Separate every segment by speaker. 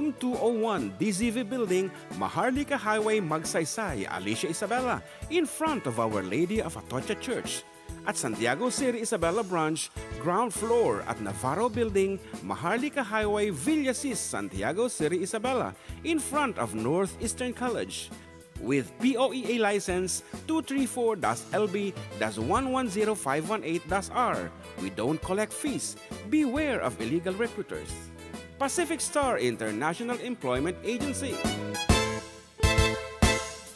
Speaker 1: Room 201, DZV Building, Maharlika Highway, Magsaysay, Alicia Isabela, in front of Our Lady of Atocha Church. At Santiago City Isabela Branch, ground floor at Navarro Building, Maharlika Highway, Villasis, Santiago City Isabela, in front of Northeastern College. With POEA license 234-LB-110518-R, we don't collect fees. Beware of illegal recruiters. Pacific Star International Employment Agency.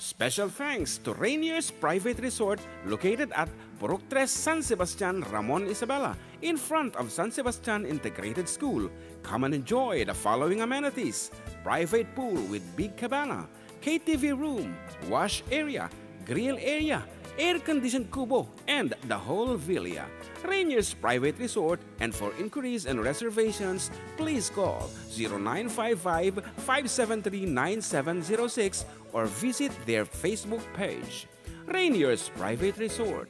Speaker 1: Special thanks to Rainier's Private Resort located at Purok 3, San Sebastian, Ramon Isabela, in front of San Sebastian Integrated School. Come and enjoy the following amenities: private pool with big cabana, KTV room, wash area, grill area, air-conditioned kubo, and the whole villa. Rainier's Private Resort, and for inquiries and reservations, please call 0955-573-9706 or visit their Facebook page. Rainier's Private Resort.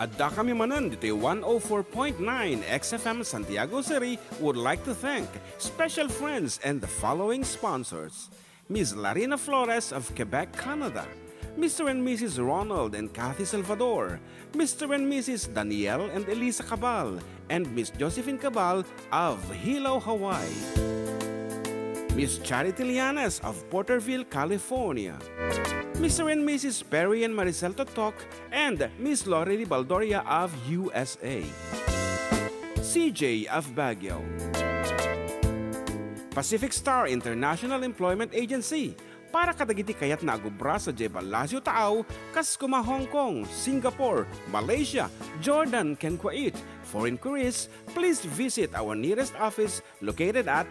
Speaker 1: Adda kami Manen dito 104.9 XFM Santiago City would like to thank special friends and the following sponsors: Ms. Larina Flores of Quebec, Canada, Mr. and Mrs. Ronald and Kathy Salvador, Mr. and Mrs. Danielle and Elisa Cabal, and Ms. Josephine Cabal of Hilo, Hawaii, Ms. Charity Lianes of Porterville, California, Mr. and Mrs. Perry and Maricel Totok, and Ms. Lorely Baldoria of USA, CJ of Baguio, Pacific Star International Employment Agency, para kadagiti kayat nagubra sa Jebalasyo Taaw, kas kuma Hong Kong, Singapore, Malaysia, Jordan, ken Kuwait. For inquiries, please visit our nearest office located at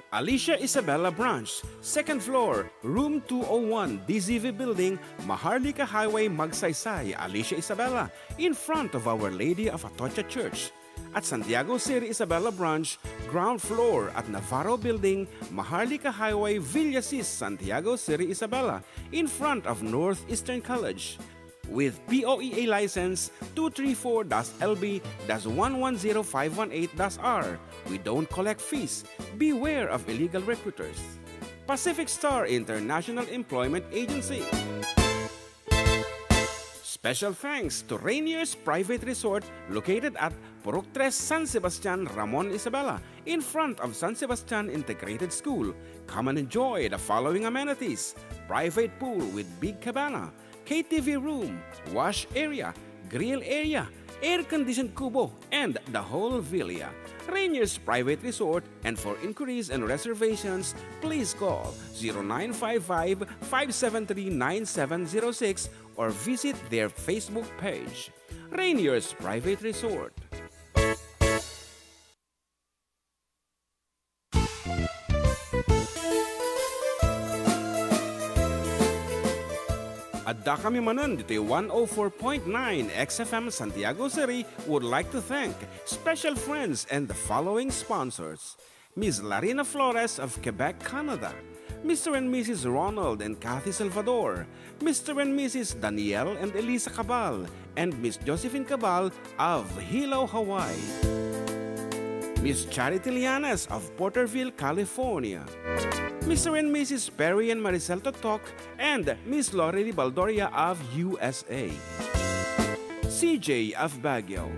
Speaker 1: Alicia Isabela Branch, 2nd floor, room 201, DZV Building, Maharlika Highway, Magsaysay, Alicia Isabela, in front of Our Lady of Atocha Church. At Santiago City Isabela Branch, ground floor at Navarro Building, Maharlika Highway, Villasis, Santiago City Isabela, in front of Northeastern College. With POEA license 234-LB-110518-R, we don't collect fees. Beware of illegal recruiters. Pacific Star International Employment Agency. Special thanks to Rainier's Private Resort located at Purok 3, San Sebastian, Ramon Isabela, in front of San Sebastian Integrated School. Come and enjoy the following amenities: private pool with big cabana, KTV room, wash area, grill area, air-conditioned kubo, and the whole villa. Rainier's Private Resort, and for inquiries and reservations, please call 0955-573-9706 or visit their Facebook page. Rainier's Private Resort. Adda kami Manen dito 104.9 XFM Santiago City would like to thank special friends and the following sponsors: Ms. Larina Flores of Quebec, Canada, Mr. and Mrs. Ronald and Kathy Salvador, Mr. and Mrs. Danielle and Elisa Cabal, and Ms. Josephine Cabal of Hilo, Hawaii, Ms. Charity Lianes of Porterville, California, Mr. and Mrs. Perry and Maricel Totok, and Ms. Lorely Baldoria of USA, CJ of Baguio,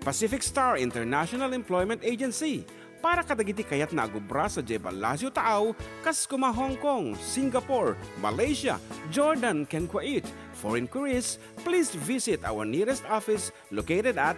Speaker 1: Pacific Star International Employment Agency, para kadagiti kayat nagubra sa Jebalasyo Taaw, kas kuma Hong Kong, Singapore, Malaysia, Jordan, ken Kuwait. For inquiries, please visit our nearest office located at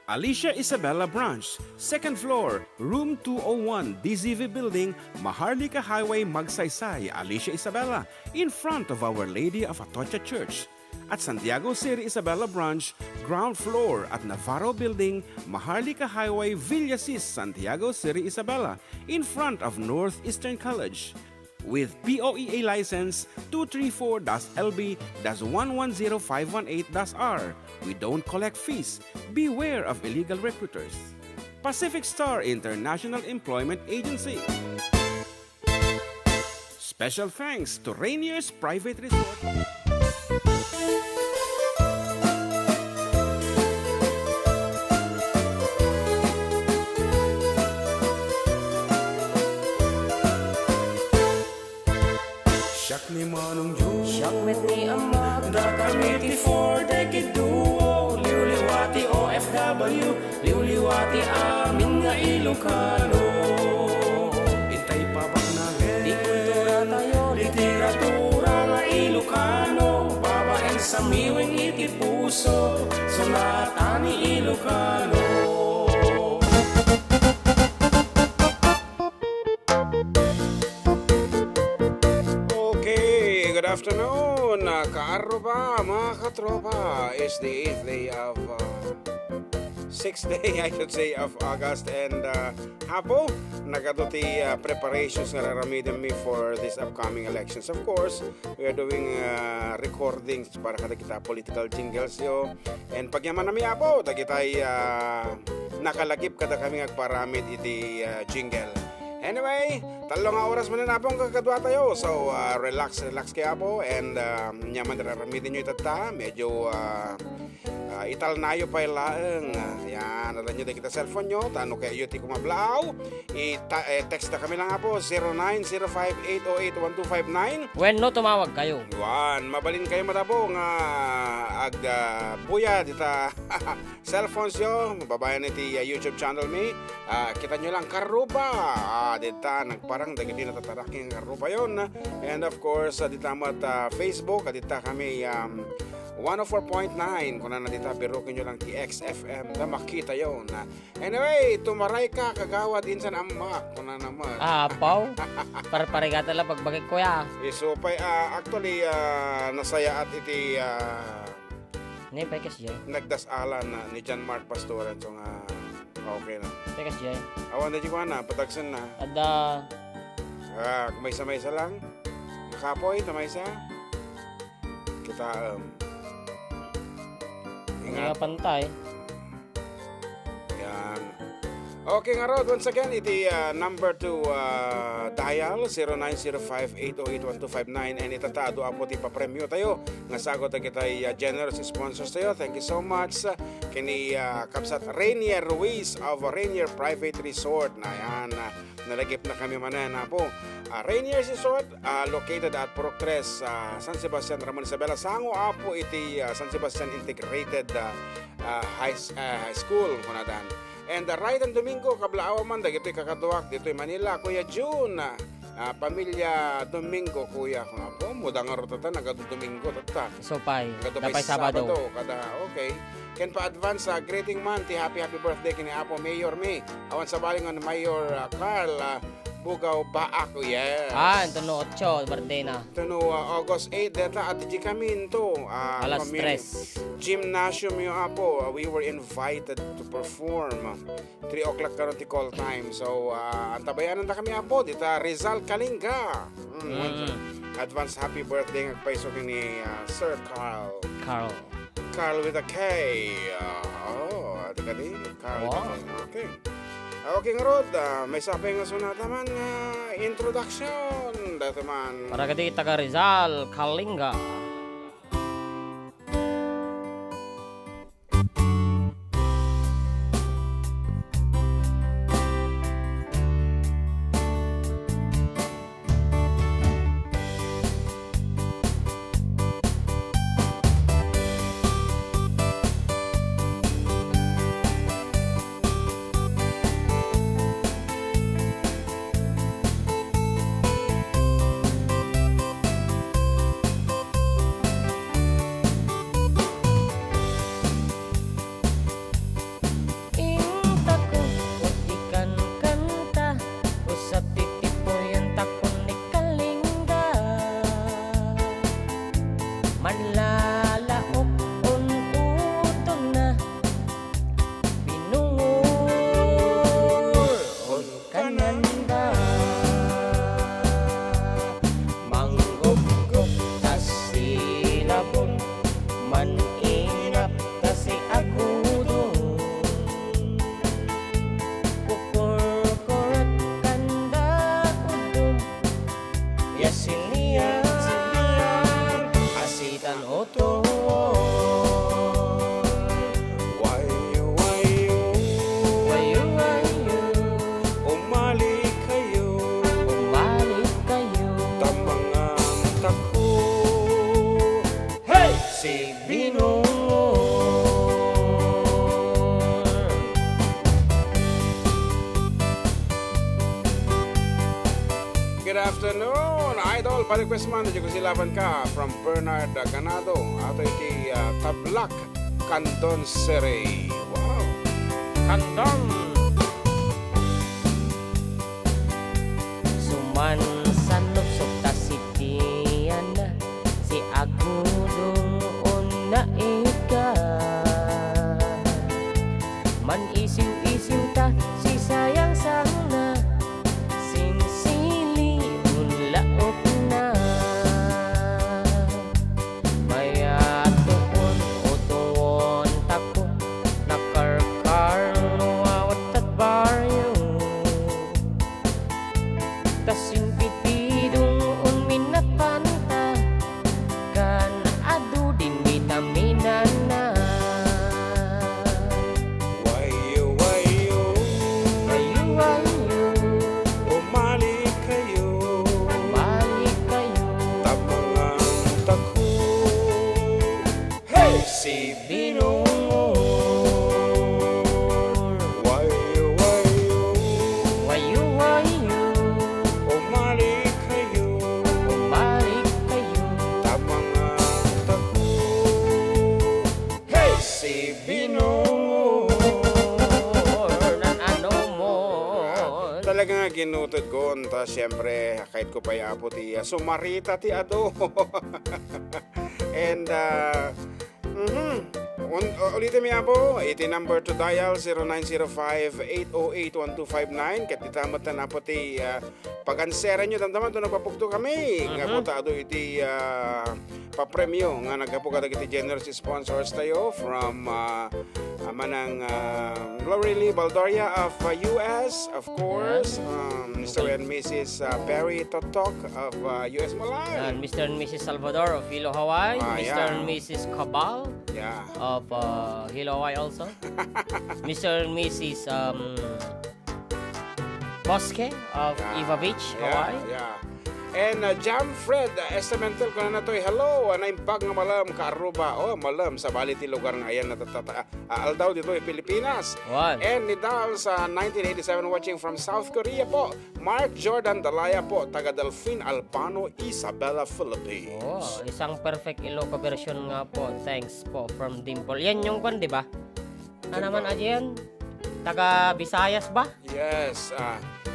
Speaker 1: Alicia Isabela Branch, 2nd floor, room 201, DZV Building, Maharlika Highway, Magsaysay, Alicia Isabela, in front of Our Lady of Atocha Church. At Santiago City Isabela Branch, ground floor at Navarro Building, Maharlika Highway, Villasis, Santiago City Isabela, in front of Northeastern College. With POEA license 234-LB-110518-R, we don't collect fees. Beware of illegal recruiters. Pacific Star International Employment Agency. Special thanks to Rainier's Private Resort.
Speaker 2: Yakmet ni Ama Da Committee for Decade Duo Liwliwati OFW Liwliwati amin nga Ilocano Itay pabagnagen Di kultura tayo Literatura nga Ilocano Babaeng sa miwing iti puso Sulatan ni Ilocano.
Speaker 1: Good afternoon, kaarroba mga katropa. It's the 8th day of 6th day I should say of August and hapo nagaduti preparations nga raramidin me for this upcoming elections. Of course, we are doing recordings para kada kita political jingles yo. And pagyaman nami apo, dagitay nakalagip kada kami agparamid iti jingle. Anyway, 3 oras man na pong kakadwa tayo. So, relax kaya po. And nyaman nararamitin nyo itata. Medyo ital na yo pa ilaang. Yan, alam nyo din kita cellphone nyo. Tano kayo ti kumablaw. Text na kami lang po. 0905-808-1259.
Speaker 2: When no, tumawag kayo.
Speaker 1: Yuan, mabalin kayo matabo nga buya dita cellphones yo. Mababayan iti YouTube channel mi. Kita nyo lang karuba. Dita nagparang dagiti natataraking karuba yon. And of course, dita mo at Facebook. Dita kami 104.9 kung na dita birukin nyo lang TXFM na makita yon. Anyway, tumaray ka kagawad insan amak kung na naman.
Speaker 2: Apaw? Parigata lang pagbagay ko ya.
Speaker 1: So, actually, nasaya at iti nagdasalan na ni John Mark Pastoran. So nga, okay na.
Speaker 2: Pekas dyan.
Speaker 1: Awan na di ko na, patagsan na.
Speaker 2: Adda.
Speaker 1: Kumaysa-maysa lang. Nakapoy, tamaysa. Kita,
Speaker 2: Ingat. Pantay.
Speaker 1: Yan. Okay nga Rod, once again, iti number to dial 0905-808-1259 and itatado apo ti papremyo tayo. Nga sagot na kita'y generous sponsors tayo. Thank you so much. Kini Kapsat Rainier Ruiz of Rainier Private Resort. Na yan, nalagip na kami manan na po. Rainier Resort, located at Proctres, San Sebastian, Ramon Isabela. Sango apo iti San Sebastian Integrated High School. Kunadan. And right on Domingo, kablaawa man, dagito'y kakatuwak, dito'y Manila, Kuya June, pamilya Domingo, Kuya, kung mudang nga rotata, nagado Domingo, tata.
Speaker 2: So, dapay Sabado.
Speaker 1: Okay. Ken pa advance, greeting man, happy birthday kini Apo Mayor May. Awan sa baling on Mayor Carl, Bugaw Baak, yes.
Speaker 2: Ito no 8, birthday na.
Speaker 1: Ito no, August 8, deta at di kami ito.
Speaker 2: Alas 3.
Speaker 1: Gymnasium yung Apo, we were invited to perform. 3 o'clock karon ti call time. So, antabayanan na kami Apo, dita Rizal Kalinga. Advance happy birthday ngagpaiso ni Sir Carl. Carl with a K. Atikati. Carl. Wow. Okay. Okay nga Rod, may sabi nga sunata man introduction. Dito man.
Speaker 2: Para kadi taga Rizal, Kalinga.
Speaker 1: afternoon, idol. Pa-request man, di ko silaban ka from Bernard Ganado. Ato iti Tablak, Canton Sere. Wow.
Speaker 2: Kandong. Suman sanupsok ta si Tiana, si Agudong una ika. Man isiw-isiw ta si sayang sana, sinsili unlaot na. Maya tuon utuon tako, nakarkar luawat at baryo. Tasin pitidong unminat panta, kan adu din vitaminan na.
Speaker 1: Wayo, wayo,
Speaker 2: Wayu wayu,
Speaker 1: umali kayo.
Speaker 2: balik kayo.
Speaker 1: Tabangang tako. Hey! Si
Speaker 2: Binungol.
Speaker 1: Wayo, wayo,
Speaker 2: Wayu wayu,
Speaker 1: umali kayo.
Speaker 2: balik kayo.
Speaker 1: Tabangang tako. Hey! Si Binongol.
Speaker 2: Nan ano mo.
Speaker 1: Talaga nga ginutod ko, ta siyempre kahit ko pa yapo ti sumarita ti ado. And ulitin mi po, iti number to dial 0905-808-1259. Kat itamat na po ti pag-ansera nyo, damdaman to nagpapugto kami. Nga po ta ado iti papremyo nga nagkapo kadagiti generous sponsors tayo from Manang Glorily Baldoria of US, of course, Mr. and Mrs. Perry Totok of US Malay.
Speaker 2: And Mr. and Mrs. Salvador of Hilo, Hawaii. Mr.
Speaker 1: Yeah.
Speaker 2: and Mrs. Cabal
Speaker 1: Yeah.
Speaker 2: of Hilo, Hawaii also. Mr. and Mrs. Bosque of Eva Beach, Hawaii.
Speaker 1: Yeah. And Jam Fred Estamental ko na natoy. Hello, naimbag nga malam ka Aruba. Oh, malam sa bali ti lugar nga ayan natatata. Aldaw dito Pilipinas.
Speaker 2: One.
Speaker 1: And ni Dal sa 1987 watching from South Korea po. Mark Jordan Dalaya po, taga Delfin Albano, Isabela, Philippines.
Speaker 2: Oh, isang perfect Iloco version nga po. Thanks po from Dimple. Yan yung kwan, di ba? Ano naman aja yan? Taga Visayas ba?
Speaker 1: Yes,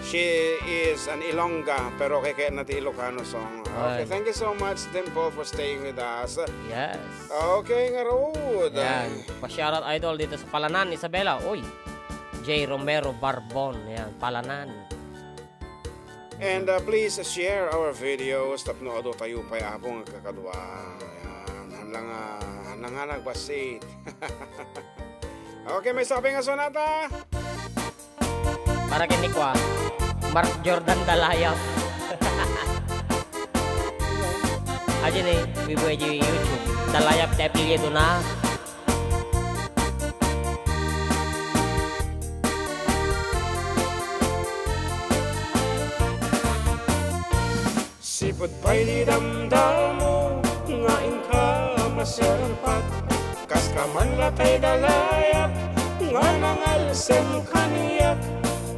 Speaker 1: she is an Ilongga pero kaya natin Ilocano song. Okay,
Speaker 2: Ay.
Speaker 1: thank you so much Dimple for staying with us.
Speaker 2: Yes.
Speaker 1: Okay nga road.
Speaker 2: Yan. Pa-shoutout idol dito sa Palanan, Isabela. Uy. J. Romero Barbon. Yan, Palanan.
Speaker 1: And please share our videos. Tapno ado tayo pa apong kakadwa. Yan, hanlang nga nagbasit. Okay, may sabi nga sonata.
Speaker 2: Para kini ko Mark Jordan Dalayap. Aja nih, ibu aja YouTube. Dalayap saya pilih itu na.
Speaker 1: Sipot pa'y di damdamo, ngaing ka masarapat. Kas ka man latay dalayap, nga nangalsem kaniyak.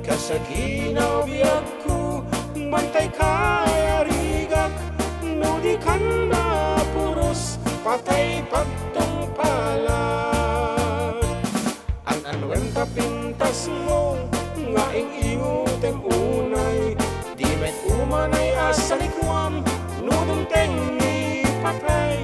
Speaker 1: Kasaginaw biyag ko, mantay kaya rigak. Nudi kan na puros, patay pagtong palad. Ang anwenta pintas mo, ngaing inguteng unay. Di met umanay asalikwam, nudong tengi patay.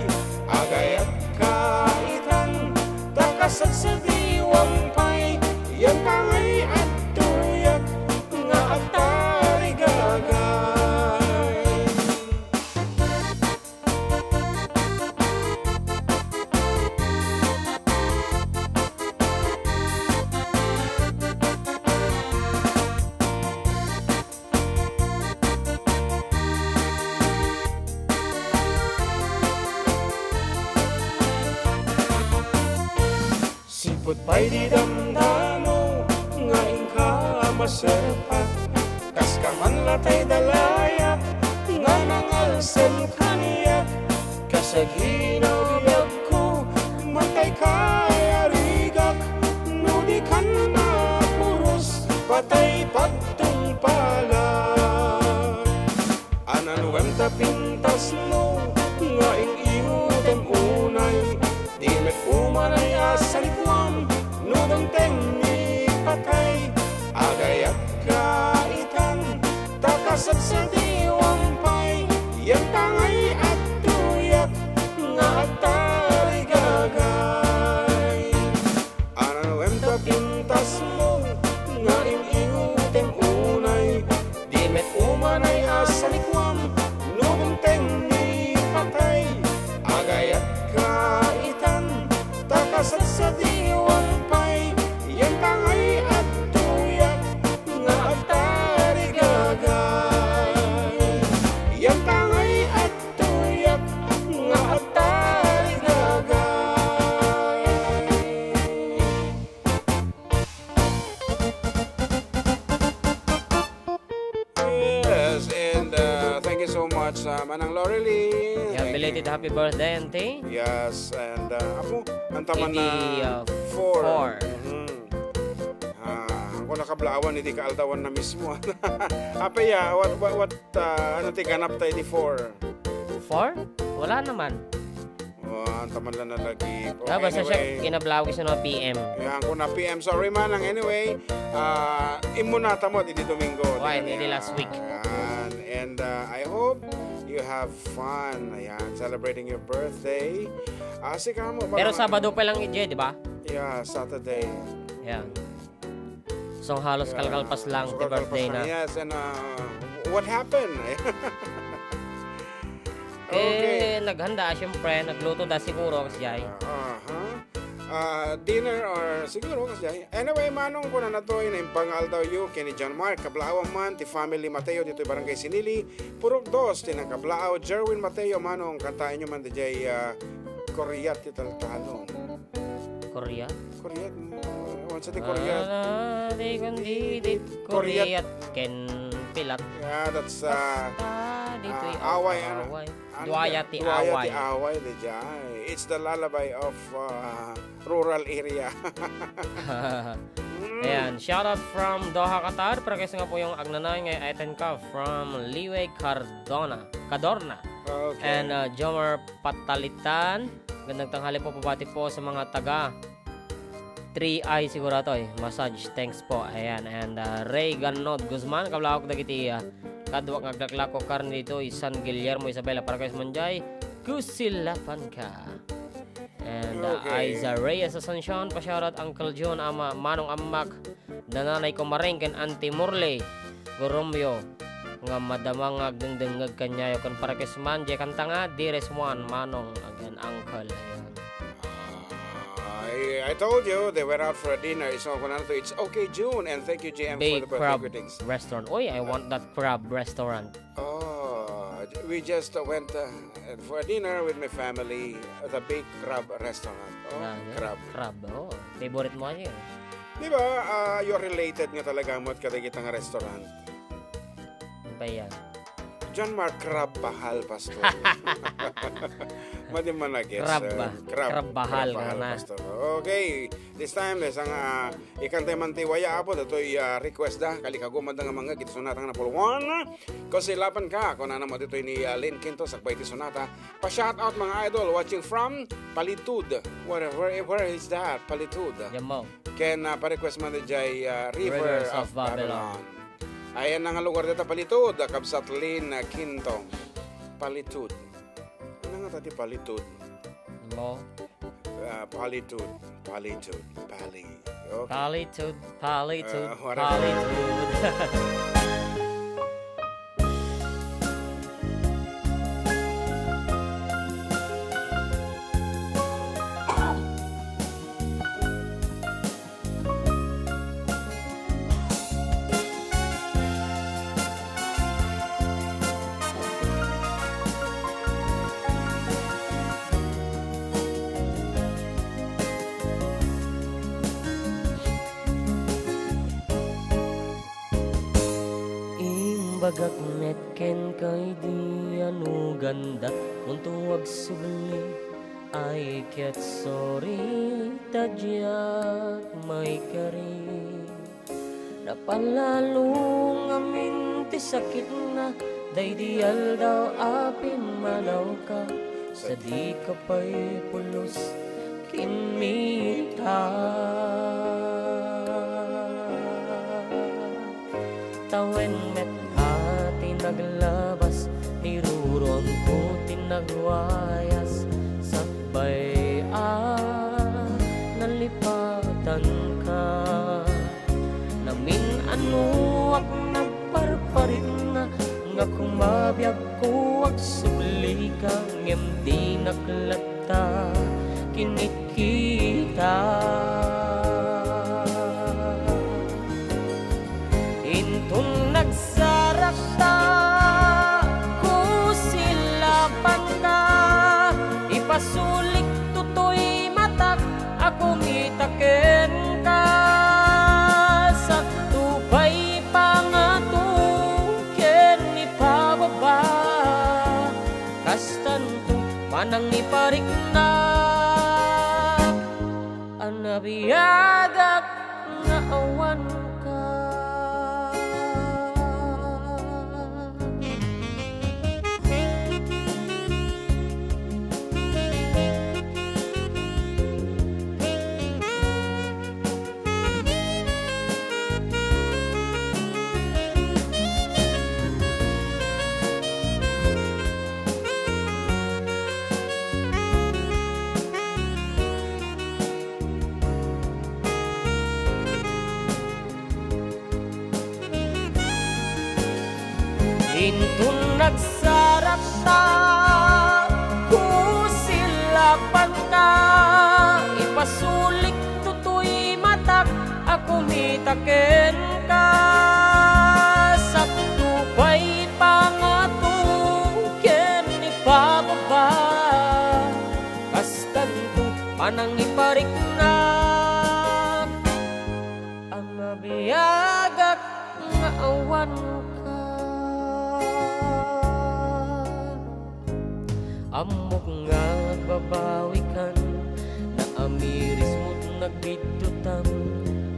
Speaker 1: Agayat kaitan, takasat sa diwampay. Yan pangay at tuyak, nga atari gagay. Sipot pa'y di damdamo, ngaing ka masapat. Kas ka man latay dalayap, nga nangalsem kaniyak. Kasaginaw biyag ko, matay kaya rigak. Nudi kan na puros, patay pagtong palad.
Speaker 2: happy birthday, auntie.
Speaker 1: Yes, and ako, ang taman na 4.
Speaker 2: Four.
Speaker 1: Ako nakablawan, hindi ka aldawan na mismo. Apaya, what ano ti ganap tayo di 4?
Speaker 2: 4? Wala naman.
Speaker 1: Ang taman lang na lagi.
Speaker 2: Basta siya kinablawag sa mga PM.
Speaker 1: Yan ko na PM. Sorry man lang. Anyway, imunata mo, hindi Domingo.
Speaker 2: Why, hindi last week.
Speaker 1: Ayan. And I hope you have fun. Ayan, celebrating your birthday. Sika mo.
Speaker 2: Pero Sabado pa lang ije, di ba?
Speaker 1: Yeah, Saturday.
Speaker 2: Yan. So halos kalkalpas lang
Speaker 1: So,
Speaker 2: the birthday na.
Speaker 1: Yes, and what happened?
Speaker 2: Naghanda syempre, nagluto da siguro kasi jay.
Speaker 1: Dinner or siguro kasi anyway, manong ko na natoy na impangal daw yu kini John Mark kablaaw man ti family Mateo dito barangay Sinili purok dos tinang kablaaw Jerwin Mateo manong kantain nyo man dijay Koreat ti taltalon.
Speaker 2: Korea?
Speaker 1: Koreat once ti Koreat.
Speaker 2: Di kundi di Koreat ken pilat.
Speaker 1: Yeah, that's
Speaker 2: dito
Speaker 1: away
Speaker 2: Duayati
Speaker 1: Duayati
Speaker 2: away.
Speaker 1: away dijay. It's the lullaby of rural area.
Speaker 2: Ayan, shout out from Doha, Qatar. Pero kasi nga po yung agnanay ngay Aiten ka from Liwe Cadorna.
Speaker 1: Okay.
Speaker 2: And Jomar Patalitan. Gandang tanghali po, pabati po sa mga taga 3i siguro to massage. Thanks po. Ayan. And Ray Ganod Guzman. Kablawak dagiti kadwak ngagdaklako karni dito San Guillermo Isabela para kayo manjay. Kusilapan ka. And Aiza Reyes Asuncion, pa-shoutout Uncle John, Ama Manong Amak, nanay ko maringken Auntie Murley, Goromyo, nga madamang agdengdengag kanyayo kan para kay manje kanta nga Dires Juan Manong again Uncle.
Speaker 1: I told you they went out for a dinner. It's okay June, and thank you JM
Speaker 2: Big
Speaker 1: for the
Speaker 2: Crab
Speaker 1: birthday greetings.
Speaker 2: Restaurant. Oy, I want that crab restaurant.
Speaker 1: We just went for a dinner with my family at a Big Crab restaurant. Crab.
Speaker 2: Oh, favorite mo yan.
Speaker 1: Di ba, you're related nga talaga mo at kadagita nga restaurant.
Speaker 2: Ba yan?
Speaker 1: John Mark Crab Bahal Pastor. Madi man nag-guess.
Speaker 2: Crab Bahal na.
Speaker 1: Pastor. Okay, this time there's ang ikantay man tiwaya apo datoy request da kalikago man nga mga gito sonata nga napulwan. Kasi lapan ka kung ano mo dito ni Lynn Quinto sakbay ti sonata. Pa-shout out mga idol watching from Palitud. Where is that? Palitud.
Speaker 2: Yamo.
Speaker 1: Ken pa-request man dijay River of Babylon. Ayan na nga lugar dito, Palitud, Kabsat Lin, Quinto. Palitud. Ano nga tati Palitud?
Speaker 2: Mo?
Speaker 1: Palitud. Pali. Okay.
Speaker 2: Palitud. Bagak net ken kay di anu ganda untuwag subli ay ket sorry tadyak may kari napalalong amin ti sakit na daydial daw api manaw ka sa di ka pa'y pulos kinmita tawen met naglabas, niruron ko tinagwayas sabay nalipatan ka namin anuak nagparparin na nga kumabiyag ko ak subli ka ngem di naklata kinikita intong nagsarakta pasulik tutoy matak ako mitaken ka sa tubay pangatuken ni pababa kastanto iparikna ang nabiyagak nga awan ka. Intun nagsarap ta, kusilapan ka, ipasulik tutoy matak, ako mitaken ka. Saptupay pangatuken ipababa, kastan ko panang ipariknak, ang nabiyagak nga awan ka. Amok nga babawikan, na amiris mo't nagbidutan.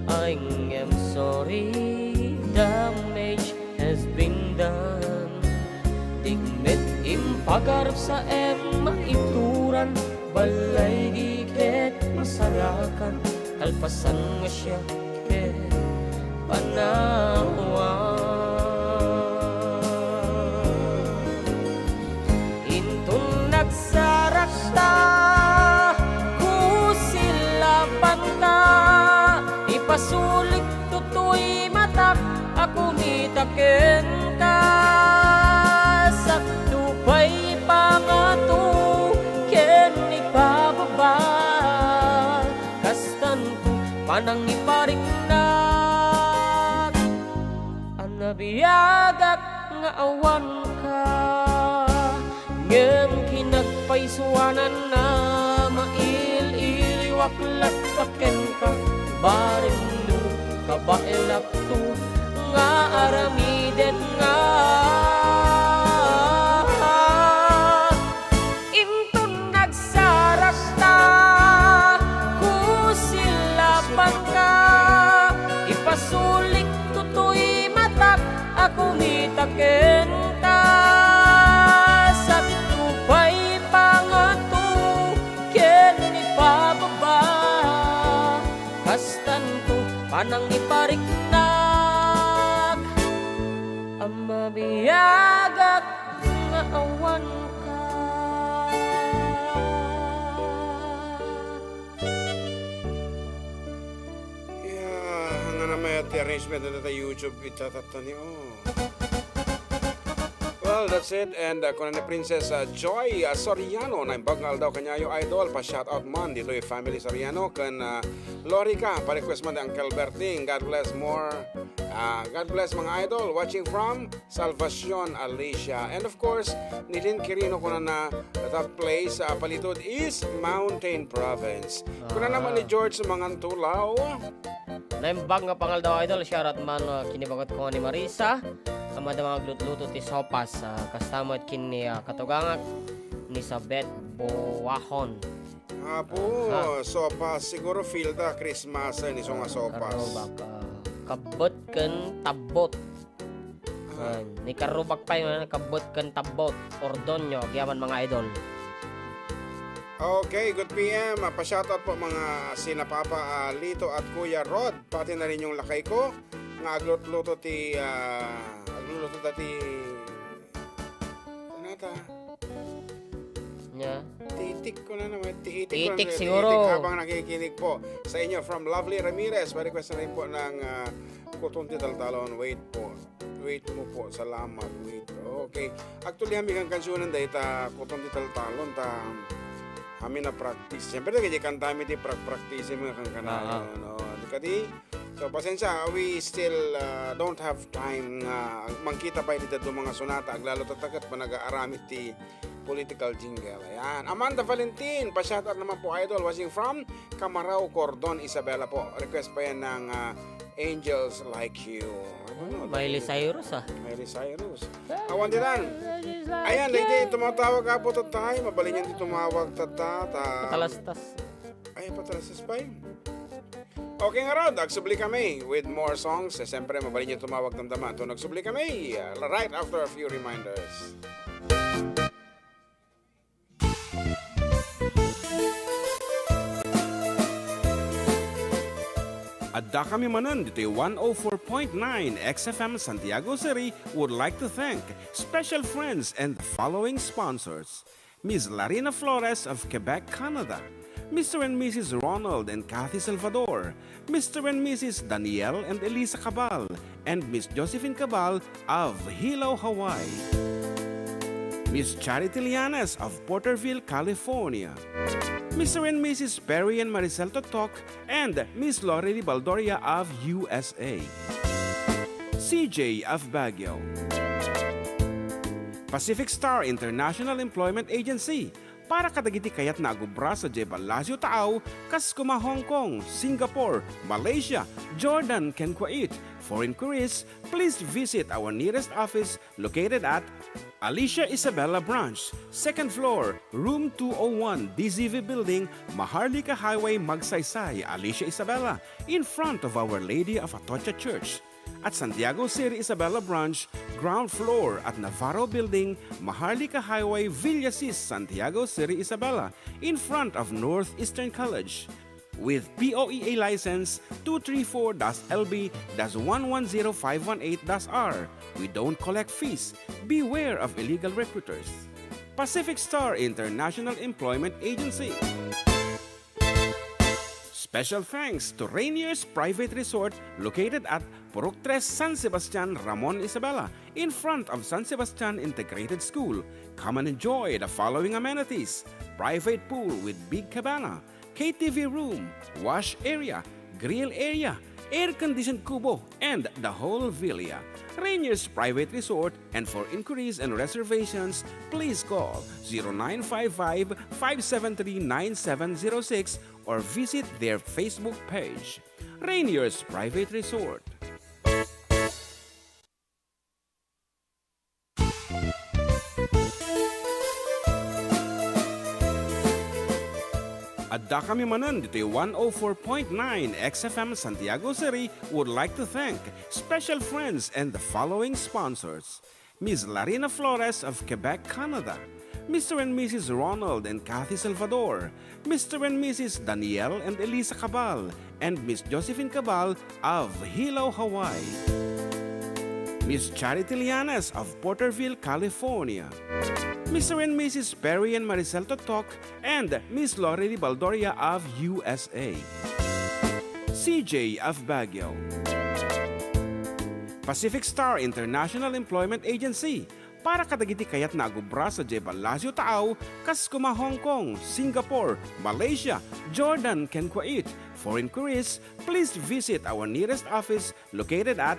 Speaker 2: I'm sorry, damage has been done. Tingmet impagarap sa maituran, balay iket masarakan, kalpasan nga siya ket panawan. Nagsarasta, kusilapan ka, ipasulik tutoy matak, ako mitaken ka. Saktupay pangatu, ken ipababa, kastan ko panang ipariknak, ang nabiyagak nga awan ka. Ngem kinagpaisuanan na mail-iliwaklat paken ka, baring no kabaelak to nga aramiden nga. Intun nagsarasta, kusilapan ka, ipasulik tutoy matak, ako mitaken ka. Saktupay pangatu, ken ipababa, kastan ko panang ipariknak, ang mabiyagak nga awan ka.
Speaker 1: Yeah, nga naman yung arrangement na sa YouTube itatatani Well, that's it. And kung na Princess Joy Soriano na imbagal daw kanyayo idol pa shoutout man dito yung family Soriano kan Lorica pa request man ang Uncle Berting. God bless more. God bless mga idol watching from Salvacion, Alicia. And of course, nilin Kirino kung na that place palitod is Mountain Province. Kung na naman ni George mga tulaw.
Speaker 2: Naimbag nga pangal daw idol, shoutout man kinibagot ko ni Marisa. Amada mga glutluto ti sopas, kastamot kini katugangak ni Sabet Buwahon.
Speaker 1: Apo, sopas siguro feel da Christmas ni so nga sopas.
Speaker 2: Kabot ken tabot. Ni karubak pa yung kabot ken tabot. Ordonyo, yaman mga idol.
Speaker 1: Okay, good PM. Pa-shoutout po mga sina Papa Lito at Kuya Rod. Pati na rin yung lakay ko. Nga aglutluto ti Tanata.
Speaker 2: Yeah.
Speaker 1: Titik ko na naman.
Speaker 2: Titik
Speaker 1: ko na,
Speaker 2: siguro.
Speaker 1: Titik habang nakikinig po sa inyo from Lovely Ramirez. Pa-request na rin po ng Kutong Titaltalon. Wait po. Wait mo po. Salamat. Wait. Okay. Actually, kami kang kansyonan dahil Kutong Titaltalon kami na practice. Siyempre, kaya kantami di practice mga kang kanayon. Kadi, so pasensya, we still don't have time mangkita pa dito mga sonata. Aglalo tatagat pa nag-aaramit ti political jingle. Ayan. Amanda Valentin, pa-shoutout naman po idol, watching from Camarao, Cordon, Isabela po. Request pa yan ng Angels Like You.
Speaker 2: Miley Cyrus ah.
Speaker 1: Miley Cyrus. Awan din yan. Ayan, hindi tumatawag ka po tatay. Mabalin yan di tumawag tatata.
Speaker 2: Patalastas.
Speaker 1: Ay, patalastas pa yun. Okay nga raw, nagsubli kami with more songs. Siyempre, mabalin niyo tumawag ng daman. Nagsubli kami right after a few reminders. Adda kami Manen dito yung 104.9 XFM Santiago City would like to thank special friends and the following sponsors. Ms. Larina Flores of Quebec, Canada. Mr. and Mrs. Ronald and Kathy Salvador. Mr. and Mrs. Danielle and Elisa Cabal. And Miss Josephine Cabal of Hilo, Hawaii. Miss Charity Lianes of Porterville, California. Mr. and Mrs. Perry and Maricel Totok, and Miss Lorely Baldoria of USA. CJ of Baguio. Pacific Star International Employment Agency, para kadagiti kayat na agubra sa Jebel Lazio Taaw, kas kuma Hong Kong, Singapore, Malaysia, Jordan, ken Kuwait. For inquiries, please visit our nearest office located at Alicia Isabella Branch, 2nd floor, room 201, DZV Building, Maharlika Highway, Magsaysay, Alicia Isabella, in front of Our Lady of Atocha Church. At Santiago City Isabella Branch, ground floor at Navarro Building, Maharlika Highway, Villasis, Santiago City Isabella, in front of Northeastern College. With POEA license 234-LB-110518-R. We don't collect fees. Beware of illegal recruiters. Pacific Star International Employment Agency. Special thanks to Rainier's Private Resort located at Purok 3 San Sebastian, Ramon Isabela, in front of San Sebastian Integrated School. Come and enjoy the following amenities: private pool with big cabana, KTV room, wash area, grill area, air-conditioned kubo, and the whole villa. Rainier's Private Resort, and for inquiries and reservations, please call 0955-573-9706 or visit their Facebook page. Rainier's Private Resort. Adda kami Manen dito yung 104.9 XFM Santiago City would like to thank special friends and the following sponsors. Ms. Larina Flores of Quebec, Canada. Mr. and Mrs. Ronald and Kathy Salvador. Mr. and Mrs. Danielle and Elisa Cabal. And Miss Josephine Cabal of Hilo, Hawaii. Miss Charity Lianes of Porterville, California. Mr. and Mrs. Perry and Maricel Totok, and Miss Lorely Baldoria of USA. CJ of Baguio. Pacific Star International Employment Agency, para kadagiti kayat na agubra sa Jebel Lazio Taaw, kas kuma Hong Kong, Singapore, Malaysia, Jordan, ken Kuwait. For inquiries, please visit our nearest office located at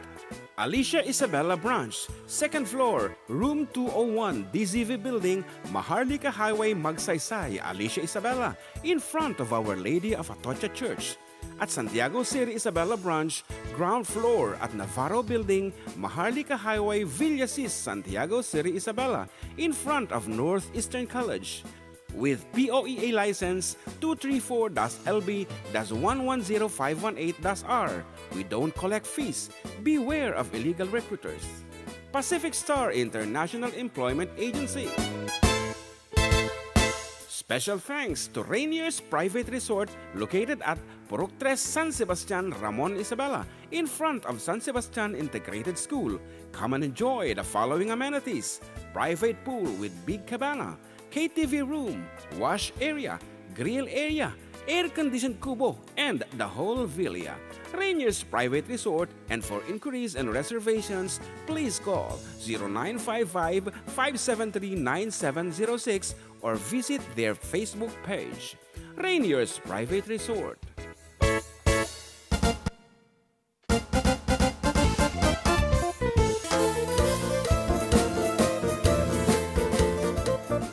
Speaker 1: Alicia Isabella Branch, 2nd floor, room 201, DZV Building, Maharlika Highway, Magsaysay, Alicia Isabella, in front of Our Lady of Atocha Church. At Santiago City Isabella Branch, ground floor at Navarro Building, Maharlika Highway, Villasis, Santiago City Isabella, in front of Northeastern College. With POEA license 234-LB-110518-R. We don't collect fees. Beware of illegal recruiters. Pacific Star International Employment Agency. Special thanks to Rainier's Private Resort located at Purok 3 San Sebastian, Ramon Isabela, in front of San Sebastian Integrated School. Come and enjoy the following amenities: private pool with big cabana, KTV room, wash area, grill area, air-conditioned kubo, and the whole villa. Rainier's Private Resort, and for inquiries and reservations, please call 0955-573-9706 or visit their Facebook page. Rainier's Private Resort.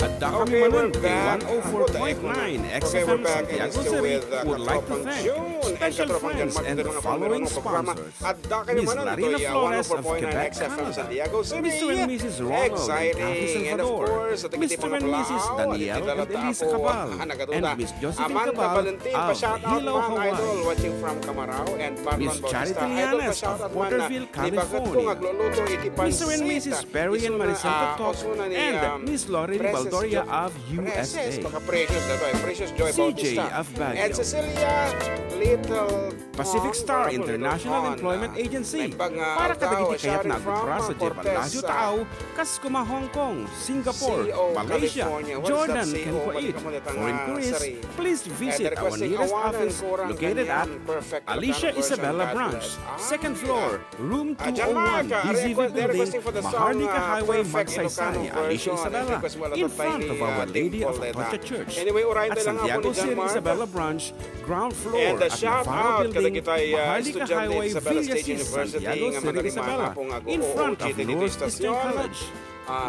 Speaker 1: Adda Kami
Speaker 3: Okay,
Speaker 1: Manen,
Speaker 3: we're back.
Speaker 1: 104.9 XFM Santiago City would like to thank special friends and the following sponsors.
Speaker 3: Adda kami
Speaker 1: Miss
Speaker 3: Manen,
Speaker 1: Larina
Speaker 3: ito
Speaker 1: Flores of
Speaker 3: 104.9
Speaker 1: Quebec,
Speaker 3: XFM
Speaker 1: Canada.
Speaker 3: Santiago City.
Speaker 1: Mr. and Mrs. Ronald and Kathy
Speaker 3: Exciting. And of
Speaker 1: Salvador.
Speaker 3: course, at
Speaker 1: Mr. and Mrs. Daniel and Elisa Cabal. And Miss Josephine
Speaker 3: Amanda
Speaker 1: Cabal
Speaker 3: Valentin,
Speaker 1: of
Speaker 3: pa-shout out
Speaker 1: Hilo,
Speaker 3: mga idol
Speaker 1: Hawaii.
Speaker 3: watching from Camarao and Marlon
Speaker 1: Miss Charity
Speaker 3: Bautista. Idol,
Speaker 1: Lianes
Speaker 3: pa-shout
Speaker 1: of
Speaker 3: out man na
Speaker 1: Porterville,
Speaker 3: nibagat ko
Speaker 1: California.
Speaker 3: agluluto iti pansita.
Speaker 1: Mr. and Mrs. Perry and Maricel Totok, and Miss Lauren Baldoria of USA.
Speaker 3: Precious, Precious Joy
Speaker 1: CJ
Speaker 3: Bautista.
Speaker 1: of Baguio.
Speaker 3: And Cecilia Little
Speaker 1: Pacific
Speaker 3: Ton,
Speaker 1: Star
Speaker 3: Little
Speaker 1: International
Speaker 3: Ton,
Speaker 1: Employment Agency.
Speaker 3: may pag-
Speaker 1: Para
Speaker 3: Adda,
Speaker 1: kadagiti kayat
Speaker 3: shouting
Speaker 1: na
Speaker 3: from,
Speaker 1: agubra sa
Speaker 3: Cortez,
Speaker 1: Jebalasyo Tao, Kaskuma, Hong Kong, Singapore,
Speaker 3: CEO,
Speaker 1: Malaysia,
Speaker 3: California. What is
Speaker 1: Jordan,
Speaker 3: that, CEO?
Speaker 1: Kenkuait.
Speaker 3: Balik mo nitang,
Speaker 1: For inquiries,
Speaker 3: sari.
Speaker 1: please visit
Speaker 3: And
Speaker 1: our
Speaker 3: requesting
Speaker 1: nearest
Speaker 3: awanan,
Speaker 1: office
Speaker 3: kurang
Speaker 1: located at
Speaker 3: ganyan, perfect
Speaker 1: Alicia
Speaker 3: Ilocano
Speaker 1: Isabella
Speaker 3: version,
Speaker 1: Branch,
Speaker 3: God bless.
Speaker 1: second floor, room
Speaker 3: John
Speaker 1: 201,
Speaker 3: Mark,
Speaker 1: DZV
Speaker 3: they're
Speaker 1: Building,
Speaker 3: requesting for the song,
Speaker 1: Mahardika Highway,
Speaker 3: Perfect
Speaker 1: Magsaysay,
Speaker 3: Ilocano
Speaker 1: Alicia
Speaker 3: version.
Speaker 1: Isabella,
Speaker 3: And request mo lang
Speaker 1: in
Speaker 3: ito
Speaker 1: front
Speaker 3: ni,
Speaker 1: of Our Lady of
Speaker 3: Dimple,
Speaker 1: Atocha Church.
Speaker 3: Anyway, urahin
Speaker 1: At
Speaker 3: tayo lang ako
Speaker 1: Santiago
Speaker 3: ni John
Speaker 1: City
Speaker 3: Mark.
Speaker 1: Isabella Branch, ground floor
Speaker 3: And
Speaker 1: at
Speaker 3: shout
Speaker 1: Navarro
Speaker 3: out
Speaker 1: Building,
Speaker 3: kada kita'y
Speaker 1: Mahardika
Speaker 3: estudyante
Speaker 1: Highway,
Speaker 3: sa Isabela State
Speaker 1: Villasis,
Speaker 3: University
Speaker 1: Santiago
Speaker 3: nga
Speaker 1: City
Speaker 3: madaling
Speaker 1: Isabela,
Speaker 3: po nga
Speaker 1: in front of
Speaker 3: OOG
Speaker 1: North Eastern
Speaker 3: stasyon.
Speaker 1: College.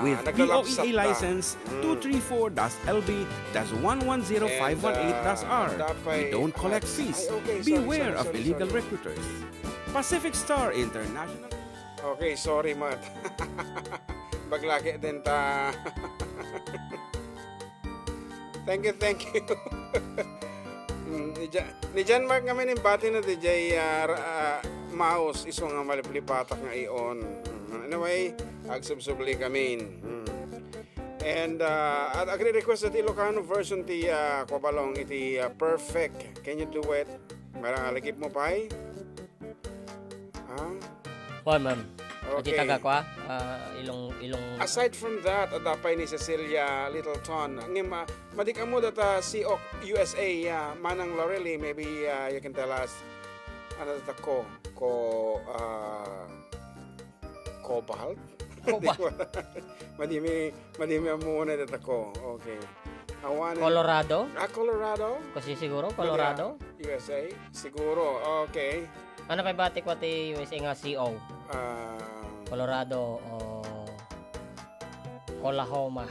Speaker 1: With
Speaker 3: naglalapsat
Speaker 1: POEE
Speaker 3: ta.
Speaker 1: license 234-LB-110518-R.
Speaker 3: Dapay-
Speaker 1: We don't collect fees.
Speaker 3: Ay, okay, sorry,
Speaker 1: Beware
Speaker 3: sorry,
Speaker 1: of
Speaker 3: sorry,
Speaker 1: illegal
Speaker 3: sorry.
Speaker 1: recruiters. Pacific Star International.
Speaker 3: Okay, sorry Matt. Baglaki din ta. Thank you, thank you. Ni John Mark kami ni bati na DJ mouse iso nga maliplipatak nga ion. Anyway, agsubsubli kami. And at agri request at Ilocano version ti Kobalong iti perfect. Can you do it? Marang alikip mo pa eh?
Speaker 2: Hoy, ma'am.
Speaker 3: Okay.
Speaker 2: Nakitaga ko ilong
Speaker 3: Aside from that, adapay ni Cecilia Littleton. Ngim, madik mo data si USA, Manang Lorelli, maybe you can tell us, ano data cobalt? Madimi muna data ko. Okay. Awanan.
Speaker 2: Colorado?
Speaker 3: Colorado?
Speaker 2: Kasi siguro Colorado.
Speaker 3: USA? Siguro. Okay.
Speaker 2: Ano pa bati ko ti USA nga CO? Colorado o Oklahoma.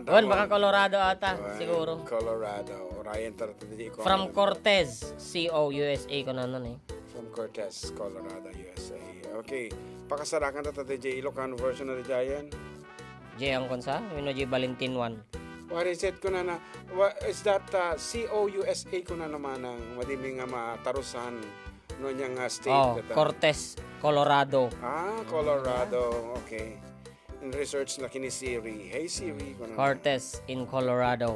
Speaker 2: Wan, baka Colorado ata, siguro.
Speaker 3: Colorado. Ryan Tartadi ko.
Speaker 2: From Cortez, CO, USA ko na nun eh.
Speaker 3: From Cortez, Colorado, USA. Okay. Pakasarakan ta DJ Ilocano version na Jayan.
Speaker 2: J ang konsa, wino J Valentin 1.
Speaker 3: What is it ko na what is that CO USA ko na naman ang madiming nga matarusan no niyang state that,
Speaker 2: Cortez, Colorado.
Speaker 3: Colorado. Okay. In research na kini Siri. Hey Siri ko na.
Speaker 2: Cortez in Colorado.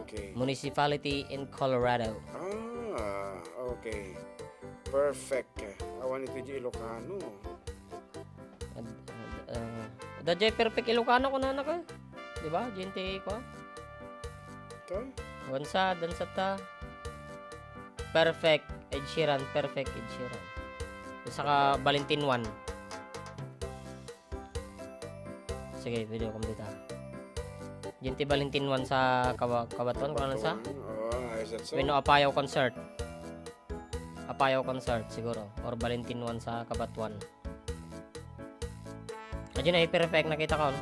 Speaker 3: Okay.
Speaker 2: Municipality in Colorado.
Speaker 3: Okay. Perfect. Awan ito di Ilocano.
Speaker 2: Dadjay perfect Ilocano ko na ka. Di ba? Jinti ko.
Speaker 3: Ito?
Speaker 2: Dansa ta. Perfect Ed Sheeran, perfect Ed Sheeran. Saka Valentin 1. Sige, video ko dito. Jinti Valentin 1 sa Kabaton, kung ano sa?
Speaker 3: Is that so?
Speaker 2: Wino Apayaw concert. Apayaw concert siguro. Or Valentin 1 sa Kabatuan. Ayun na, perfect. Nakita ko, no?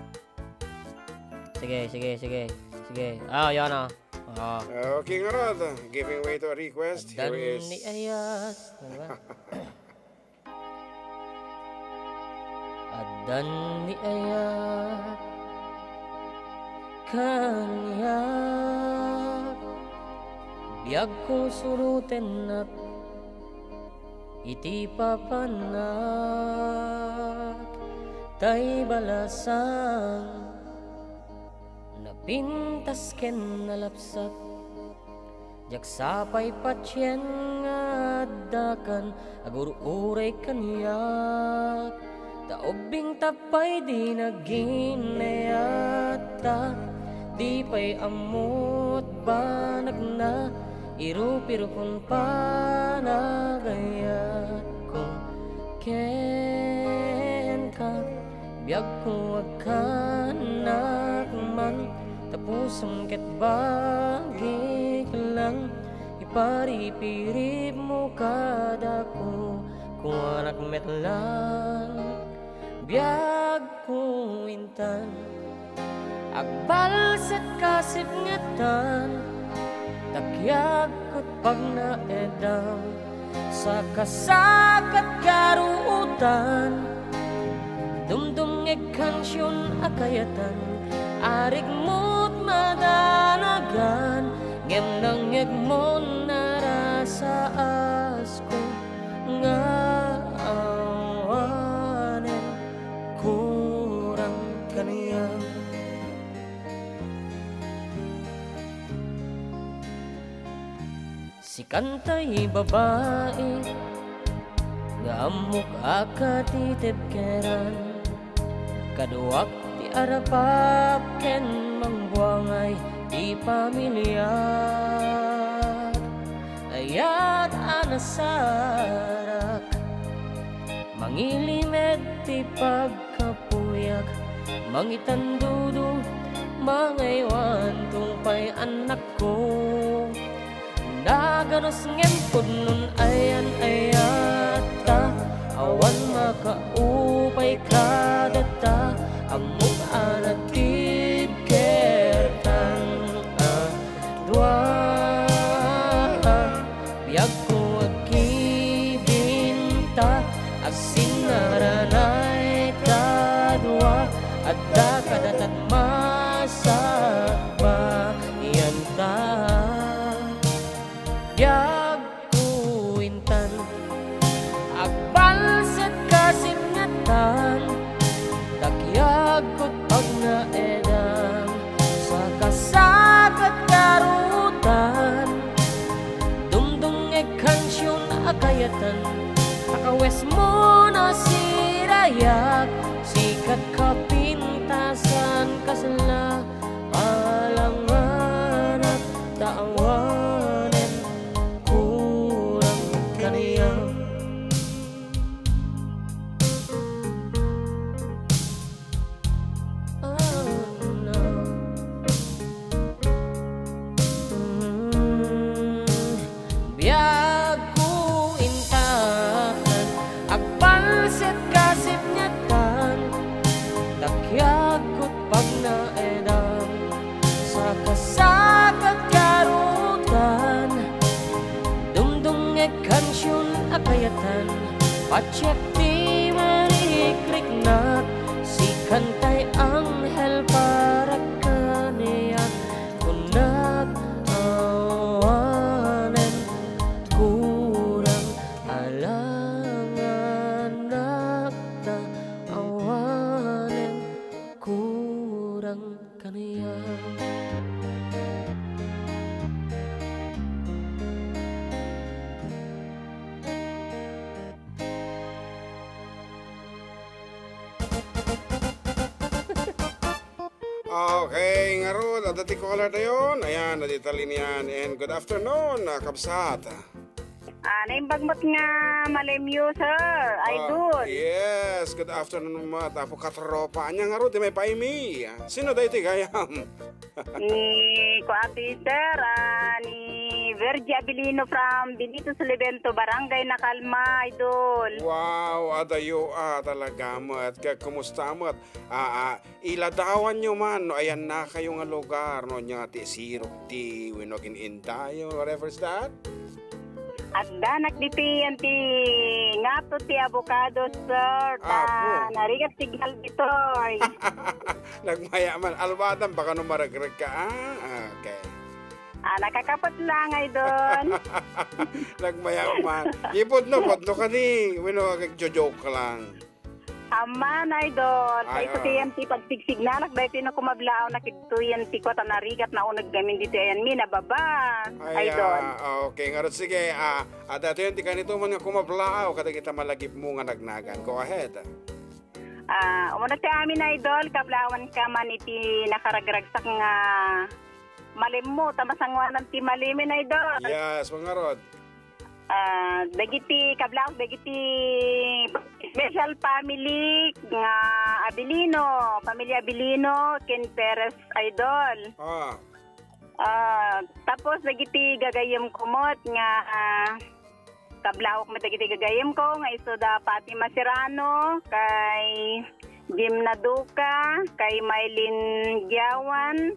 Speaker 2: Sige. Yan ah.
Speaker 3: Okay nga rod. Giving way to a request. Here is...
Speaker 2: Ni Ayas. Ano ba? Adan ni Ayas. Kanya. Biyag ko suruten at iti papanak. Tay balasang napintas ken nalapsat jaksapay patyen nga dakan agur-uray kanyak taobing tapay di naginayata di pay amot banag na irupirupon panagayat kung ken ka biyag ko agkanak man tapusang ket bagik lang iparipirip mo kada ko kung anak metlan biyag kuintan agbal sa kasipngatan takyag kot pag naedam sa kasakat karuutan dumdumngeg kansyon akayatan arig mo't madanagan ngem nangeg mon narasa asko nga awanen kurang kaniya si kantay babae nga amok akatitib keran kaduak ti arapap ken mangbuangay di pamilyar ayat anasarak mangilimed ti pagkapuyak mangitandudo mangaywan tungpay anak ko naganos ngempod nun ayan ayata awan makaupay kadata amok anatib kertan dua biag ko agkibinta agsinaranay kadua adda kadatat masakba iyanta biag kuintan agbal sa kasipngatan takyag kot pag naedam sa kasakat karutan dumdungeg kansyon akayatan takawes mo na sirayak sikat kapintasan kasla alanganak taawanen kurang kaniya biag kuintan agbal sa kasipnyatan takyag kot pag naedam sa kasakat karutan dumdungeg kansyon akayatan patsyak di marikriknat si kantay anghel para kaniya kunag awanen kurang alangan nakta awanen kurang kaniya
Speaker 3: Okay, nga ro, dati ko kalat yun. Ayan, naditalin yan. And good afternoon, kabsat.
Speaker 4: Naimbagmat nga malemyo, sir. Idol.
Speaker 3: Yes, good afternoon mo. Tapo katropa. Anya nga ro, di may paimi. Sino dahi ti gayam?
Speaker 4: Ni Kuati, sir. Ni Vergi Abilino from Benito Solivento, Barangay Nakalma, Idol.
Speaker 3: Wow, adayo talaga mo. At kumusta mo? Iladawan nyo man. No, ayan na kayo nga lugar. No, nya ti sirok ti winogin indayo. Whatever's that.
Speaker 4: Adda nakditi anti ngato ti avocado, sir.
Speaker 3: Apo.
Speaker 4: Narigat signal dito.
Speaker 3: Nagmaya man. Albadan, baka no maragrag ka. Okay.
Speaker 4: Nakakapot lang, Idol.
Speaker 3: Nagmaya man. Ipod no ka ni. Wino, joke ka lang.
Speaker 4: Aman, Idol.
Speaker 3: Ay,
Speaker 4: Ito ti anti pagsigsig na dahil pinakumablao na kito yan ti ko narigat na unag gamin dito yan mi nababa. Idol.
Speaker 3: Okay, nga rin, sige. Dato yun, di ka nito man nga kumablao kada kita malagip mo nga nagnagan. Go ahead.
Speaker 4: Umunag ti amin, Idol. Kablawan ka man iti nakaragragsak nga malim mo. Tamasangwanan ti malimin, Idol.
Speaker 3: Yes, mga rod.
Speaker 4: Dagiti kablaw dagiti special family nga Abilino, pamilya Abilino, Ken Perez, Idol. Tapos dagiti gagayem kumot nga kablaw ko dagiti gagayem ko nga iso da Pati Masirano kay Jim Naduka, kay Maylin Giawan,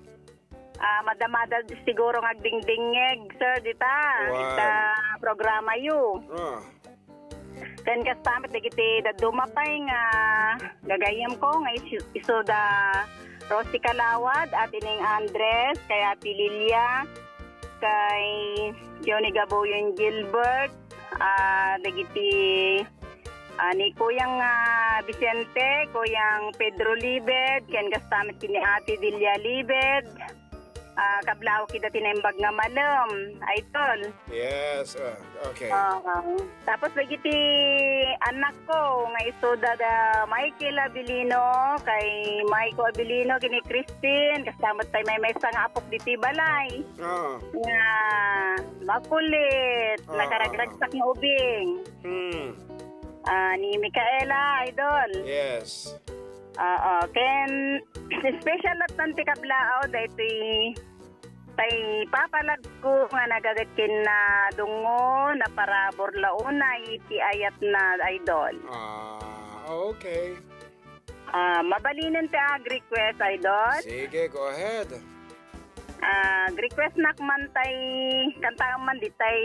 Speaker 4: madamada siguro ngagdingdingeg, sir, dita.
Speaker 3: Wow.
Speaker 4: Ita programa yu.
Speaker 3: Ah.
Speaker 4: Kan kastamit dagiti dumapay nga gagayam ko nga iso da Rosie Kalawad at ining Andres, kay Ate Lilia, kay Johnny Gaboyon Gilbert, dagiti ni Kuyang Vicente, Kuyang Pedro Libed, ken kastamit kini Ate Delia Libed, kablaw kita tinembag nga malem, ay tol.
Speaker 3: Yes, okay.
Speaker 4: Tapos dagiti anak ko nga isoda da Michael Abilino, kay Michael Abilino, kini Christine, kastamit tayo may isang apok diti balay. Nga makulit, nakaragragsak ng ubing. Ni Micaela, idol.
Speaker 3: Yes.
Speaker 4: Ken special at tanti kablao dahil tay papalag ko nga nagagatkin na dungo na para borlauna iti ayat na idol.
Speaker 3: Okay.
Speaker 4: Mabalinin ta request, idol.
Speaker 3: Sige, go ahead.
Speaker 4: Request nakman tay kanta man ditay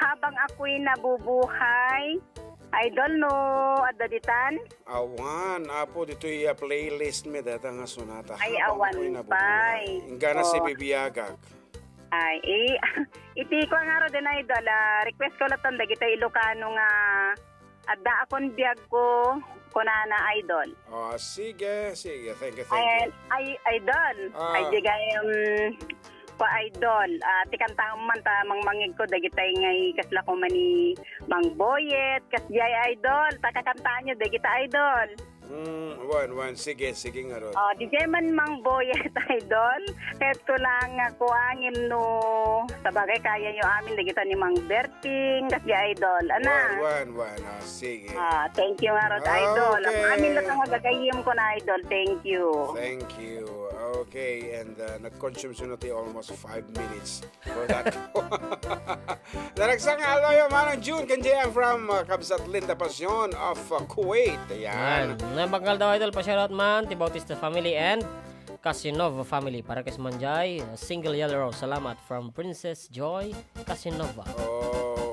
Speaker 4: habang ako'y nabubuhay. Idol no adda ditan.
Speaker 3: Awan, apo dito'y playlist me data nga sonata.
Speaker 4: Ay awan pay.
Speaker 3: Ingana si bibiyagag.
Speaker 4: Ay iti ko nga ro din idol. Request ko latan dagita Ilocano nga adda akon biyag ko kunana idol.
Speaker 3: Sige. Thank you.
Speaker 4: Ay idol. Ay digay pa idol. Tikanta man ta mangmangig ko dagitay ngay kasla ko mani Mang Boyet, kasjay idol. Takakantaan nyo dagita idol.
Speaker 3: One. Sige nga ron.
Speaker 4: DJ man Mang Boyet idol. Kahit ko lang kuangin no sabagay kaya nyo amin dagita ni Mang Berting, kasjay idol. Ana?
Speaker 3: One. Sige.
Speaker 4: Thank you nga ron idol.
Speaker 3: Okay.
Speaker 4: Amin lang nga gagayim ko na idol. Thank you.
Speaker 3: Okay, and nag-consume siya natin almost 5 minutes for that. Naragsang aloy manang June kanjayang from Kabsat Linda Pasyon of Kuwait. Ayan.
Speaker 2: Nabagal daw idol pa shoutout man ti Bautista family and Casinova family para kay Manjay, single yellow rose. Salamat from Princess Joy Casinova.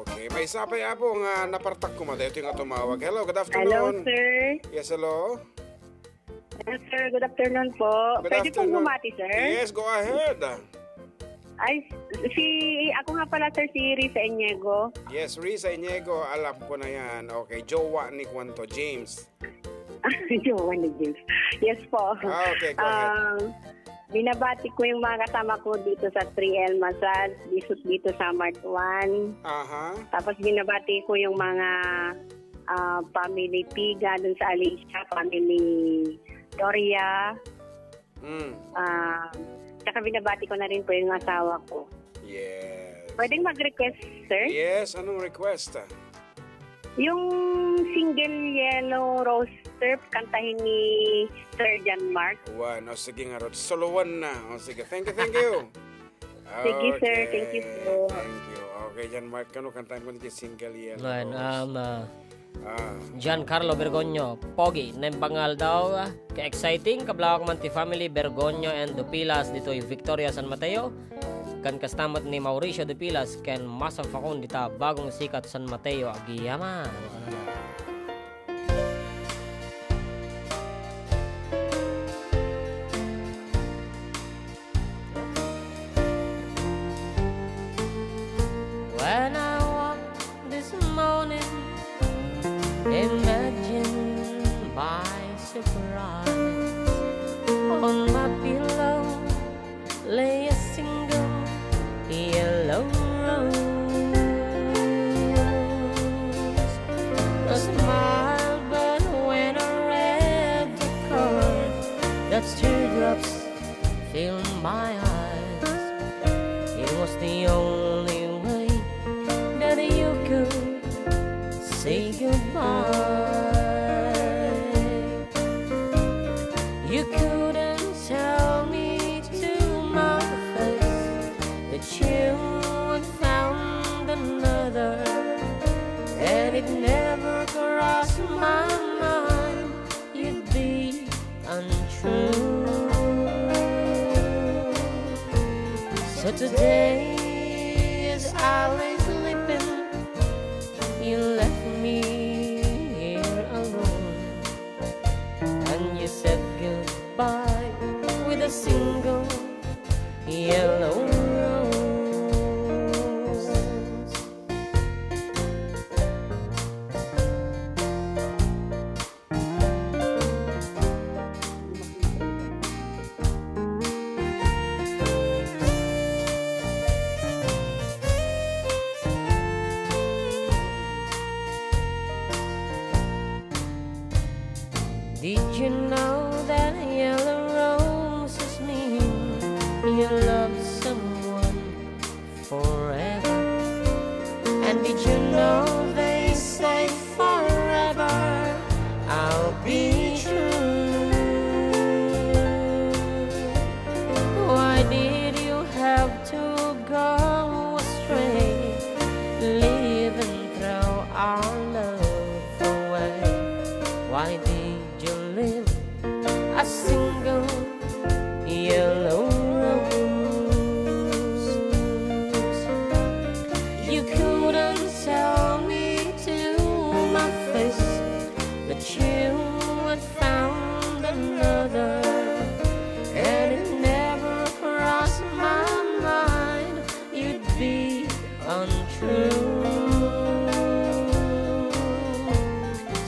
Speaker 3: Okay, may isa pa po nga napartak ko madayo yung tumawag. Hello, good afternoon.
Speaker 4: Hello, sir.
Speaker 3: Yes, hello.
Speaker 4: Yes, sir. Good afternoon po. Pwede pong bumati, sir?
Speaker 3: Yes, go ahead.
Speaker 4: Ay, ako nga pala, sir, si Risa Iniego.
Speaker 3: Yes, Risa Iniego, alam ko na yan. Okay, jowa ni Kwanto, James.
Speaker 4: Jowa ni James. Yes po.
Speaker 3: Okay, go ahead.
Speaker 4: Binabati ko yung mga kasama ko dito sa 3L Massage, dito sa Mart 1. Tapos binabati ko yung mga family Piga dun sa Alicia, family Doria. Tsaka binabati ko na rin po yung asawa ko.
Speaker 3: Yes.
Speaker 4: Pwedeng mag-request, sir?
Speaker 3: Yes, anong request?
Speaker 4: Yung single Yellow Rose, sir, kantahin ni Sir John Mark.
Speaker 3: Sige nga ron. Solowan na. Sige, thank you.
Speaker 4: Sige, sir. Thank you po.
Speaker 3: Thank you. Okay, John Mark, kantahin mo nito single Yellow Rose.
Speaker 2: Giancarlo Bergonyo, Pogi, nembangal daw, ka-exciting, kablawak man ti family Bergonyo and Dupilas dito'y Victoria San Mateo, kan kastamat ni Mauricio Dupilas, ken Masa Facon dita bagong sikat San Mateo, agiyaman. When I woke this morning, imagine by surprise, on my pillow lay a single yellow rose. A smile, but when I read the card, that's teardrops filled my eyes. It was the only way that you could say goodbye. You couldn't tell me to my face that you had found another, and it never crossed my mind you'd be So today, as I lay sleeping, you left me here alone, and you said goodbye with a single yellow rose. Did you know that yellow roses mean you love someone forever? And did you know they say forever I'll be true? Why did you have to go astray, leaving throw our love away? Why did you live a single yellow rose? You couldn't tell me to my face that you had found another, and it never crossed my mind you'd be untrue.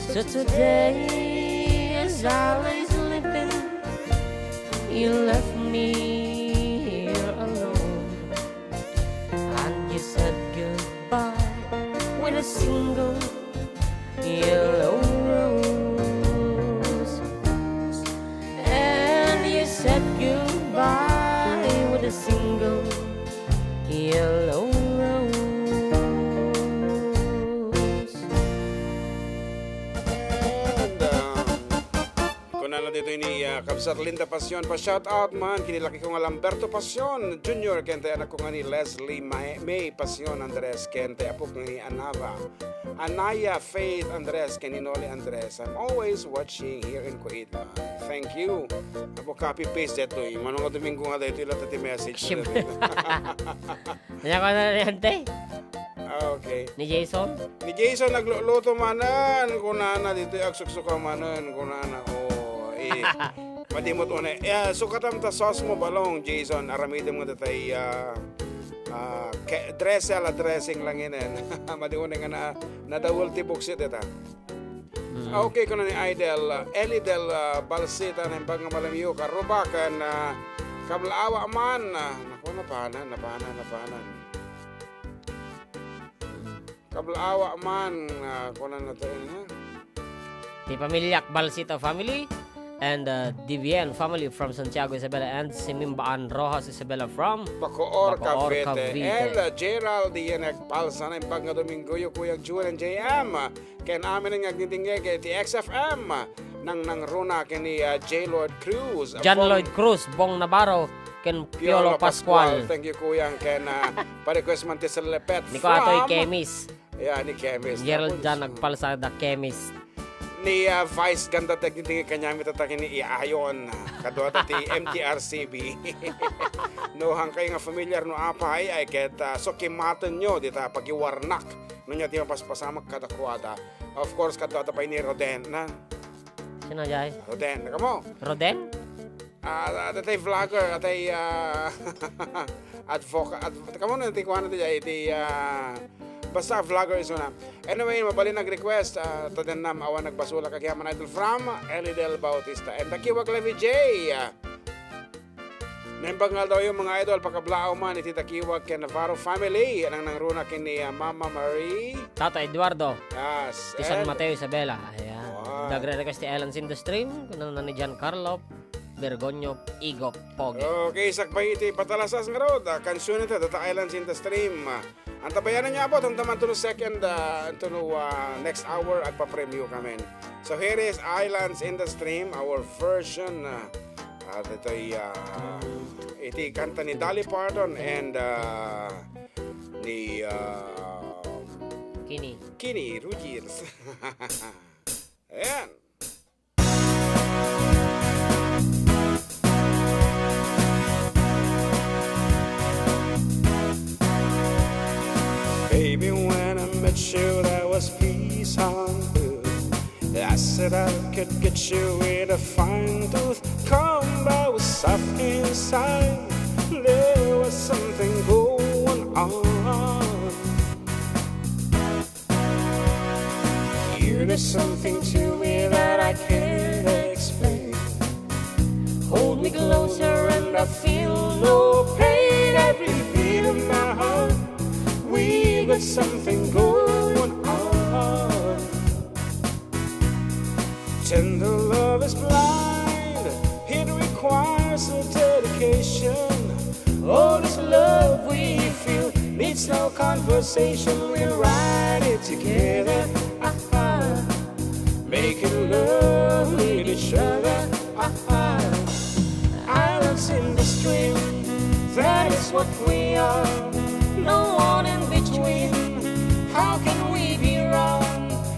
Speaker 2: So today, as I lay sleeping, you left me here alone, and you said goodbye with a single yellow rose. And you said goodbye with a single yellow rose.
Speaker 3: Kunana dito ini Kabsat Linda Pasyon pa shout out man kinilaki ko nga Lamberto Pasyon Junior kente anak ko nga ni Leslie May Pasyon Andres kente apo ko ni Anaya Faith Andres Keninoli Andres. I'm always watching here in Kuwait. Thank you. Apo copy paste dito manong Domingo nga dito ila tati message.
Speaker 2: Nanya ko na yan, te.
Speaker 3: Okay.
Speaker 2: Ni Jason?
Speaker 3: Ni Jason nagluluto manan kunana dito agsuksuka manan kunana madimot una. Sukatam ta sauce mo balong Jason aramidem nga datay dressing lang inen. Madiune nga na double tibok sit eta. Okay kuno ni Eli del Balsita ng bang malamiyo karubakan kablaawa man nako napanan. Kablaawa man kunan natin ha.
Speaker 2: Di pamilya Balsita family and DBN family from Santiago Isabela and Simimbaan Rojas Isabela from
Speaker 3: Bacoor, Cavite.
Speaker 2: Cavite.
Speaker 3: And Gerald Dienek Palsa ng Pagga Domingo yung Kuyang June and JM. Ken amin ng agnitingge ti XFM nang runa ken ni J. Lord Cruz.
Speaker 2: John Lloyd Cruz, Bong Navarro, ken Piolo Pascual.
Speaker 3: Thank you Kuyang ken pa-request man ti sa lepet
Speaker 2: Ni ko ato'y Kemis.
Speaker 3: Yeah, ni Kemis.
Speaker 2: Gerald Jan nagpalsa da Kemis.
Speaker 3: Ni Vice ganda technique kanya mi tatakin ni Iayon kadwa ti MTRCB. No hangkay nga familiar no apay ay ket so kimaten nyo dita pagiwarnak no nya ti paspasamak kadakwada. Of course kadwa ta pay ni Roden na.
Speaker 2: Sino jay?
Speaker 3: Roden kamo.
Speaker 2: Roden?
Speaker 3: Datay vlogger atay advocate kamo na ti kuan ti basta vlogger is una. Anyway, mabali nag-request to den nam awan nagbasula kagyaman idol from Eli Del Bautista. And takiwag Levi J. Nembangal daw yung mga idol pagkablao man iti takiwag ken Navarro family nang nangruna ken ni Mama Marie.
Speaker 2: Tato Eduardo.
Speaker 3: Yes.
Speaker 2: Ti San Mateo Isabela. Ayan.
Speaker 3: Wow.
Speaker 2: Nagre-request ti Ellen in the stream. Kunan na ni Giancarlo Bergonyo Igop Pogi.
Speaker 3: Okay, sakbay iti patalasas nga road. Kansyon ito, Data Islands in the Stream. Ang tabayanan niya po, ang taman to second, next hour at pa-preview kami. So here is Islands in the Stream, our version. Iti kanta ni Dolly Parton and ni Kini Ruggiers. Ayan. said I could get you with a fine tooth comb, but I was soft inside. There was something going on. You did something to me that I can't explain. Hold me closer and I feel no pain. Every beat of my heart, we got something going on. Tender love is blind, it requires a dedication. All this love we feel needs no conversation. We'll ride it together, making love with each other. Islands in the stream, that is what we are. No one in between. How can we be wrong?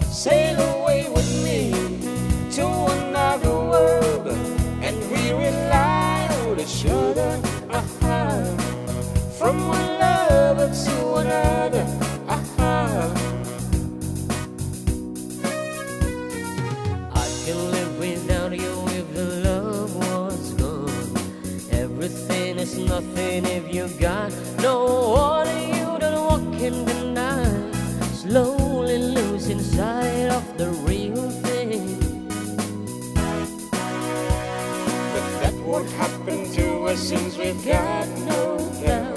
Speaker 3: Sail away with me to another world, and we rely on each other. From one lover to another.
Speaker 2: I can live without you if the love was gone. Everything is nothing if you got no one. You don't walk in the night, slowly losing sight of the real thing.
Speaker 3: But that won't happen to us since we've got no doubt.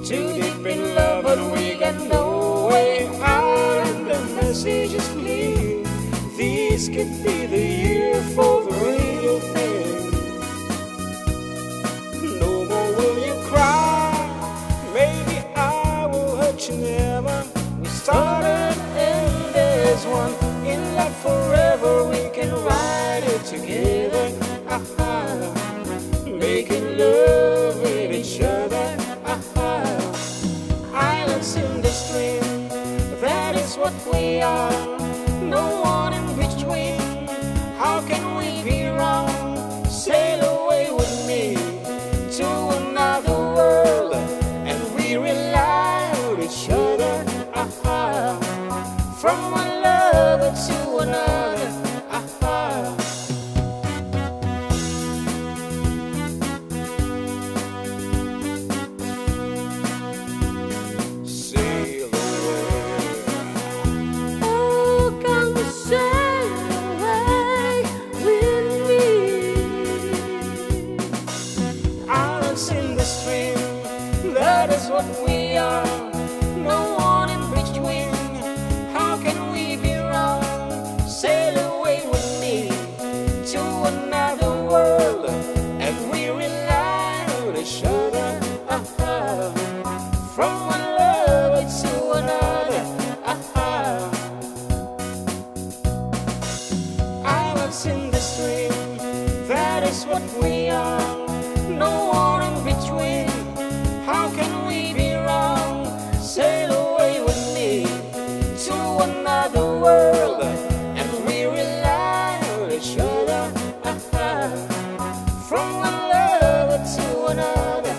Speaker 3: Too deep in love, but we got no way out. And the message is clear. This could be the year for the real thing. No more will you cry. Maybe I will hurt you never. We started and there's one. In love forever, we can ride it together. Making love with each other. Islands in the stream, that is what we are. No one in between. How can we be wrong? Sail away with me to another world, and we rely on each other. From one lover to another. Sail away.
Speaker 2: Oh, come sail away with me.
Speaker 3: Islands in the stream, that is what we are. No one in between. How can we be wrong? Sail away with me to another world, and we rely on each other. From one lover to another. Islands in the stream, that is what we are. No one in between. How can we be wrong? Sail away with me to another world, and we rely on each other. From one lover to another.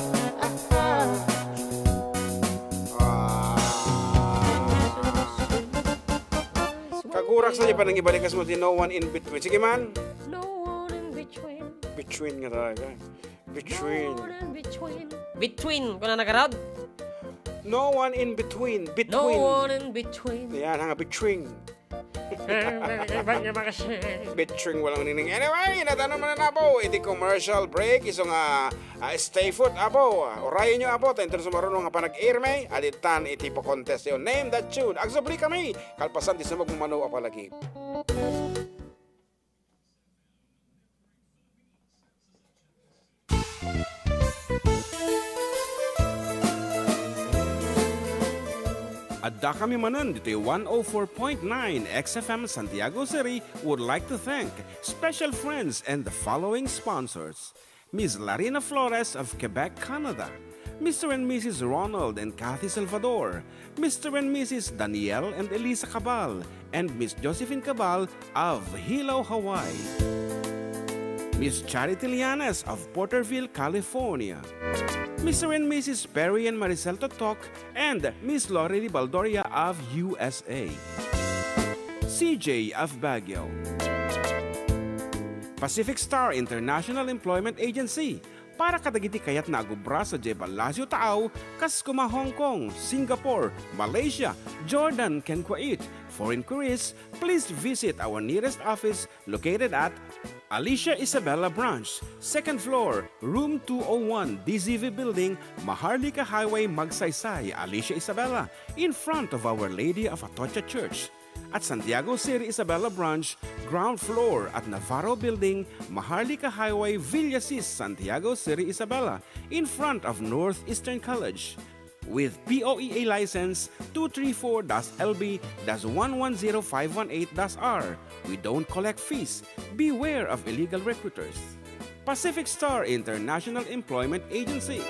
Speaker 3: Kagurak sa pa nang ibalikas mo no one in between. Sige man.
Speaker 2: No one in between.
Speaker 3: Between nga talaga. Between.
Speaker 2: No one in between. Between, kung na nakarad?
Speaker 3: No one in between.
Speaker 2: No
Speaker 3: Between.
Speaker 2: one in between.
Speaker 3: Yan, hanga between. Between walang nining. Anyway, natanong mo na po. Iti commercial break. Iso nga stay food abo. Orayin nyo abo. Tayo sa marunong nga panag-irme. Aditan iti po contest yun. Name that tune. Agsabli kami. Kalpasan di sa magmumano apalagi.
Speaker 1: Adda kami Manen dito 104.9 XFM Santiago City would like to thank special friends and the following sponsors. Ms. Larina Flores of Quebec, Canada. Mr. and Mrs. Ronald and Kathy Salvador. Mr. and Mrs. Danielle and Elisa Cabal. And Miss Josephine Cabal of Hilo, Hawaii. Miss Charity Lianes of Porterville, California. Mr. and Mrs. Perry and Maricel Totok, and Miss Lori Baldoria of USA. CJ of Baguio. Pacific Star International Employment Agency, para kadagiti kayat na agubra sa Jebel Lazio Taaw, kas kuma Hong Kong, Singapore, Malaysia, Jordan, ken Kuwait. For inquiries, please visit our nearest office located at Alicia Isabella Branch, 2nd floor, room 201, DZV Building, Maharlika Highway, Magsaysay, Alicia Isabella, in front of Our Lady of Atocha Church. At Santiago City Isabella Branch, ground floor at Navarro Building, Maharlika Highway, Villasis, Santiago City Isabella, in front of Northeastern College. With POEA license 234-LB-110518-R. We don't collect fees. Beware of illegal recruiters. Pacific Star International Employment Agency.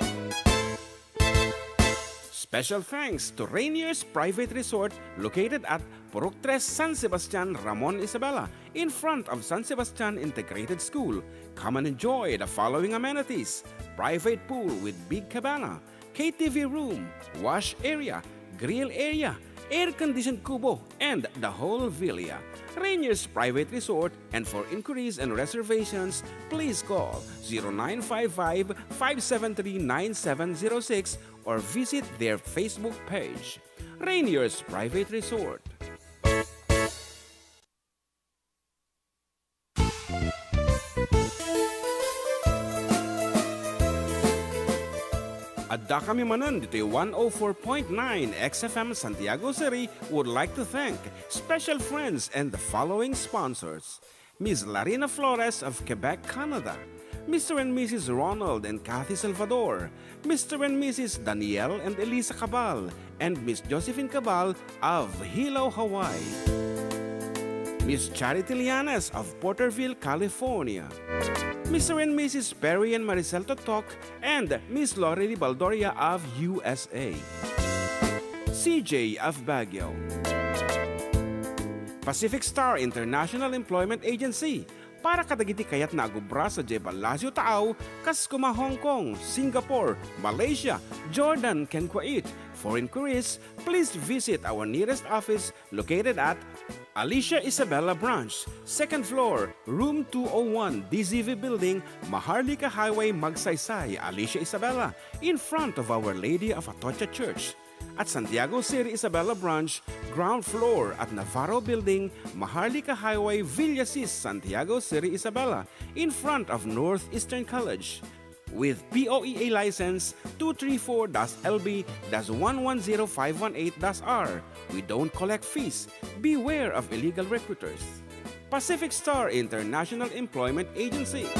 Speaker 1: Special thanks to Rainier's Private Resort located at Purok 3 San Sebastian, Ramon Isabela, in front of San Sebastian Integrated School. Come and enjoy the following amenities: private pool with big cabana, KTV room, wash area, grill area, air-conditioned kubo, and the whole villa. Rainier's Private Resort, and for inquiries and reservations, please call 0955-573-9706 or visit their Facebook page. Rainier's Private Resort. Adda kami Manen dito 104.9 XFM Santiago City would like to thank special friends and the following sponsors: Ms. Larina Flores of Quebec, Canada, Mr. and Mrs. Ronald and Kathy Salvador, Mr. and Mrs. Danielle and Elisa Cabal, and Miss Josephine Cabal of Hilo, Hawaii, Miss Charity Lianes of Porterville, California, Mr. and Mrs. Perry and Maricel Totok, and Miss Lorely Baldoria of USA, CJ of Baguio. Pacific Star International Employment Agency, para kadagiti kayat na agubra sa Jebel Lazio Taaw, kas kuma Hong Kong, Singapore, Malaysia, Jordan, ken Kuwait. For inquiries, please visit our nearest office located at Alicia Isabella Branch, 2nd floor, room 201, DZV Building, Maharlika Highway, Magsaysay, Alicia Isabella, in front of Our Lady of Atocha Church. At Santiago City Isabella Branch, ground floor at Navarro Building, Maharlika Highway, Villasis, Santiago City Isabella, in front of Northeastern College. With POEA license 234-LB-110518-R. We don't collect fees. Beware of illegal recruiters. Pacific Star International Employment Agency.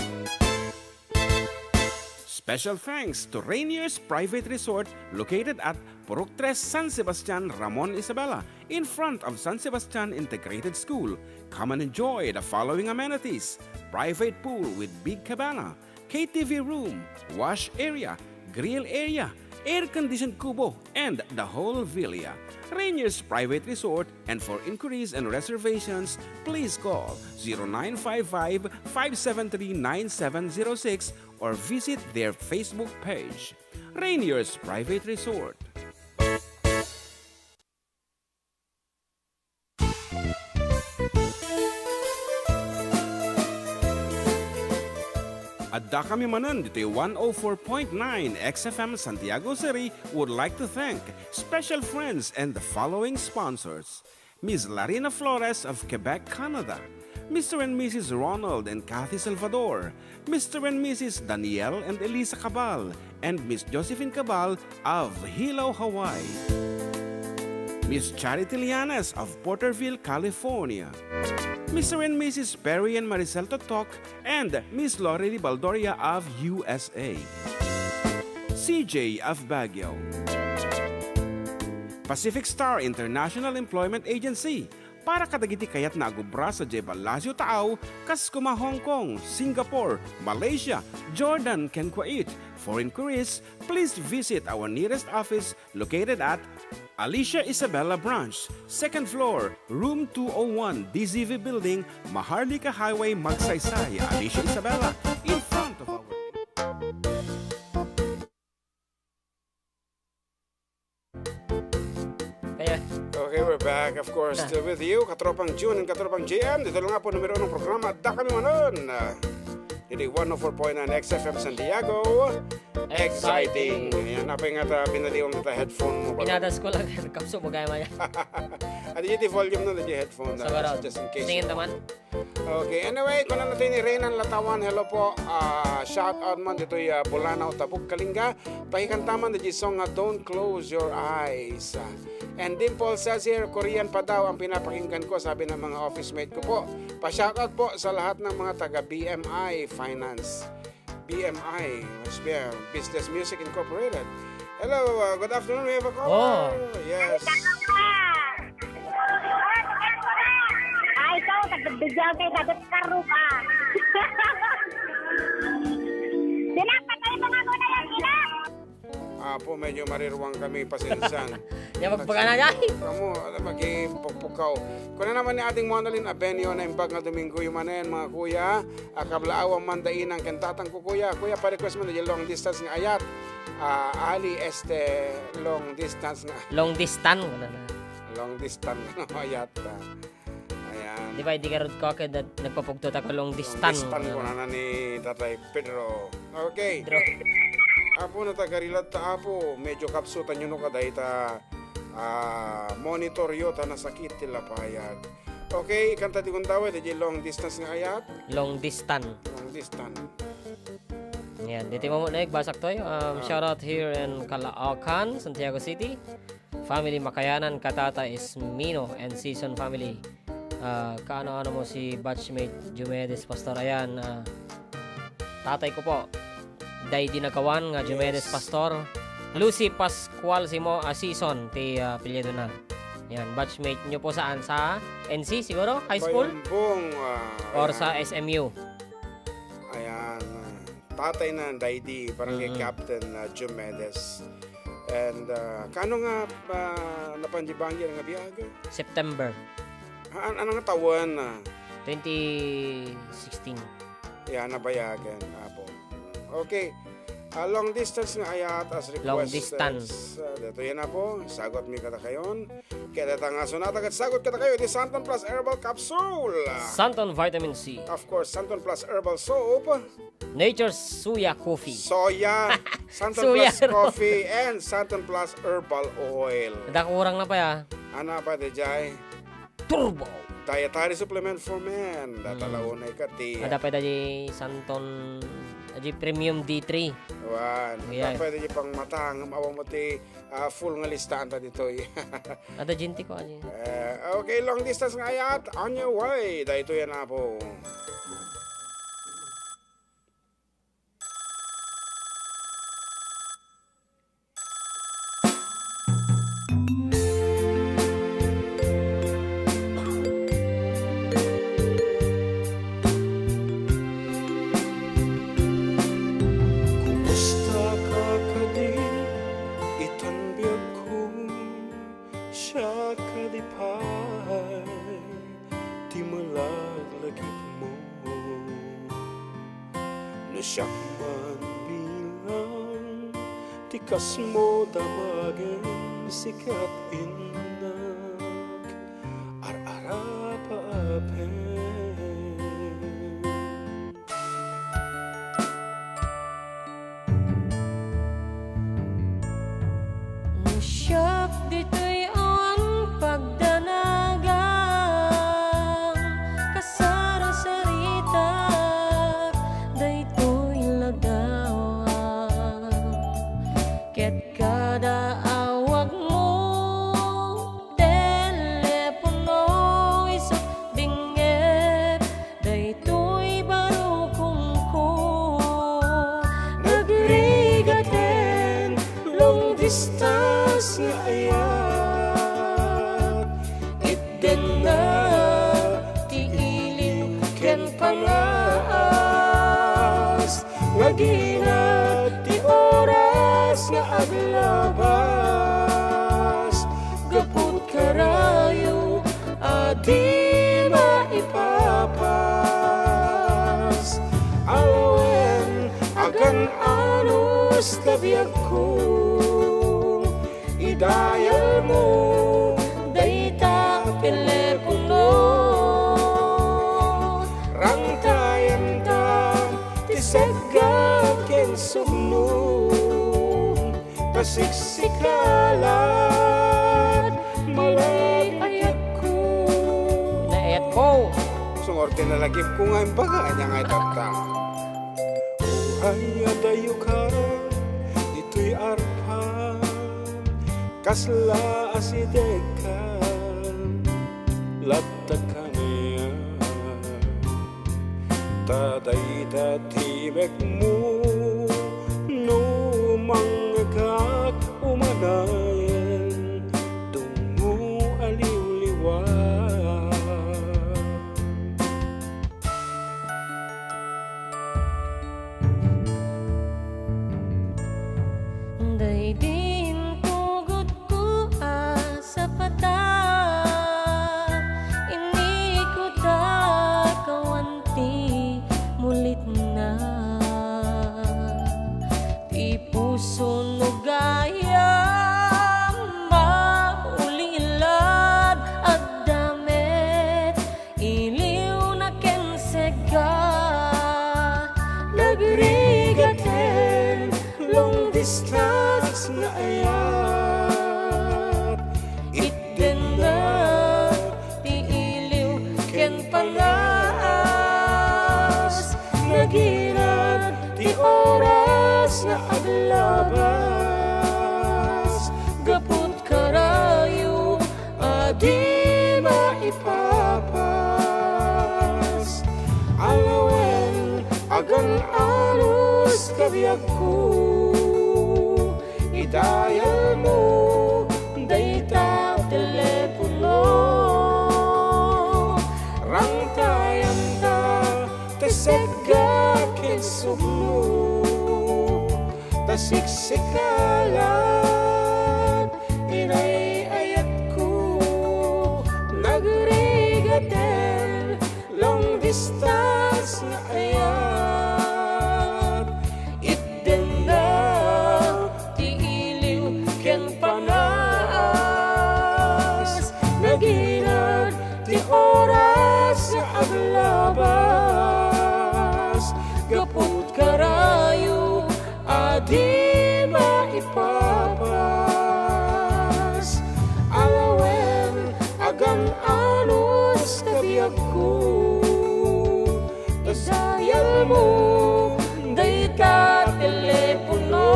Speaker 1: Special thanks to Rainier's Private Resort located at Purok 3 San Sebastian, Ramon Isabela, in front of San Sebastian Integrated School. Come and enjoy the following amenities: private pool with big cabana, KTV room, wash area, grill area, air-conditioned kubo, and the whole villa. Rainier's Private Resort, and for inquiries and reservations, please call 0955-573-9706 or visit their Facebook page. Rainier's Private Resort. Adda kami Manen dito 104.9 XFM Santiago City would like to thank special friends and the following sponsors: Ms. Larina Flores of Quebec, Canada, Mr. and Mrs. Ronald and Kathy Salvador, Mr. and Mrs. Danielle and Elisa Cabal, and Miss Josephine Cabal of Hilo, Hawaii, Miss Charity Lianes of Porterville, California, Mr. and Mrs. Perry and Maricel Totok, and Miss Lorely Baldoria of USA, CJ of Baguio. Pacific Star International Employment Agency, para kadagiti kayat na agubra sa Jebel Lazio Taaw, kas kuma Hong Kong, Singapore, Malaysia, Jordan, ken Kuwait. For inquiries, please visit our nearest office located at Alicia Isabella Branch, 2nd floor, room 201, DZV Building, Maharlika Highway, Magsaysay, Alicia Isabella, in front of our...
Speaker 2: Kaya,
Speaker 3: Okay, we're back. Of course, still with you, Katropang June and Katropang JM. Dito lang nga po numero ng programa. Adda kami manon. Hindi 104.9 XFM San Diego. Exciting. Ayan, napay nga pinaliwang na headphone mo.
Speaker 2: Pinadas ko lang. Kapso mo gaya maya.
Speaker 3: At yung volume na yung headphone.
Speaker 2: Sabarot.
Speaker 3: Just in case.
Speaker 2: Singin naman.
Speaker 3: Okay, anyway, kung natin ni Reynan Latawan, hello po. Shout out man dito yung Bulanaw, Tabuk, Kalinga. Pahikantaman na yung song Don't Close Your Eyes. And Dimple says here, Korean pa daw ang pinapakinggan ko, sabi ng mga office mate ko po. Pa-shoutout po sa lahat ng mga taga BMI Finance. BMI, Business Music Incorporated. Hello, good afternoon. We have a caller. Yes.
Speaker 5: Ay, ikaw, nagbibigyan kayo, sagot karo ka. Sinapatay mo nga muna yung ina.
Speaker 3: Po, medyo mariruwang kami pasensan.
Speaker 2: Yan magpagana niya.
Speaker 3: Kamu, magipagpukaw. Kung na naman ni ating Monalyn Abenio na imbag na Domingo yung Manen, mga kuya, kablaawang mandain ang kantatang ko kuya. Kuya, pa-request mo na yung long distance nga ayat. Ali, long distance nga.
Speaker 2: Long distance.
Speaker 3: Long distance nga ayat. Ayan.
Speaker 2: Di ba, hindi ka rin ko kaya nagpapugtot ako long distance.
Speaker 3: Long distance ko na ni Tatay Pedro. Okay. Apo na tagarilat ta apo, medyo kapsutan nyo no kaday ta monitor yo ta nasakit tila payag. Okay, kanta di kong tawad, di long distance nga ayat.
Speaker 2: Long distance.
Speaker 3: Long distance.
Speaker 2: Yan, dito mo muna basak to. Shout out here in Caloocan, Santiago City. Family Makayanan, Katata is Mino and Season family. Kaano-ano mo si batchmate Jumedes Pastor. Ayan, tatay ko po. Day dinagawan nga Jumedes Pastor. Lucy Pascual Simo Season ti apelyido na. Yan, batchmate nyo po saan? Sa NC siguro? High school?
Speaker 3: Bayumbong.
Speaker 2: Or sa SMU?
Speaker 3: Ayan. Tatay na Daydi, parang kay Captain Jumedes. And kano nga napanjibangir nga biyaga?
Speaker 2: September
Speaker 3: Ano nga taon?
Speaker 2: 2016.
Speaker 3: Yan, nabayagan. Apo. Okay. Long distance nga ayat as requested.
Speaker 2: Long distance.
Speaker 3: Dito yan na po. Sagot mi kata kayon. Kaya dito nga sunata kat sagot kata kayo. Di Santon Plus Herbal Capsule.
Speaker 2: Santon Vitamin C.
Speaker 3: Of course, Santon Plus Herbal Soap.
Speaker 2: Nature's Suya Coffee.
Speaker 3: Soya. Santon
Speaker 2: Suya.
Speaker 3: Plus Coffee. And Santon Plus Herbal Oil.
Speaker 2: Nadakurang na pa ya.
Speaker 3: Ano pa di jay?
Speaker 2: Turbo.
Speaker 3: Dietary supplement for men. Datalaunay ka ti.
Speaker 2: Ada pa di Santon Premium D3.
Speaker 3: Wan.
Speaker 2: Yeah.
Speaker 3: Pwede niyo pang matang. Awa mo ti full nga listahan ta dito.
Speaker 2: Ada jinti ko ani.
Speaker 3: Okay, long distance nga ayat. On your way. Dahito yan na po. Siyak man bilang tikas mo damagin sikat inak ar-ara paapen.
Speaker 2: Siyak dito'y ang pagdanagang kasara-sarita dayto'y lagawang ket kada awag mo telepono isot binget dayto'y barukong ko nagrigaten long distance nga ayat itden na tiilin ken pangaas naginat ti oras nga aglabas gaput karayo adi maipapas alawen agan anus tabiyag ko idayal mo day
Speaker 3: Pasiksikalan, malayayat ko.
Speaker 2: Naayat ko.
Speaker 3: Sungorte na lagi ko nga yung baga niya nga itata. Uhay adayo ka, dito'y arpa, kasla asideka, latag ka niya. Taday tatibek mo, no manggagak umanayan, tungo aliw-liwa.
Speaker 6: Daydin tugot ko sa pata, ini ko da kawanti mulit na. Di puso no gaya maulilad at damit, iliw na kensega nagrigaten long
Speaker 3: Distance na ayat,
Speaker 6: itten na ti iliw ken panas,
Speaker 3: nagiran di oras na aglabas,
Speaker 6: gaput karayo
Speaker 3: di maipapas. Alawen agang alus kabiyag ko, idayal mo dayta telepono, rangtayan ta tesega kinsugno, tasiksikalan inayayat ko, nagrigaten long distance na ayat, itten na
Speaker 6: ti iliw ken
Speaker 3: panas, nagiran di oras na aglabas, gaput karayo adi maipapas. Alawen agang alus kabiyag ko, tasayal mo dayta telepono,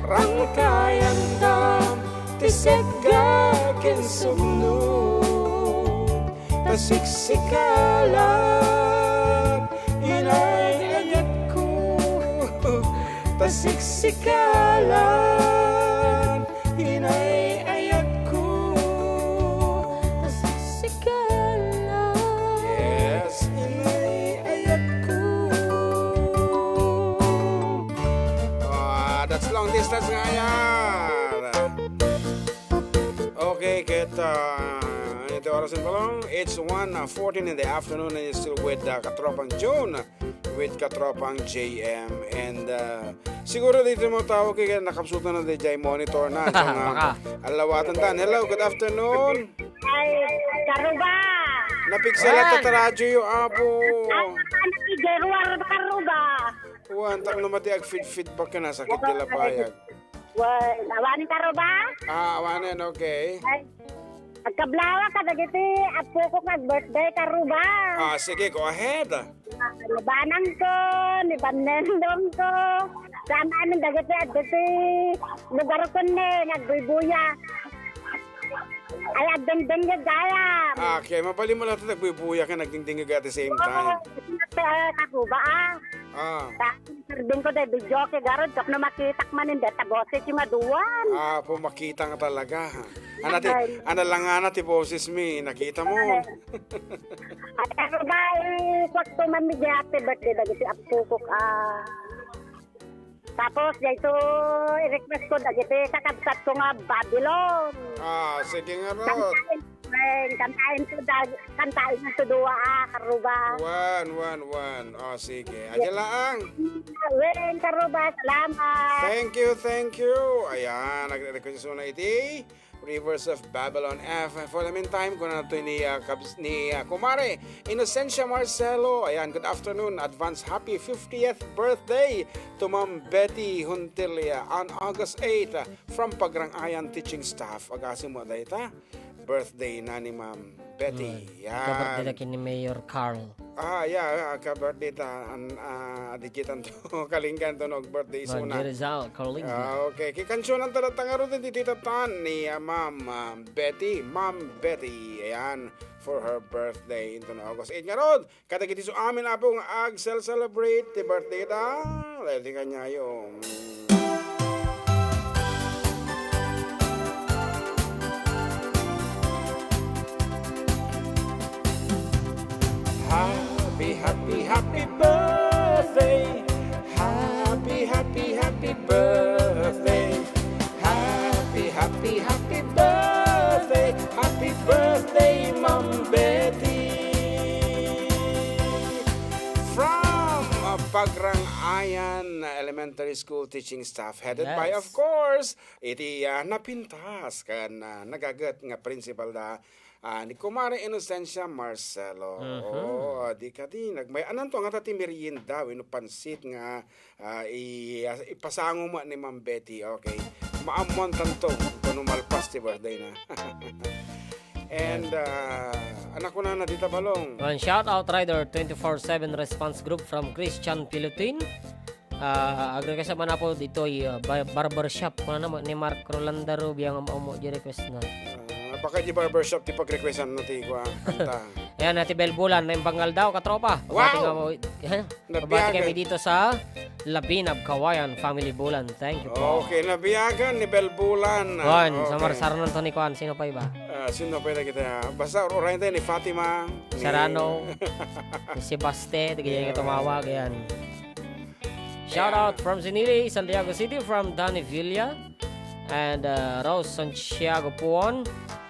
Speaker 3: rangkayan ta tisega kinsugno, tasiksikalan inayayat ko, tasiksikalan inayayat ko,
Speaker 6: sikalan.
Speaker 3: yes, inayayat ko. That's long distance nga yan. Okay, kita ito orasin pa lang. It's 1:14 in the afternoon and you're still with Katropang June, with Katropang JM. And siguro dito mo tawag kaya nakapsutan na DJ monitor na.
Speaker 2: Baka.
Speaker 3: Alawatan tan. Hello, good afternoon.
Speaker 5: Ay, karuba.
Speaker 3: Napiksala ta radyo yung apo.
Speaker 5: Ang anak ni Gerwar karuba.
Speaker 3: Juan, tak namati ag feedback ka na sakit nila payag.
Speaker 5: Well, awanin karuba.
Speaker 3: Awanin, okay.
Speaker 5: Ay, agkablawa ka dagiti at pukok nag-birthday karuba.
Speaker 3: Sige, go ahead.
Speaker 5: Labanan ko, ni Banendong ko. Sama amin dagiti at dagiti lugar ko ni nagbubuya. Ay, adeng-deng yung gaya.
Speaker 3: Okay, mapali mo lang ito nagbubuya ka, nagdingdingig at the same time.
Speaker 5: Karuba Sarding ko dahil video kay Garod, kap na makitak man hindi, taboses yung maduwan.
Speaker 3: Pumakita nga talaga. Ano lang nga na ti boses mi, nakita mo.
Speaker 5: At karuba, kwakto man mi happy birthday dagiti apukok. Tapos, dito, i-request ko dagiti kakabsat ko nga Babylon.
Speaker 3: Sige nga Rod.
Speaker 5: Kantain ko dua, karuba.
Speaker 3: One. Sige. Adya lang.
Speaker 5: Karuba, salamat.
Speaker 3: Thank you. Ayan, nagre-request mo na iti. Rivers of Babylon F. For the meantime, kung na ito ni Kumare Inocencia Marcelo. Ayan, good afternoon. Advance happy 50th birthday to Ma'am Betty Huntilia on August 8 from Pagrangayan teaching staff. Agasin mo dahil birthday na ni Ma'am Betty.
Speaker 2: Kabar
Speaker 3: Yan.
Speaker 2: nila kini Mayor Carl.
Speaker 3: Ka-birthday ta digitan to kalinggan to birthday suna.
Speaker 2: Rizal, Carling.
Speaker 3: Okay, kikansyonan talatanga rin di titatan ni Ma'am Ma'am Betty. Ayan, for her birthday into na August 8 nga rod. Kadagiti so amin na po nga celebrate the birthday ta. Lali kanya yung happy birthday. Happy birthday. Happy birthday. Happy birthday, Ma'am Betty. From Pagrangayan Elementary School teaching staff headed by, of course, iti napintas kan nagagat nga principal da ni Kumare Inocencia Marcelo. Di ka di nagmay anan to nga tati merienda wenno pansit nga ipasango mo ni Ma'am Betty. Okay. Maamon tanto kuno malpas ti birthday na. And anak ko na dita balong.
Speaker 2: One shout out rider 24/7 response group from Christian Pilutin. Agre kasama na po dito barbershop ko na ni Mark Rolandaro biyang mo di request na.
Speaker 3: Baka di barbershop ti pag-requestan no ti kwa kanta.
Speaker 2: Ayan, Ate Belbulan na yung Bangal daw, katropa.
Speaker 3: Wow!
Speaker 2: Pabati kami dito sa Labinab, Kawayan, Family Bulan. Thank you po.
Speaker 3: Okay, nabiyagan ni Belbulan.
Speaker 2: Juan,
Speaker 3: Okay.
Speaker 2: sa Marsaranon to ni Juan. Sino pa iba?
Speaker 3: Sino pa kita? Basta orayin tayo ni Fatima.
Speaker 2: Serrano, si Baste, tigyan yung tumawag. Ayan. Shout out from Sinili, Santiago City, from Danny Villa. And Rose Santiago Puon.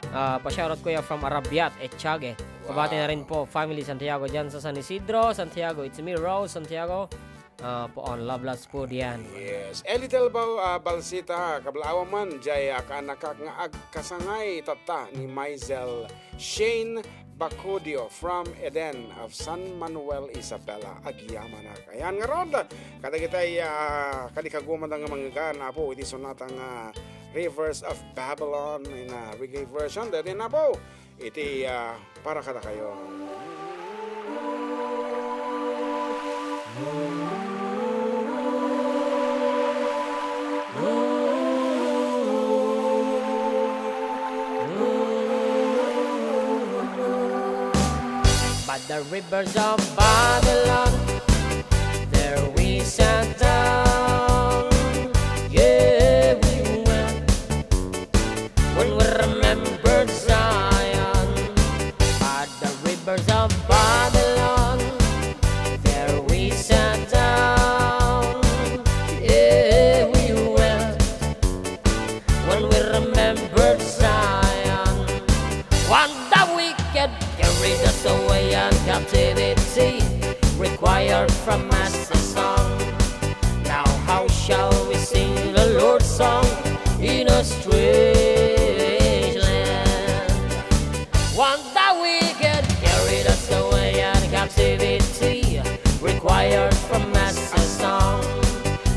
Speaker 2: Pa-shoutout ko from Arabiat, Etchage. Pabati na rin po, family Santiago dyan sa San Isidro, Santiago. It's me, Rose Santiago. Po on Love Lots Food yan.
Speaker 3: Yes. Elitel balsita, kablawa man, jay kanakak nga agkasangay tata ni Maisel Shane Bacudio from Eden of San Manuel, Isabela, Agyamanak. Ayan nga ron, kada kitay kadikaguman nga mga na po, iti sonata nga Rivers of Babylon in a reggae version. Dati na po, iti para kada kayo.
Speaker 2: By the rivers of Babylon, there we sat down. Yeah, we went when we remembered Zion. By the rivers of Babylon, there we sat down. Yeah, we went when we remembered Zion. When the wicked carried us away and captivity required from us a song. Now how shall we sing the Lord's song in a strange land? When the wicked carried us away and captivity required from us a song.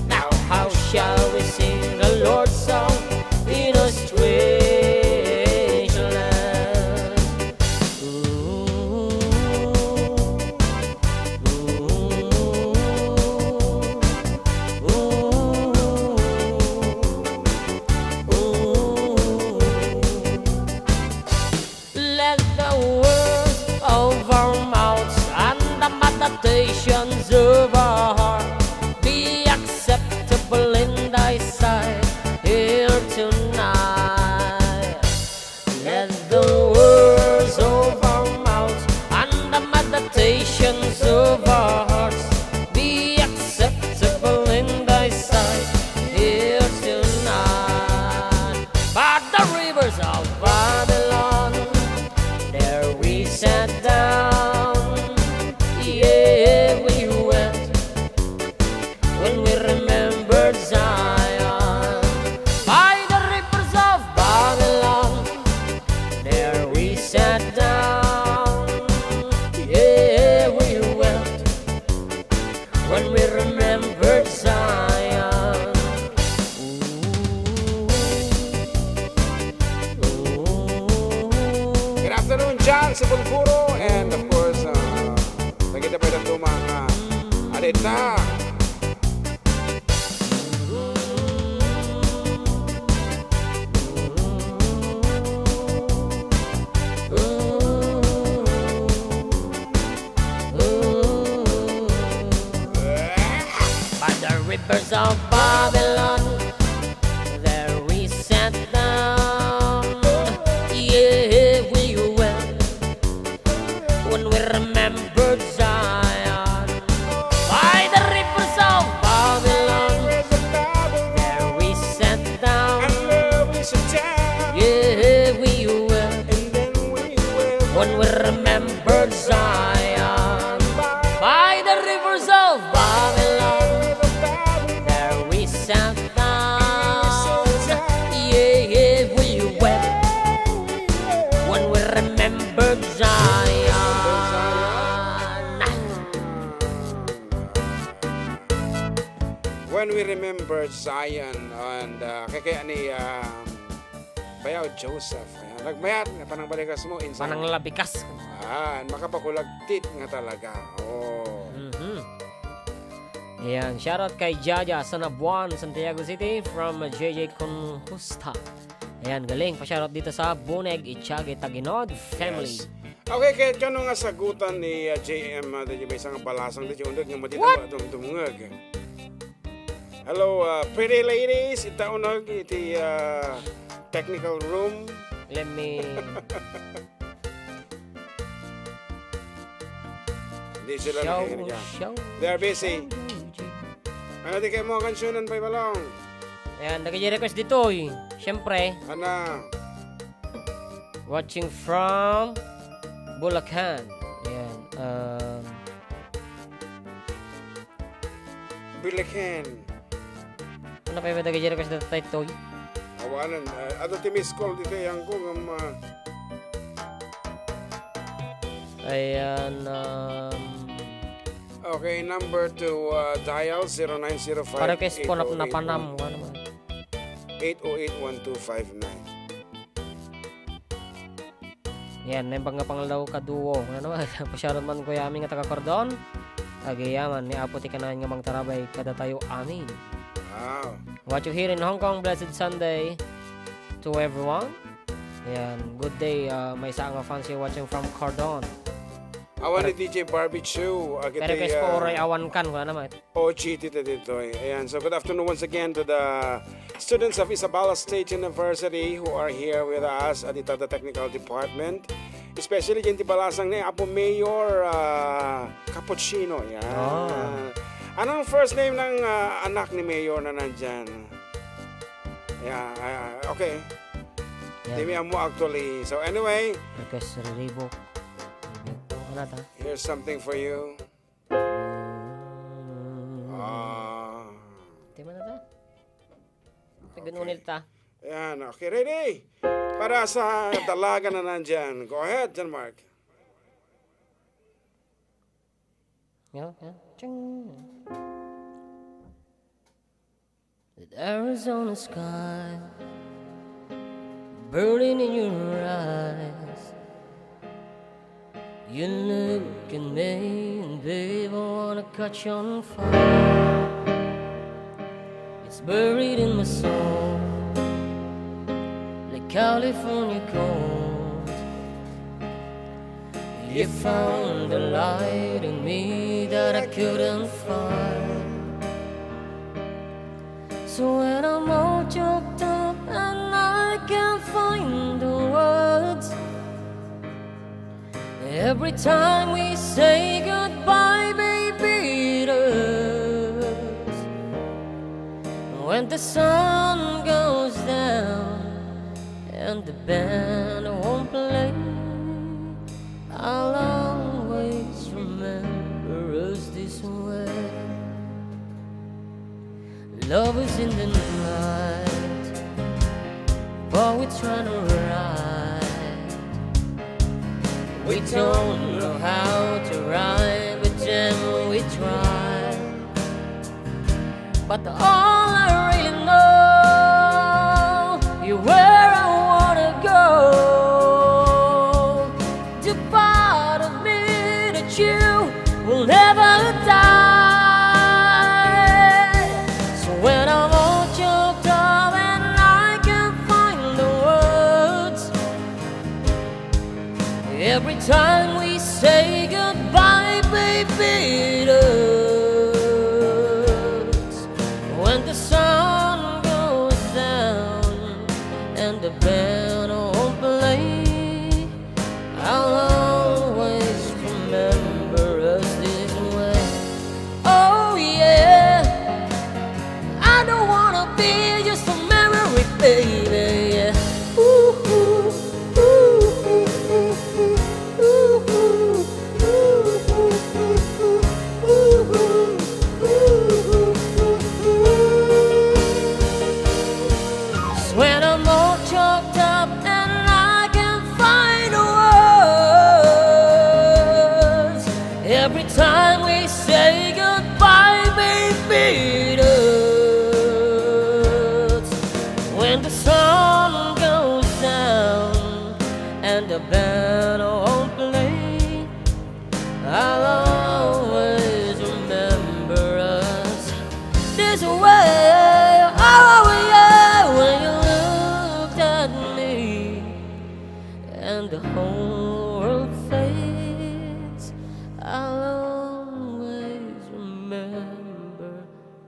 Speaker 2: Now how shall we sing the Lord's song in a strange land?
Speaker 3: Jack sa Bulburo, and of course, nakita pa yung tumang Adda.
Speaker 2: By the rivers of Babylon, there we sat down. Yeah, we went when we remembered Zion. By the rivers of Babylon, there we sat down. Yeah, we went when we remembered Zion. By the rivers of Babylon, there we sat down. Yeah, yeah, we wept when we remembered Zion.
Speaker 3: When we remember Zion, and kaya ni Bayaw Joseph, nagmayat nga panang balikas mo in
Speaker 2: Panang labikas.
Speaker 3: makapakulagtit nga talaga. Oh.
Speaker 2: Ayan, shoutout kay Jaja sa Nabuan, Santiago City from JJ Conjusta. Ayan, galing. Pa-shoutout dito sa Buneg, Itchage, Taginod family.
Speaker 3: Yes. Okay, kaya kano nga sagutan ni JM, dahil may isang balasang dahil undag nga matita ba itong tumungag. Hello, pretty ladies, itaunag iti technical room.
Speaker 2: Let me...
Speaker 3: Hindi sila nakikinig yan.
Speaker 2: show.
Speaker 3: They're busy. Ano di kayo mga kansyonan pa ibalong?
Speaker 2: Ayan, nag-request dito eh. Siyempre,
Speaker 3: Ana,
Speaker 2: watching from Bulacan. Ayan,
Speaker 3: Biliken.
Speaker 2: ano pa yung nag-request dito tayo?
Speaker 3: Awanan. Ato ti miss call dito yung kung
Speaker 2: Ayan,
Speaker 3: okay, number to dial 0905
Speaker 2: pa-request po na panam. Ano naman?
Speaker 3: 808-1259.
Speaker 2: Yan, may pangalaw kaduo. Ano naman? Pasyaron man ko yamin nga taga-Cordon. Agayaman, ni Apo ti kanahan nga mang tarabay kada tayo amin.
Speaker 3: Wow.
Speaker 2: What you hear in Hong Kong, blessed Sunday to everyone. Ayan, good day. May isa nga fans yung watching from Cordon.
Speaker 3: Awan ni DJ Barbecue.
Speaker 2: Pero request po oray awan kan. Wala naman.
Speaker 3: OG tito dito. Ayan. So good afternoon once again to the students of Isabela State University who are here with us at the Technical Department. Especially dyan ti balasang ni Apo Mayor Cappuccino. Yan.
Speaker 2: Oh.
Speaker 3: Anong first name ng anak ni Mayor na nandyan? Yeah, okay. Dimi mo actually. So anyway,
Speaker 2: Request Reebok. Ano ta?
Speaker 3: here's something for you.
Speaker 2: Di ba na ta? Tagununil ta.
Speaker 3: Yan, okay, ready? Para sa dalaga na nandyan. Go ahead, John Mark.
Speaker 2: Yan, yan. Ching. The Arizona sky burning in your eyes. You look at me and babe, I wanna catch you on fire. It's buried in my soul like California gold. You found the light in me that I couldn't find. So when I'm all choked up and I can't find the words, every time we say goodbye, baby, it hurts. When the sun goes down and the band won't play, I'll always remember us this way. Love is in the night, but we're trying to ride. We don't know how to ride, but then we try. But all I really know, you're where I wanna go. Do
Speaker 6: Every time we say goodbye, baby, it hurts. When the sun goes down and the band won't play, I'll always remember us this way. Oh yeah, I don't wanna be just a memory, baby. Yeah. Ooh, ooh, ooh, ooh, ooh, ooh, when I'm all choked up and I can't find words, every time we say goodbye, baby, it hurts. When the sun goes down and the band won't play, I'll always remember us this way. Oh yeah, when you looked at me and the whole world fades, I'll always remember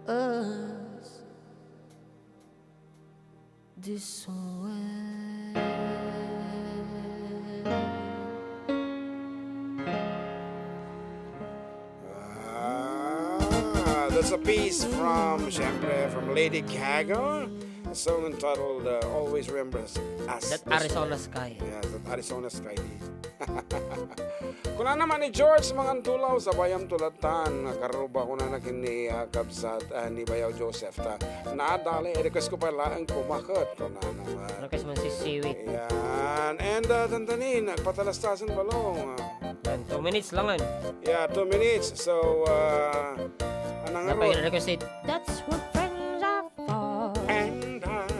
Speaker 6: us this way.
Speaker 3: That's a piece from, syempre, from Lady Gaga. A song entitled Always Remember Us.
Speaker 2: That Arizona Sky.
Speaker 3: Yeah, that Arizona Sky. Kuna naman ni George mga tulaw sa bayam tulatan karuba kuna na kini kabsat ni Bayaw Joseph ta naadali request ko pala ang kumakot kuna naman.
Speaker 2: Request man si Siwi.
Speaker 3: Yan. And tantanin nagpatalastasan balong.
Speaker 2: 2 minutes lang yan.
Speaker 3: Yeah, 2 minutes. So anong
Speaker 2: Napag-request it. That's what friends are for.
Speaker 3: And I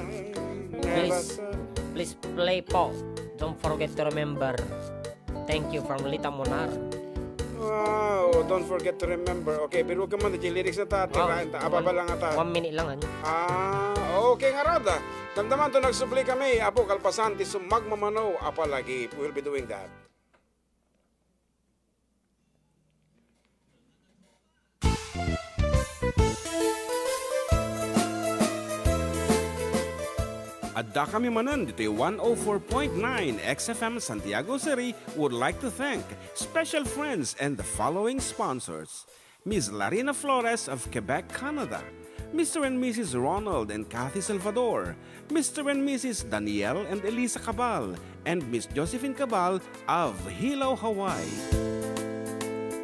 Speaker 3: never
Speaker 2: Please.
Speaker 3: said.
Speaker 2: Please play po. Don't forget to remember. Thank you from Lita Monar.
Speaker 3: Wow, don't forget to remember. Okay, pero ka man di lyrics na ta, tirahin ta, ababa lang ata.
Speaker 2: 1 minute lang.
Speaker 3: Okay nga rada. Damdaman to nagsubli kami, apo kalpasanti sumagmamano, apalagi. We'll be doing that.
Speaker 1: Adda kami Manen dito 104.9 XFM Santiago City would like to thank special friends and the following sponsors. Ms. Larina Flores of Quebec, Canada. Mr. and Mrs. Ronald and Kathy Salvador. Mr. and Mrs. Danielle and Elisa Cabal. And Miss Josephine Cabal of Hilo, Hawaii.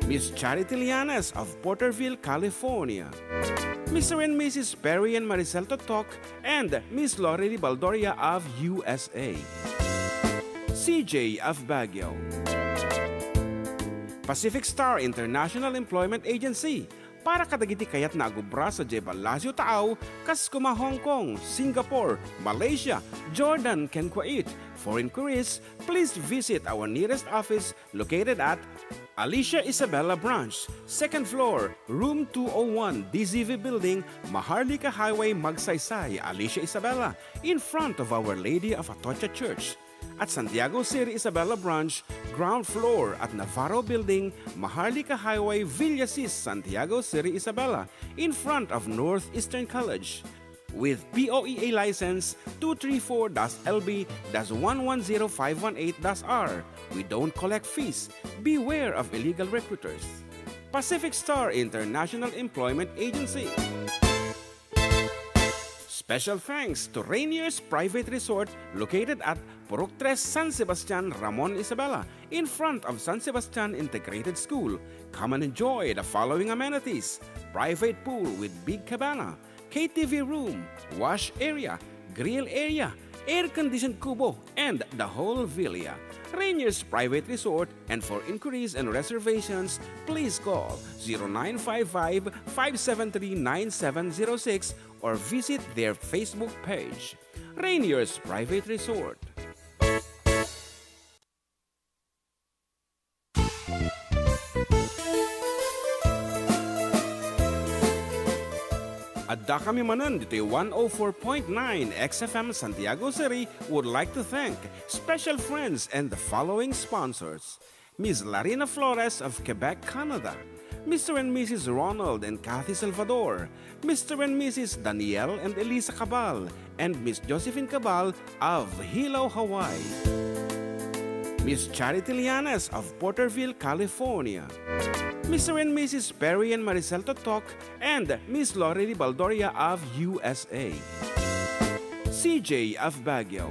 Speaker 1: Miss Charity Lianes of Porterville, California. Mr. and Mrs. Perry and Maricel Totok, and Miss Lori Baldoria of USA. CJ of Baguio. Pacific Star International Employment Agency. Para kadagiti kayat na agubra sa Jebel Lazio Taaw, Kaskuma, Hong Kong, Singapore, Malaysia, Jordan, ken Kuwait. For inquiries, please visit our nearest office located at Alicia Isabella Branch, 2nd floor, room 201, DZV Building, Maharlika Highway, Magsaysay, Alicia Isabella, in front of Our Lady of Atocha Church. At Santiago City Isabella Branch, ground floor at Navarro Building, Maharlika Highway, Villasis, Santiago City Isabella, in front of Northeastern College. With POEA license 234-LB-110518-R. We don't collect fees. Beware of illegal recruiters. Pacific Star International Employment Agency. Special thanks to Rainier's Private Resort located at Purok 3, San Sebastian, Ramon Isabela, in front of San Sebastian Integrated School. Come and enjoy the following amenities: private pool with big cabana, KTV room, wash area, grill area, air-conditioned kubo, and the whole villa. Rainier's Private Resort, and for inquiries and reservations, please call 0955-573-9706 or visit their Facebook page. Rainier's Private Resort. Adda kami manan dito 104.9 XFM Santiago City would like to thank special friends and the following sponsors. Ms. Larina Flores of Quebec, Canada. Mr. and Mrs. Ronald and Kathy Salvador. Mr. and Mrs. Danielle and Elisa Cabal. And Miss Josephine Cabal of Hilo, Hawaii. Miss Charity Lianes of Porterville, California. Mr. and Mrs. Perry and Maricel Totok, and Miss Lorely Baldoria of USA. CJ of Baguio.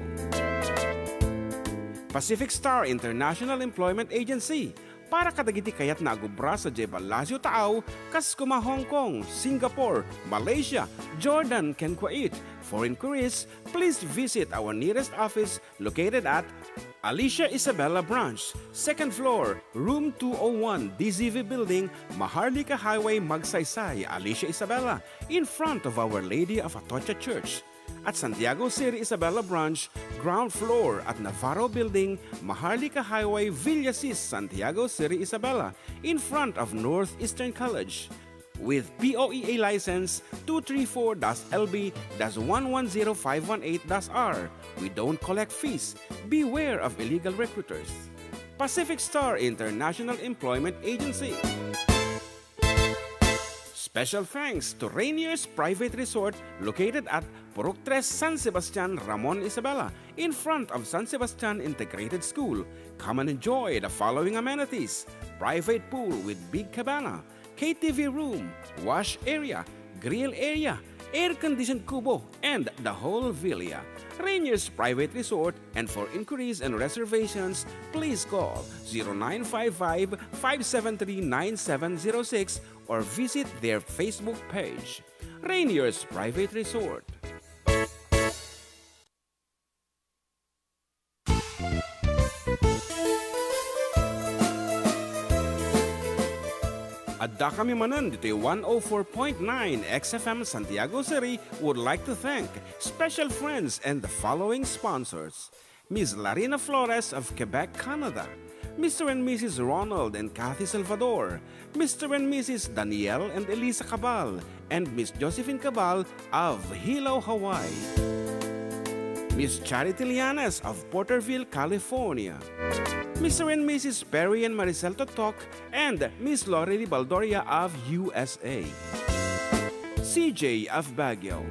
Speaker 1: Pacific Star International Employment Agency, para kadagiti kayat na agubra sa Jebel Lazio Taaw, kas kuma Hong Kong, Singapore, Malaysia, Jordan, ken Kuwait. For inquiries, please visit our nearest office located at Alicia Isabella Branch, 2nd floor, room 201, DZV Building, Maharlika Highway, Magsaysay, Alicia Isabella, in front of Our Lady of Atocha Church. At Santiago City Isabella Branch, ground floor at Navarro Building, Maharlika Highway, Villasis, Santiago City Isabella, in front of Northeastern College. With POEA license 234-LB-110518-R. We don't collect fees. Beware of illegal recruiters. Pacific Star International Employment Agency. Special thanks to Rainier's Private Resort located at Purok 3, San Sebastian, Ramon Isabela, in front of San Sebastian Integrated School. Come and enjoy the following amenities: private pool with big cabana, KTV room, wash area, grill area, air-conditioned kubo, and the whole villa. Rainier's Private Resort, and for inquiries and reservations, please call 0955-573-9706 or visit their Facebook page. Rainier's Private Resort. Adda kami manan dito 104.9 XFM Santiago City would like to thank special friends and the following sponsors. Ms. Larina Flores of Quebec, Canada. Mr. and Mrs. Ronald and Kathy Salvador. Mr. and Mrs. Danielle and Elisa Cabal. And Miss Josephine Cabal of Hilo, Hawaii. Miss Charity Lianes of Porterville, California. Mr. and Mrs. Perry and Maricel Totok, and Miss Lorely Baldoria of USA. CJ of Baguio.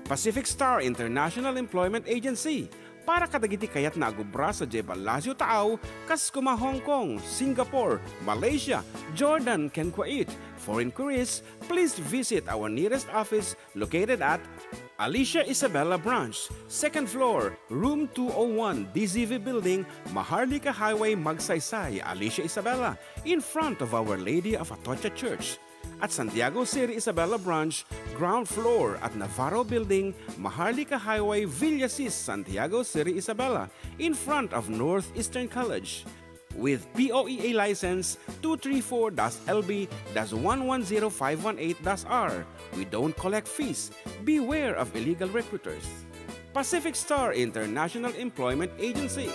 Speaker 1: Pacific Star International Employment Agency, para kadagiti kayat na agubra sa Jebel Lazio Taaw, kas kuma Hong Kong, Singapore, Malaysia, Jordan, ken Kuwait. For inquiries, please visit our nearest office located at Alicia Isabella Branch, 2nd floor, room 201, DZV Building, Maharlika Highway, Magsaysay, Alicia Isabella, in front of Our Lady of Atocha Church. At Santiago City Isabella Branch, ground floor at Navarro Building, Maharlika Highway, Villasis, Santiago City Isabella, in front of Northeastern College. With POEA license 234-LB-110518-R. We don't collect fees. Beware of illegal recruiters. Pacific Star International Employment Agency.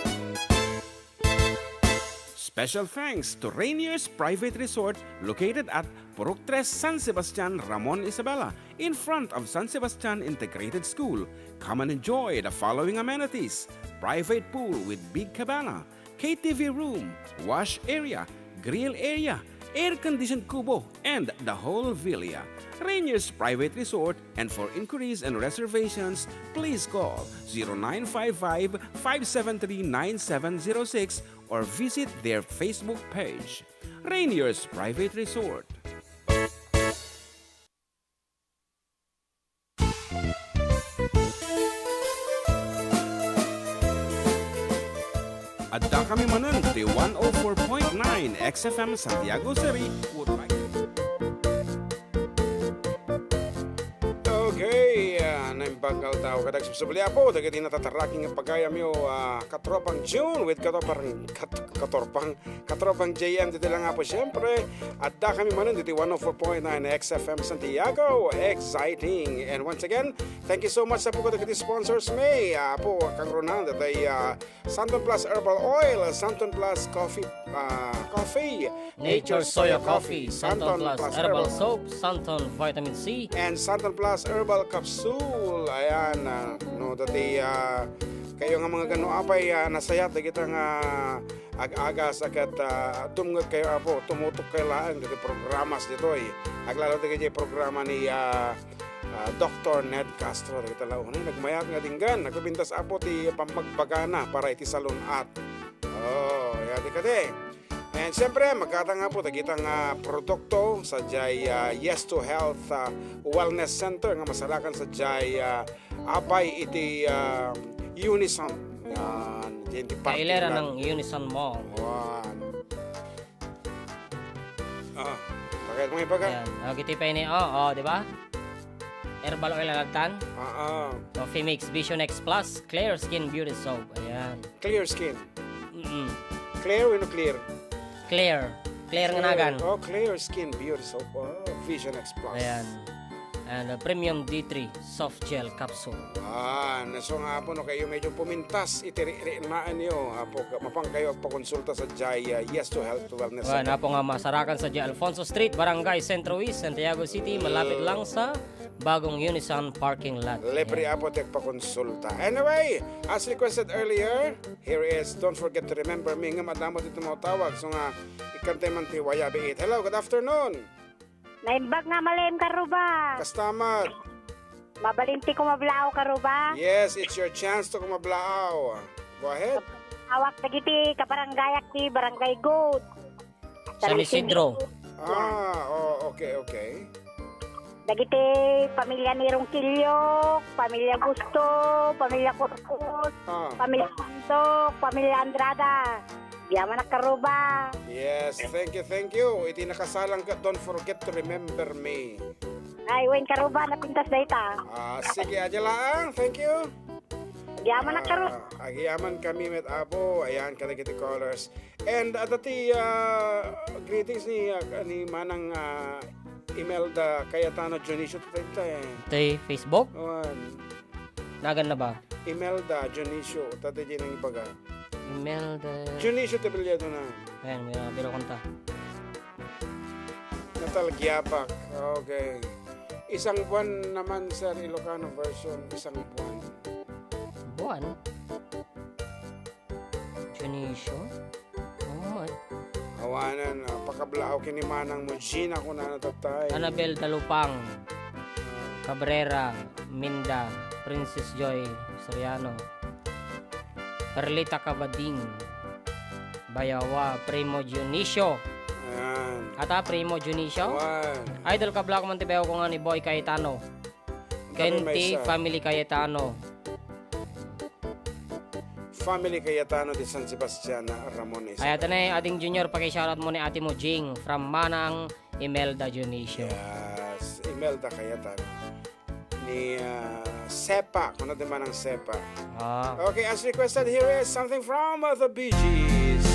Speaker 1: Special thanks to Rainier's Private Resort located at Purok 3, San Sebastian, Ramon Isabela, in front of San Sebastian Integrated School. Come and enjoy the following amenities: private pool with big cabana, KTV room, wash area, grill area, air-conditioned kubo, and the whole villa. Rainier's Private Resort, and for inquiries and reservations, please call 0955-573-9706 or visit their Facebook page. Rainier's Private Resort. Adda kami manan di 104.9 XFM Santiago City would like.
Speaker 3: Okay, naimbanggal tao kadag subsubli po dagiti natataraking nga pagayam yo katropang June with katropang JM dito lang nga po syempre. Adda kami manan dito 104.9 XFM Santiago, exciting. And once again, thank you so much sa po dagiti sponsors may po kang Ronan datay Santon Plus Herbal Oil, Santon Plus Coffee Coffee,
Speaker 2: Nature Soya Coffee, Santon Plus Herbal Soap, Santon Vitamin C,
Speaker 3: and Santon Plus Herbal Capsule. Ayan, no, dati kayo nga mga gano apay nasayat na kita nga ag-agas agad tumngag kayo apo, tumutok kayo laan dati programas dito aglalo dito kayo programa ni Dr. Ned Castro dito lang nagmayat nga dinggan nagpintas apo ti pamagbagana para iti salunat. Oh, yadi kade. And siyempre, magkata nga po, tagitang produkto sa Jai Yes to Health Wellness Center nga masalakan sa Jai apay iti Unison. Yan,
Speaker 2: kailera ng Unison Mall.
Speaker 3: Pakit mo ipaga?
Speaker 2: Ayan, nagiti pa ini, di ba? Herbal oil alagtan. Coffee Mix Vision X Plus Clear Skin Beauty Soap. Ayan.
Speaker 3: Clear skin.
Speaker 2: Clear
Speaker 3: o clear?
Speaker 2: Clear nga nagan.
Speaker 3: Oh, Clear Skin Beauty Soap. Vision X Plus.
Speaker 2: Ayan. And Premium D3 Soft Gel Capsule.
Speaker 3: So nga po, no, kayo medyo pumintas, itiri-naan nyo. Mapang kayo pakonsulta sa Jai Yes to Health Wellness Center.
Speaker 2: Na po nga masarakan sa Jai Alfonso Street, Barangay Centro East, Santiago City, malapit lang sa bagong Unison parking lot.
Speaker 3: Libre apo tek pakonsulta. Anyway, as requested earlier, here is Don't Forget to Remember Me. Nga madamo dito mo tawag. So nga, ikantay man ti Wayabi 8. Hello, good afternoon.
Speaker 5: Naimbag nga malim karuba.
Speaker 3: Kastamad.
Speaker 5: Mabalinti ko mablao karuba.
Speaker 3: Yes, it's your chance to kumablao. Go ahead.
Speaker 5: Awak dagiti kabarangay ti Barangay Goat.
Speaker 2: San Isidro.
Speaker 3: Okay.
Speaker 5: Dagiti pamilya ni Rongkilyo, pamilya Gusto, pamilya Kurkus, pamilya Santok, pamilya Andrada. Diyaman na karuba.
Speaker 3: Yes, thank you. Iti nakasalang ka, don't forget to remember me.
Speaker 5: Ay, wen karuba, napintas na ita.
Speaker 3: Sige, adya lang. Thank you.
Speaker 5: Diyaman na karuba.
Speaker 3: Agiyaman kami met abo. Ayan, kadagiti callers. And dati, greetings ni Manang Imelda Cayetano Dionisio.
Speaker 2: Tay Facebook? Nagan na ba?
Speaker 3: Imelda Dionisio. Tati din ang ibaga.
Speaker 2: Imelda
Speaker 3: Dionisio Tabiliado na.
Speaker 2: Ayan, may biro kanta.
Speaker 3: Natalagyapak. Okay. Isang buwan naman sa Ilocano version. Isang buwan.
Speaker 2: Buwan? Dionisio?
Speaker 3: Awanan, pakablao kinimanang mo. Gina ko na natatay.
Speaker 2: Annabel Dalupang, Cabrera, Minda, Princess Joy Soriano, Perlita Cabading, Bayawa, Primo Dionisio.
Speaker 3: Ayan.
Speaker 2: Ata, Primo Dionisio? Idol ka black man tibayaw ko nga ni Boy Cayetano. Kenti, Family Cayetano.
Speaker 3: Family Cayetano de San Sebastian Ramones.
Speaker 2: Ay, ito na yung ating junior. Paki-shoutout mo ni ate mo, Jing, from Manang Imelda Dionisio.
Speaker 3: Yes, Imelda Cayetano. Ni Sepa, kung ano din man ang Sepa. Okay, as requested, here is something from the Bee Gees.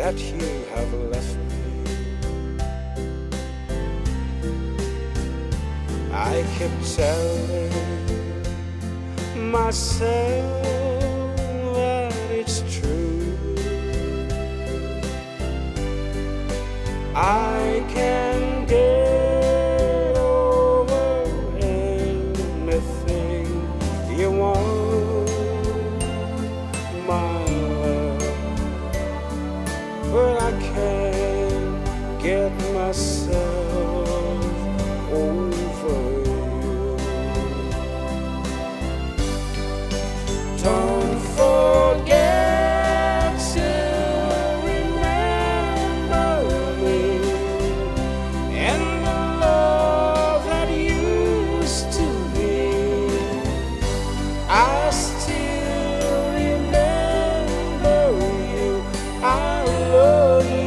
Speaker 3: That you have left me. I kept telling myself that it's true. I can get over anything you want, my but I can't get myself over you. Don't forget to remember me and the love that used to be. I still remember you. I love you.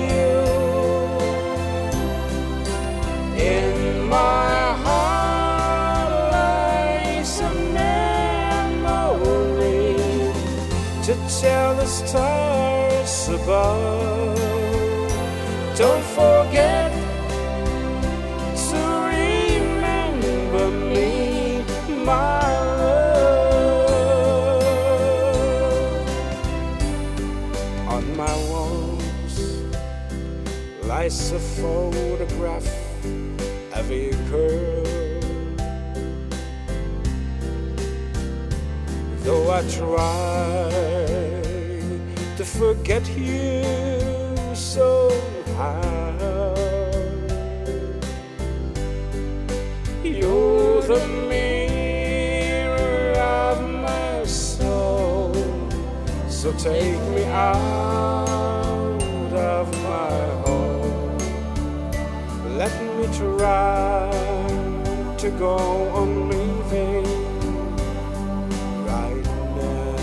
Speaker 3: In my heart lies a memory to tell the stars above forget to remember me, my love. On my walls lies a photograph of a girl. Though I try to forget you somehow, you're the mirror of my soul. So take me out of my home. Let me try to go on living right now.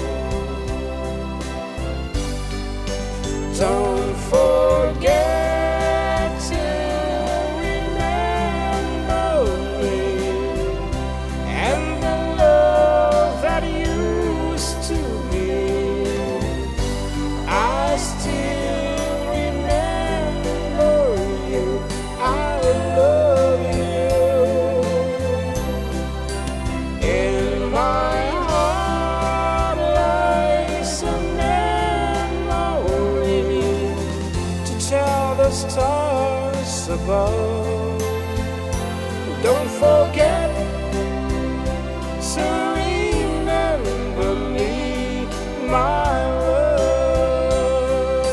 Speaker 3: Don't forget to remember me and the love that used to be. I still remember you. I love you. In my heart lies a memory to tell the stars above. Don't forget to remember me, my love.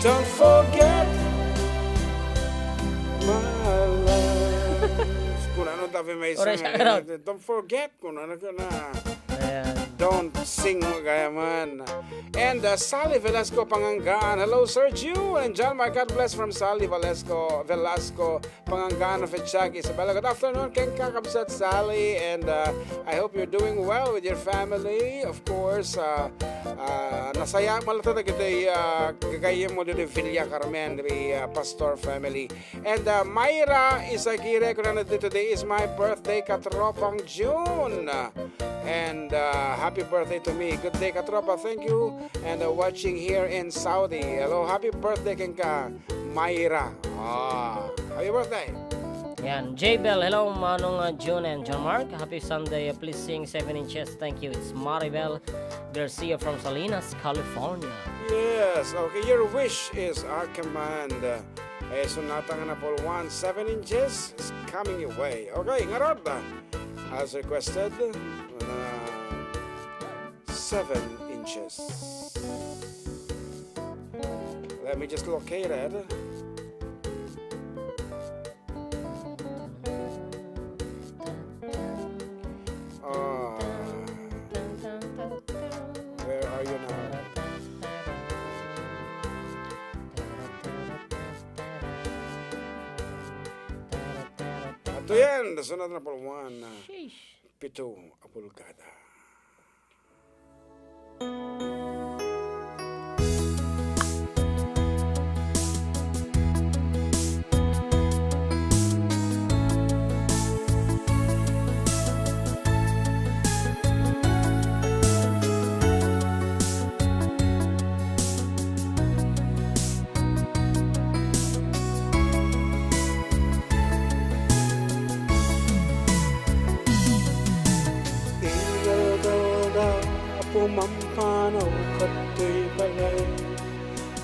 Speaker 3: Don't forget my love. Kung ano tabi may
Speaker 2: Oras
Speaker 3: sing,
Speaker 2: siya, Karol.
Speaker 3: don't forget kung ano ka na.
Speaker 2: Ayan.
Speaker 3: Don't sing kaya man. And Sally Velasco Panganggaan. Hello, Sir Jew and John. My God bless from Sally Velasco Panganggaan of Etchag, Isabella. Good afternoon, Ken Kakabsat Sally. And I hope you're doing well with your family. Of course, nasaya malata na kita gagayim mo dito Villa Carmen, the pastor family. And Myra Isagire, today is my birthday, Katropang June. And happy birthday to me. Good day, Katropa. Thank you. And watching here in Saudi. Hello, happy birthday, Kenka Mayra. Happy birthday.
Speaker 2: Yan, J Bell, hello Manong June and John Mark. Happy Sunday. Please sing 7 inches. Thank you. It's Maribel Garcia from Salinas, California.
Speaker 3: Yes, okay. Your wish is our command. Sunata nga na po 7 inches is coming your way. Okay, ngarod. As requested, 7 inches. Let me just locate it. Where are you now? Ito yan, sunod na po 1, 7 pulgada. Pumampanaw kato'y balay,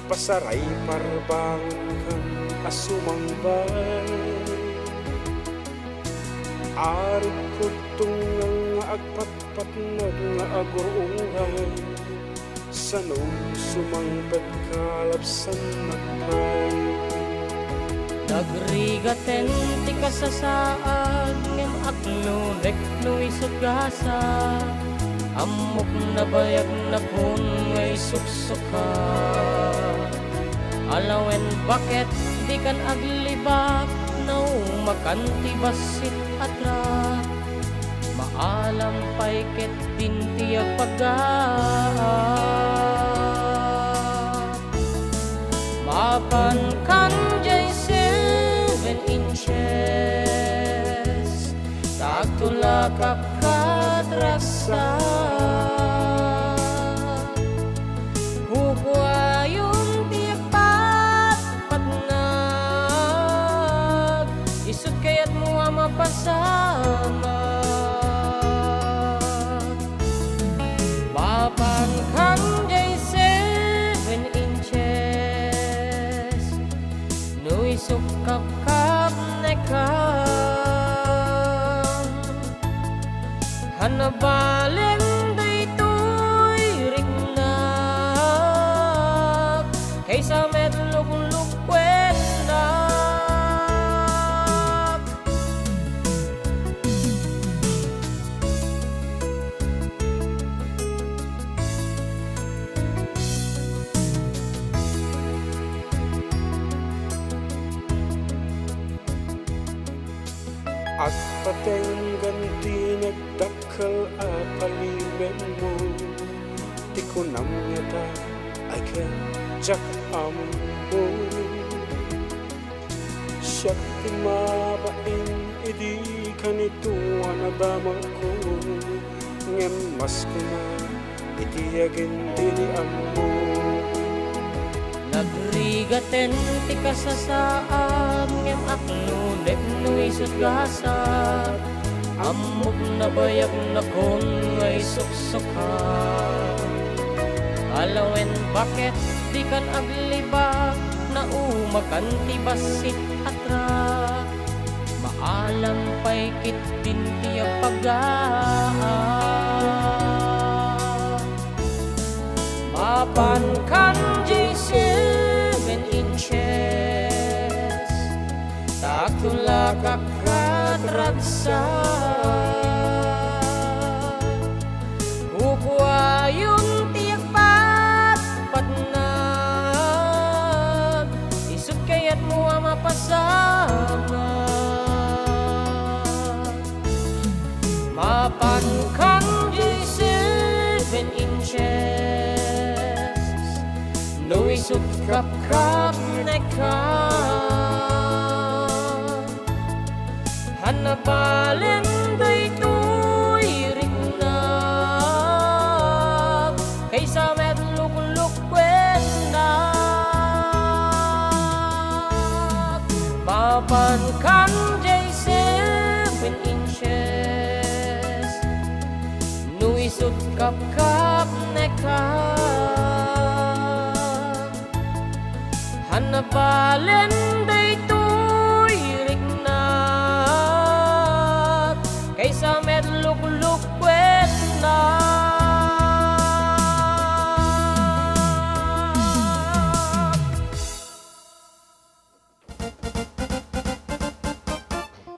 Speaker 3: pasaray parbangon kan asumangbay. Ari ko tungang agpatpat nga agurungay, sanong sumangbag kalapsan nagpay.
Speaker 2: Nagrigaten ti kasasaad ngem aglunek no isugasa. Amok na bayag na kun ngay suksuka. Alawen bakit di kan aglibak no makanti basit atra. Maalam pay ket tintiag paggat. Mapan kan jay 7 inches tagtulakap katrasa. Hukwayon tiyak pa mapasama. Mapan kang day 7 inches, nuy sukap-kap na ka. Hanabaleng daytoy rignak, kaysa medlug-lugwen na.
Speaker 3: At pateng ganti nagdakkel at paliwen mo, di ko namyata ay kajak amo. Siyak di mabain, idi kanito anadama ko, ngem mas ko na itiyagin dili amo.
Speaker 2: Nagrigaten ti kasasaan, ngem aklunep nuy sudgasat. Amok na bayag na kon ngay suksukan. Alawen bakit di kan aglibak, na umakan ti basit atrak. Maalam pa'y kit din ti pagaan. Mapan kan J7 inches, takula kakadraksa. Ukwayon tiyak patnag, isut kayat mo mapasama. Mapan kan J7 inches, nuy sukap-kap na ka. Hanapalen daytoy rignak, kaysa medlug-lugwen na. Mapan kan J7 inches, nuy sukap-kap na ka. Hanapalen daytoy rignak, kaysa medlug-lugwen na.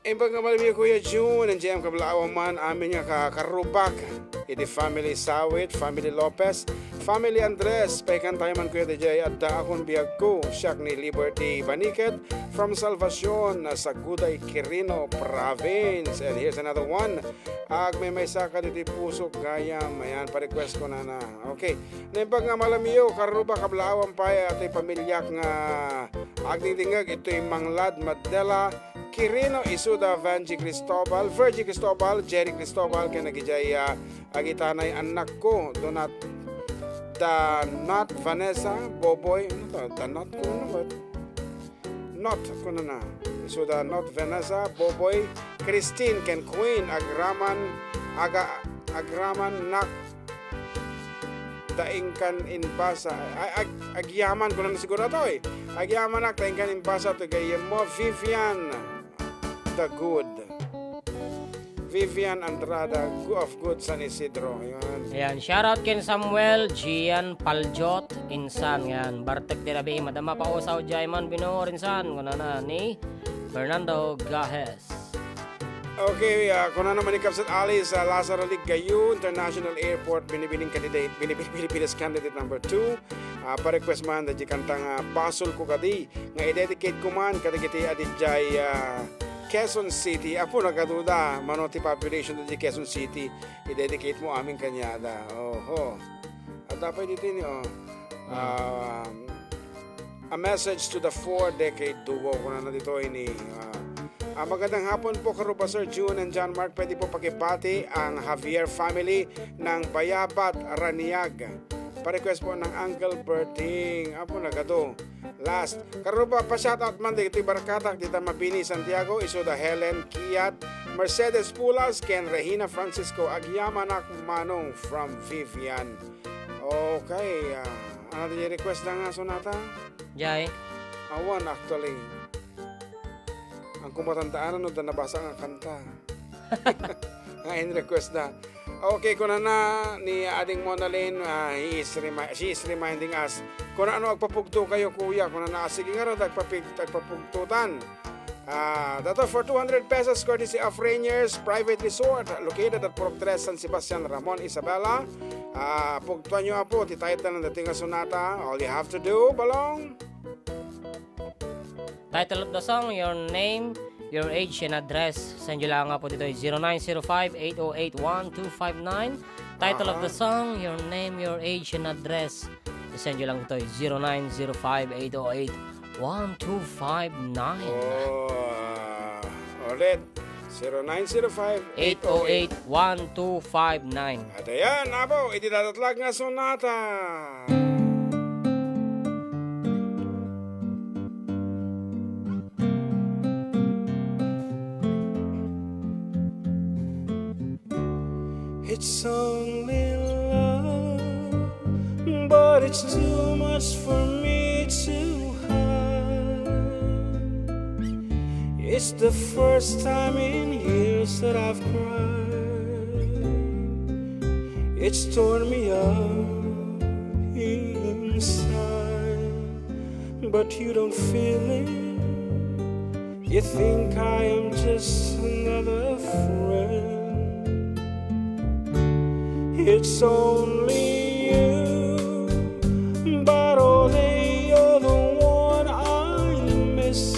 Speaker 3: Imbag nga malami Kuya June, nandiyan kablaawang man amin nga kakarubak. Iti family Sawit, family Lopez, family Andres, paikan tayo man Kuya DJ Adda akong biyag ko, siyak ni Liberty Baniket from Salvacion sa Guday, Quirino Province. And here's another one. May saka diti puso gayam, ayan, pa-request ko na. Okay, naimbag nga malamiyo, karuba kablaawang paya at pamilyak nga agdingdingag, ito'y Manglad Madela Quirino, Isuda, Virgie Cristobal, Jerry Cristobal, kaya nagijay agitanay anak ko, donat Not Vanessa, Boboy, Not ko na. Isuda, Not Vanessa, Boboy, Christine, Ken Queen, Agraman, Nak, Daingkan Inbasa, Agyaman ko na siguro ito Agyaman nak, Daingkan Inbasa, to gayem mo, Vivian, the Good. Vivian Andrada of Good San Isidro.
Speaker 2: Ayan, shoutout ken Samuel Gian Paljot insan yan. Bartek tirabi madama pa usaw jayman binoor insan kuna na ni Fernando Gajes.
Speaker 3: Okay, kung ano naman ikap sa Alice sa Lazaro Ligayo International Airport, binibining candidate, Pilipinas candidate number 2. Pa-request man da kantang Basol ko kadi nga i-dedicate ko man kadagiti adijay Quezon City. Apo nagaduda manoti population di Quezon City, i-dedicate mo aming kanyada. At dapat dito niyo a message to the 4-decade duo kung ano dito ini. Magandang hapon po karuba Sir June and John Mark. Pwede po pakibati ang Javier family ng Bayabat, Raniag. pa-request po ng Uncle Berting. Apo na gato. Last. Karoon pa shoutout man dito Barkatak, Tita Mabini Santiago, Isoda Helen Kiat, Mercedes Pulas, Ken Regina Francisco Agyamanak Manong from Vivian. Okay. Ano din request na nga sonata?
Speaker 2: Jay.
Speaker 3: Awan actually. Ang kumatandaan no na nabasa nga kanta. Nga in request na. Okay, kuna na ni Ading Monalyn, she is reminding us kung ano agpapugto kayo kuya, kung na sige nga rin agpapugtutan. Dato for 200 pesos courtesy of Rainier's Private Resort located at Purok 3 San Sebastian, Ramon, Isabela. Pugtuan nyo po, titaitan ng dating sonata. All you have to do, Balong.
Speaker 2: Title of the song, your name, your age and address. Send nyo lang nga po dito 0905-808-1259. Title of the song, your name, your age and address. Send nyo lang ito 0905-808-1259.
Speaker 3: Ulit 0905-808-1259.
Speaker 2: 808-1259.
Speaker 3: At ayan, abo, itidatatlag nga sonata. It's only love, but it's too much for me to hide. It's the first time in years that I've cried. It's torn me up inside, but you don't feel it. You think I am just another friend. It's only you, but only you're the one I miss.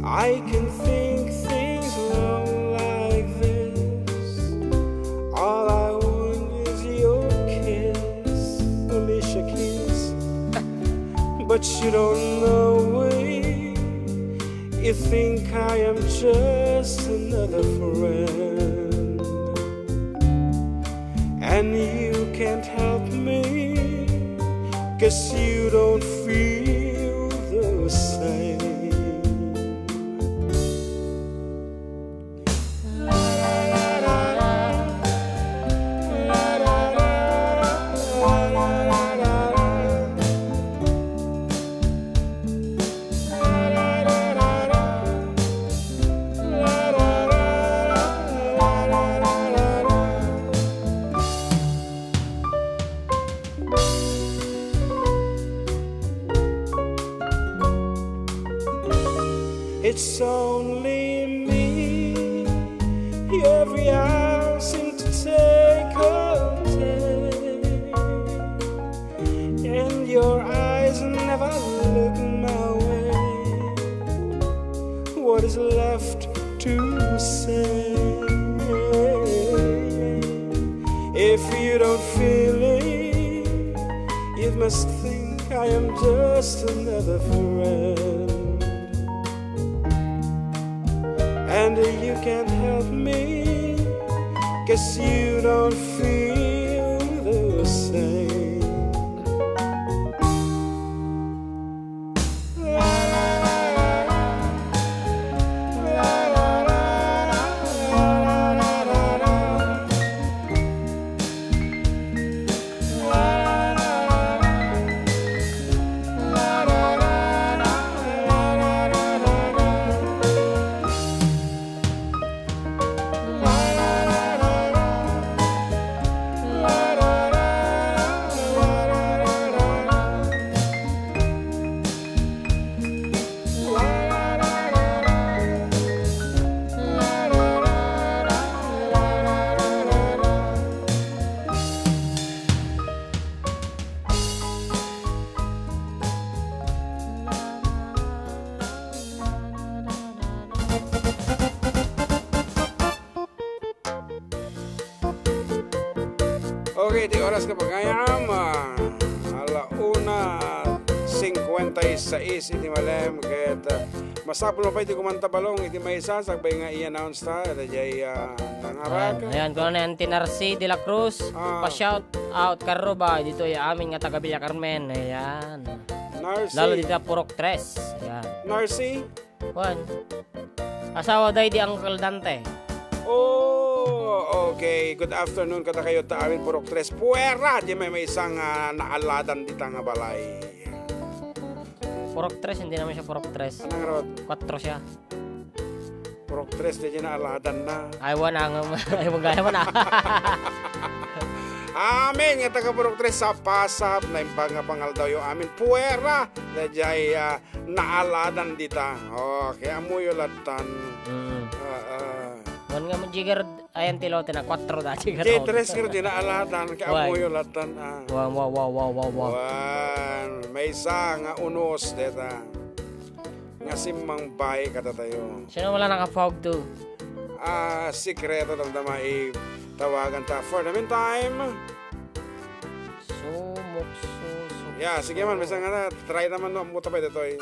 Speaker 3: I can think things long like this. All I want is your kiss, Alicia kiss. But you don't know it. You think I am just another friend. And you can't help me, 'cause you don't feel the same. It's only me. Every hour seems to take a day, and your eyes never look my way. What is left to say? If you don't feel it, you must think I am just another friend. And you can't help me, 'cause you don't feel the same. Okay, di oras ka pagayam. 1:56 iti malem ket Masapul mo pa iti kumanta balong, iti may isa, sagbay nga i-announce ta, dajay nangarag.
Speaker 2: Ayan, kung ano yan, Tinarsi de la Cruz, pa-shout out karo ba, dito ay amin nga taga Villa Carmen, ayan.
Speaker 3: Narcy.
Speaker 2: Lalo dito Purok 3, ayan.
Speaker 3: Narcy?
Speaker 2: Juan, asawa day di Uncle Dante.
Speaker 3: Oh, okay. Good afternoon kada kayo ta amin Purok 3. Puwera, di may isang naaladan dita nga balay.
Speaker 2: Purok 3, hindi naman siya Purok 3.
Speaker 3: Anong rod?
Speaker 2: 4 siya.
Speaker 3: Purok 3, di naaladan na.
Speaker 2: Ayaw na, ayaw gaya mo na.
Speaker 3: Amin, nga taga Purok 3 sa pasap na pangal daw yung amin puwera. Dajay naaladan dita. Okay, amuyo latan.
Speaker 2: Juan nga mo jigar, ayan tilote na 4 da jigar.
Speaker 3: J3 nga di naaladan, kaya amuyo latan.
Speaker 2: Wow.
Speaker 3: Wan, may isa nga unos deta. Nga simang bahay kada tayo.
Speaker 2: Sino wala naka-fog to?
Speaker 3: Sikreto damdama tawagan ta. For the meantime,
Speaker 2: Sumok.
Speaker 3: yeah, sige man, bisa nga na, try naman no, muta pa dito eh.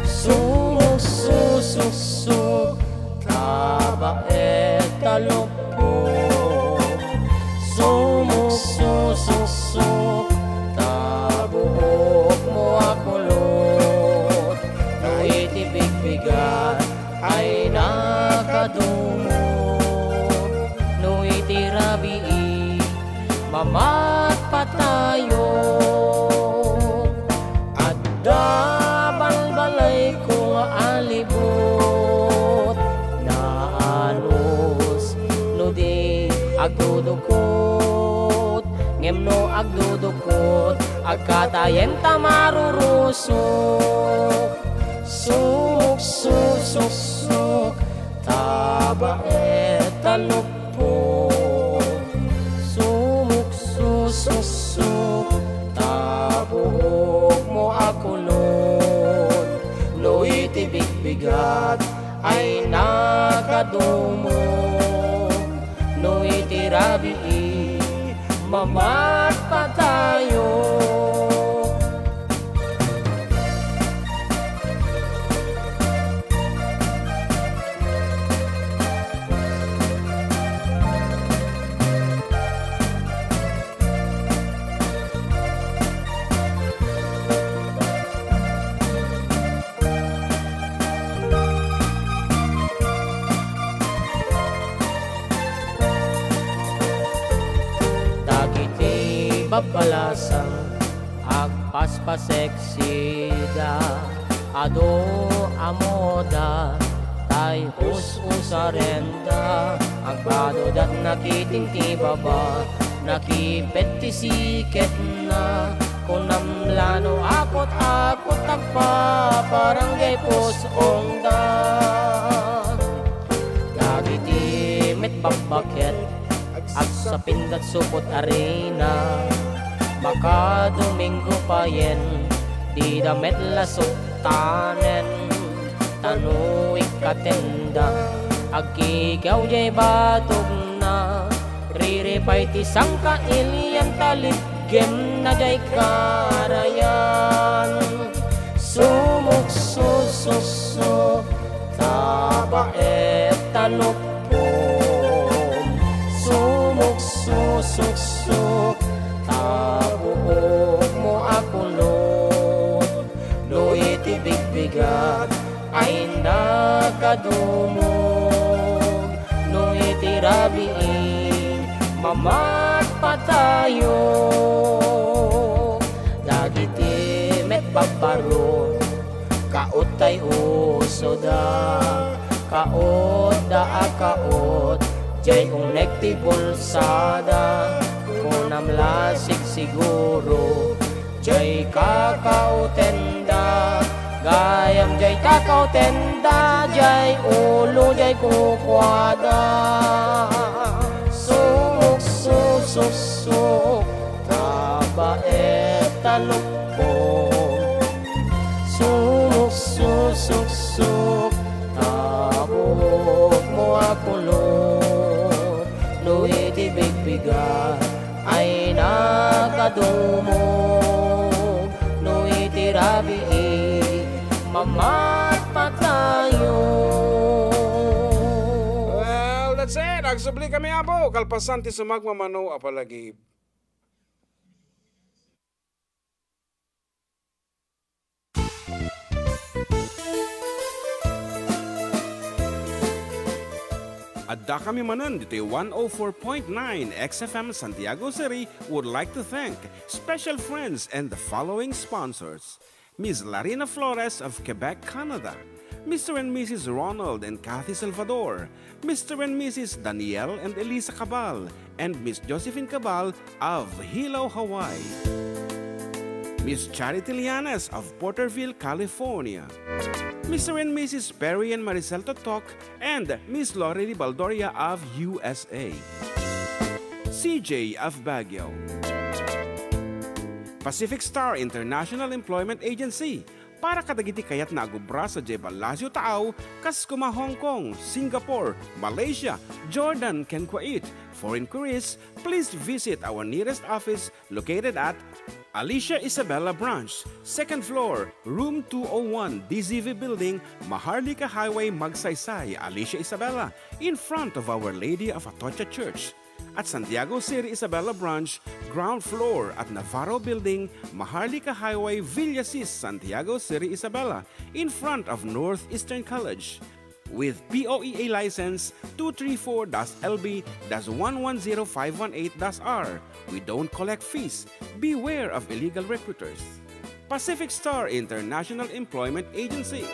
Speaker 2: Sumok, taba talokpo. Sumok, tabuok mo ako lot. No itibig-bigat ay nakadumog. No itirabi, mamat pa tayo. Adda balbalay kong alibot. Naanos no di agdudukot. Ngemno agdudukot, agkatayen tamarurusok. Suk, taba talukpok. Suk, tabuok mo ako lot. No itibig-bigat ay nakadumog. No itirabi, mamat pa tayo. Babalasang agpaspaseksida ado amoda tay usarenda agbadodat nakitingtibaba nakipetisiket na kunamlano akot tagpa parang gaypos ongda dagiti met babaket at sa pindat supot arena baka Domingo pa yen di damit lasuktanen tanu ikatenda agigaw jay batog na riripay ti sangka ilian talit gem na jay karayan sumuk taba talukpom sumuk tabuok mo ako lot. No itibig-bigat ay nakadumog. No itirabi, mamat pa tayo. Dagiti met babaro kaot tay usoda kaot da akaot jay unek ti bulsada kunam lasik siguro jay kakautenda gayam jay kakautenda jay ulo jay kukwada suk taba talukpong suk tabuok mo ako lot.
Speaker 6: biga ay nakadumog no itirabi mamat pa tayo.
Speaker 3: Well, that's it. Nagsubli kami abo. Kalpasan ti sumagmamano apalagi.
Speaker 1: Adda kami manan dito 104.9 XFM Santiago City would like to thank special friends and the following sponsors. Ms. Larina Flores of Quebec, Canada. Mr. and Mrs. Ronald and Kathy Salvador. Mr. and Mrs. Danielle and Elisa Cabal. And Miss Josephine Cabal of Hilo, Hawaii. Miss Charity Lianes of Porterville, California. Mr. and Mrs. Perry and Maricel Totok, and Miss Lorely Baldoria of USA. CJ of Baguio. Pacific Star International Employment Agency, para kadagiti kayat na agubra sa Jebel Lasio Taaw, kas kuma Hong Kong, Singapore, Malaysia, Jordan, ken Kuwait. For inquiries, please visit our nearest office located at Alicia Isabella Branch, 2nd floor, room 201, DZV Building, Maharlika Highway, Magsaysay, Alicia Isabella, in front of Our Lady of Atocha Church. At Santiago City Isabella Branch, ground floor at Navarro Building, Maharlika Highway, Villasis, Santiago City Isabella, in front of Northeastern College. With POEA license 234-LB-110518-R. We don't collect fees. Beware of illegal recruiters. Pacific Star International Employment Agency.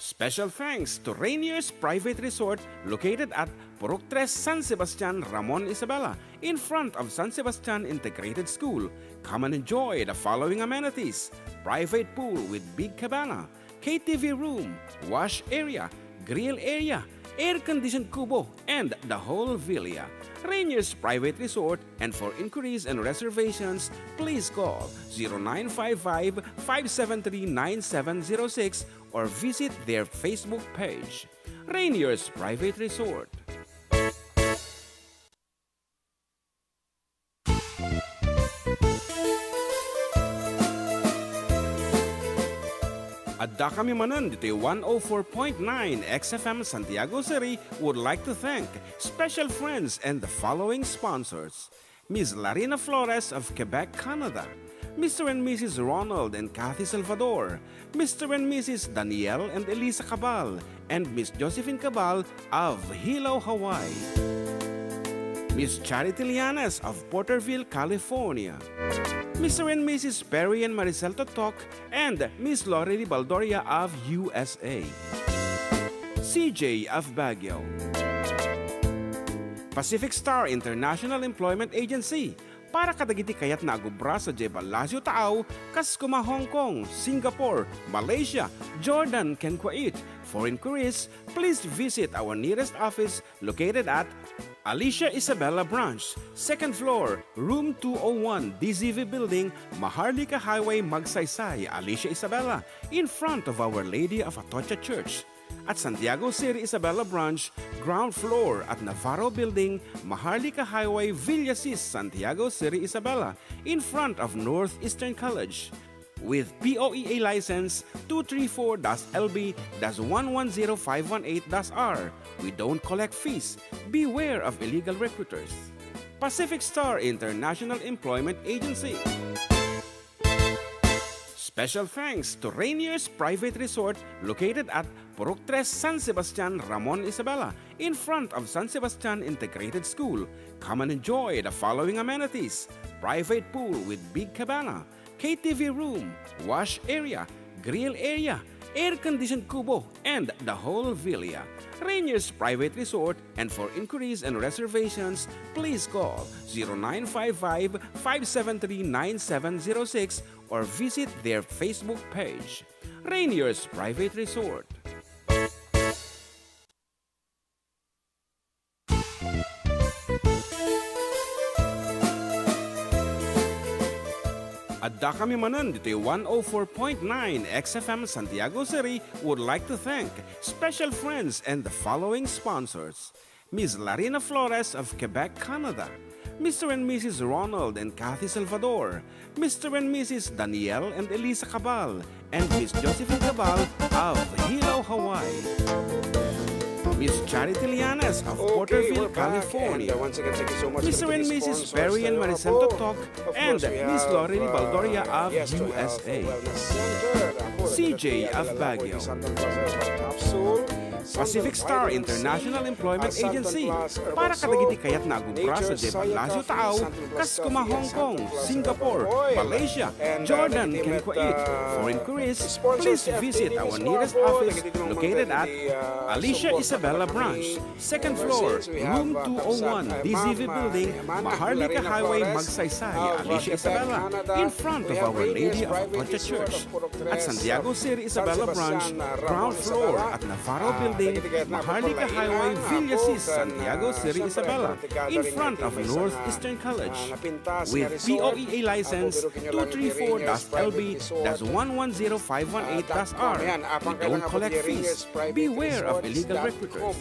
Speaker 1: Special thanks to Rainier's Private Resort located at Purok 3 San Sebastian, Ramon Isabela, in front of San Sebastian Integrated School. Come and enjoy the following amenities: private pool with big cabana, KTV room, wash area, grill area, air-conditioned kubo, and the whole villa. Rainier's Private Resort, and for inquiries and reservations, please call 0955-573-9706 or visit their Facebook page. Rainier's Private Resort. Adda kami manan dito 104.9 XFM Santiago City would like to thank special friends and the following sponsors. Ms. Larina Flores of Quebec, Canada. Mr. and Mrs. Ronald and Kathy Salvador. Mr. and Mrs. Danielle and Elisa Cabal. And Miss Josephine Cabal of Hilo, Hawaii. Miss Charity Lianes of Porterville, California. Mr. and Mrs. Perry and Maricel Totok, and Miss Lorely Baldoria of USA. CJ of Baguio. Pacific Star International Employment Agency, para kadagiti kayat na agubra sa Jebel Lasio Taaw, kas kuma Hong Kong, Singapore, Malaysia, Jordan, ken Kuwait. For inquiries, please visit our nearest office located at Alicia Isabella Branch, 2nd floor, room 201, DZV Building, Maharlika Highway, Magsaysay, Alicia Isabella, in front of Our Lady of Atocha Church. At Santiago City Isabella Branch, ground floor at Navarro Building, Maharlika Highway, Villasis, Santiago City Isabella, in front of Northeastern College. With POEA license 234-LB-110518-R. We don't collect fees. Beware of illegal recruiters. Pacific Star International Employment Agency. Special thanks to Rainier's Private Resort located at Purok 3 San Sebastian, Ramon Isabela, in front of San Sebastian Integrated School. Come and enjoy the following amenities: private pool with big cabana, KTV room, wash area, grill area, air-conditioned kubo, and the whole villa. Rainier's Private Resort, and for inquiries and reservations, please call 0955-573-9706 or visit their Facebook page. Rainier's Private Resort. Adda kami manan dito 104.9 XFM Santiago City would like to thank special friends and the following sponsors. Miss Larina Flores of Quebec, Canada, Mr. and Mrs. Ronald and Kathy Salvador, Mr. and Mrs. Danielle and Elisa Cabal, and Miss Josephine Cabal of Hilo, Hawaii. Miss Charity Lianes of Porterville,
Speaker 3: we're back.
Speaker 1: California.
Speaker 3: And once again, thank you so much.
Speaker 1: Mr. and Mrs. Perry and Maricel Tok, and Miss Lorraine Baldoria of USA. CJ of Baguio. Pacific Star International Employment Agency para kadagiti kayat na agubra sa Jebalasio Tao, Kaskuma, Hong Kong, Singapore, Malaysia, Jordan, can Kuwait. For inquiries, please visit our nearest office located at Alicia Isabella Branch, second floor, room 201, DZV Building, Maharlika Highway, Magsaysay, Alicia Isabella, in front of Our Lady of Atocha Church. At Santiago City Isabella Branch, ground floor at Navarro Building, Maharlika Highway, Villasis, Santiago City Isabella, in front of Northeastern College. With POEA license 234-LB-110518-R. We don't collect fees. Beware of illegal recruiters.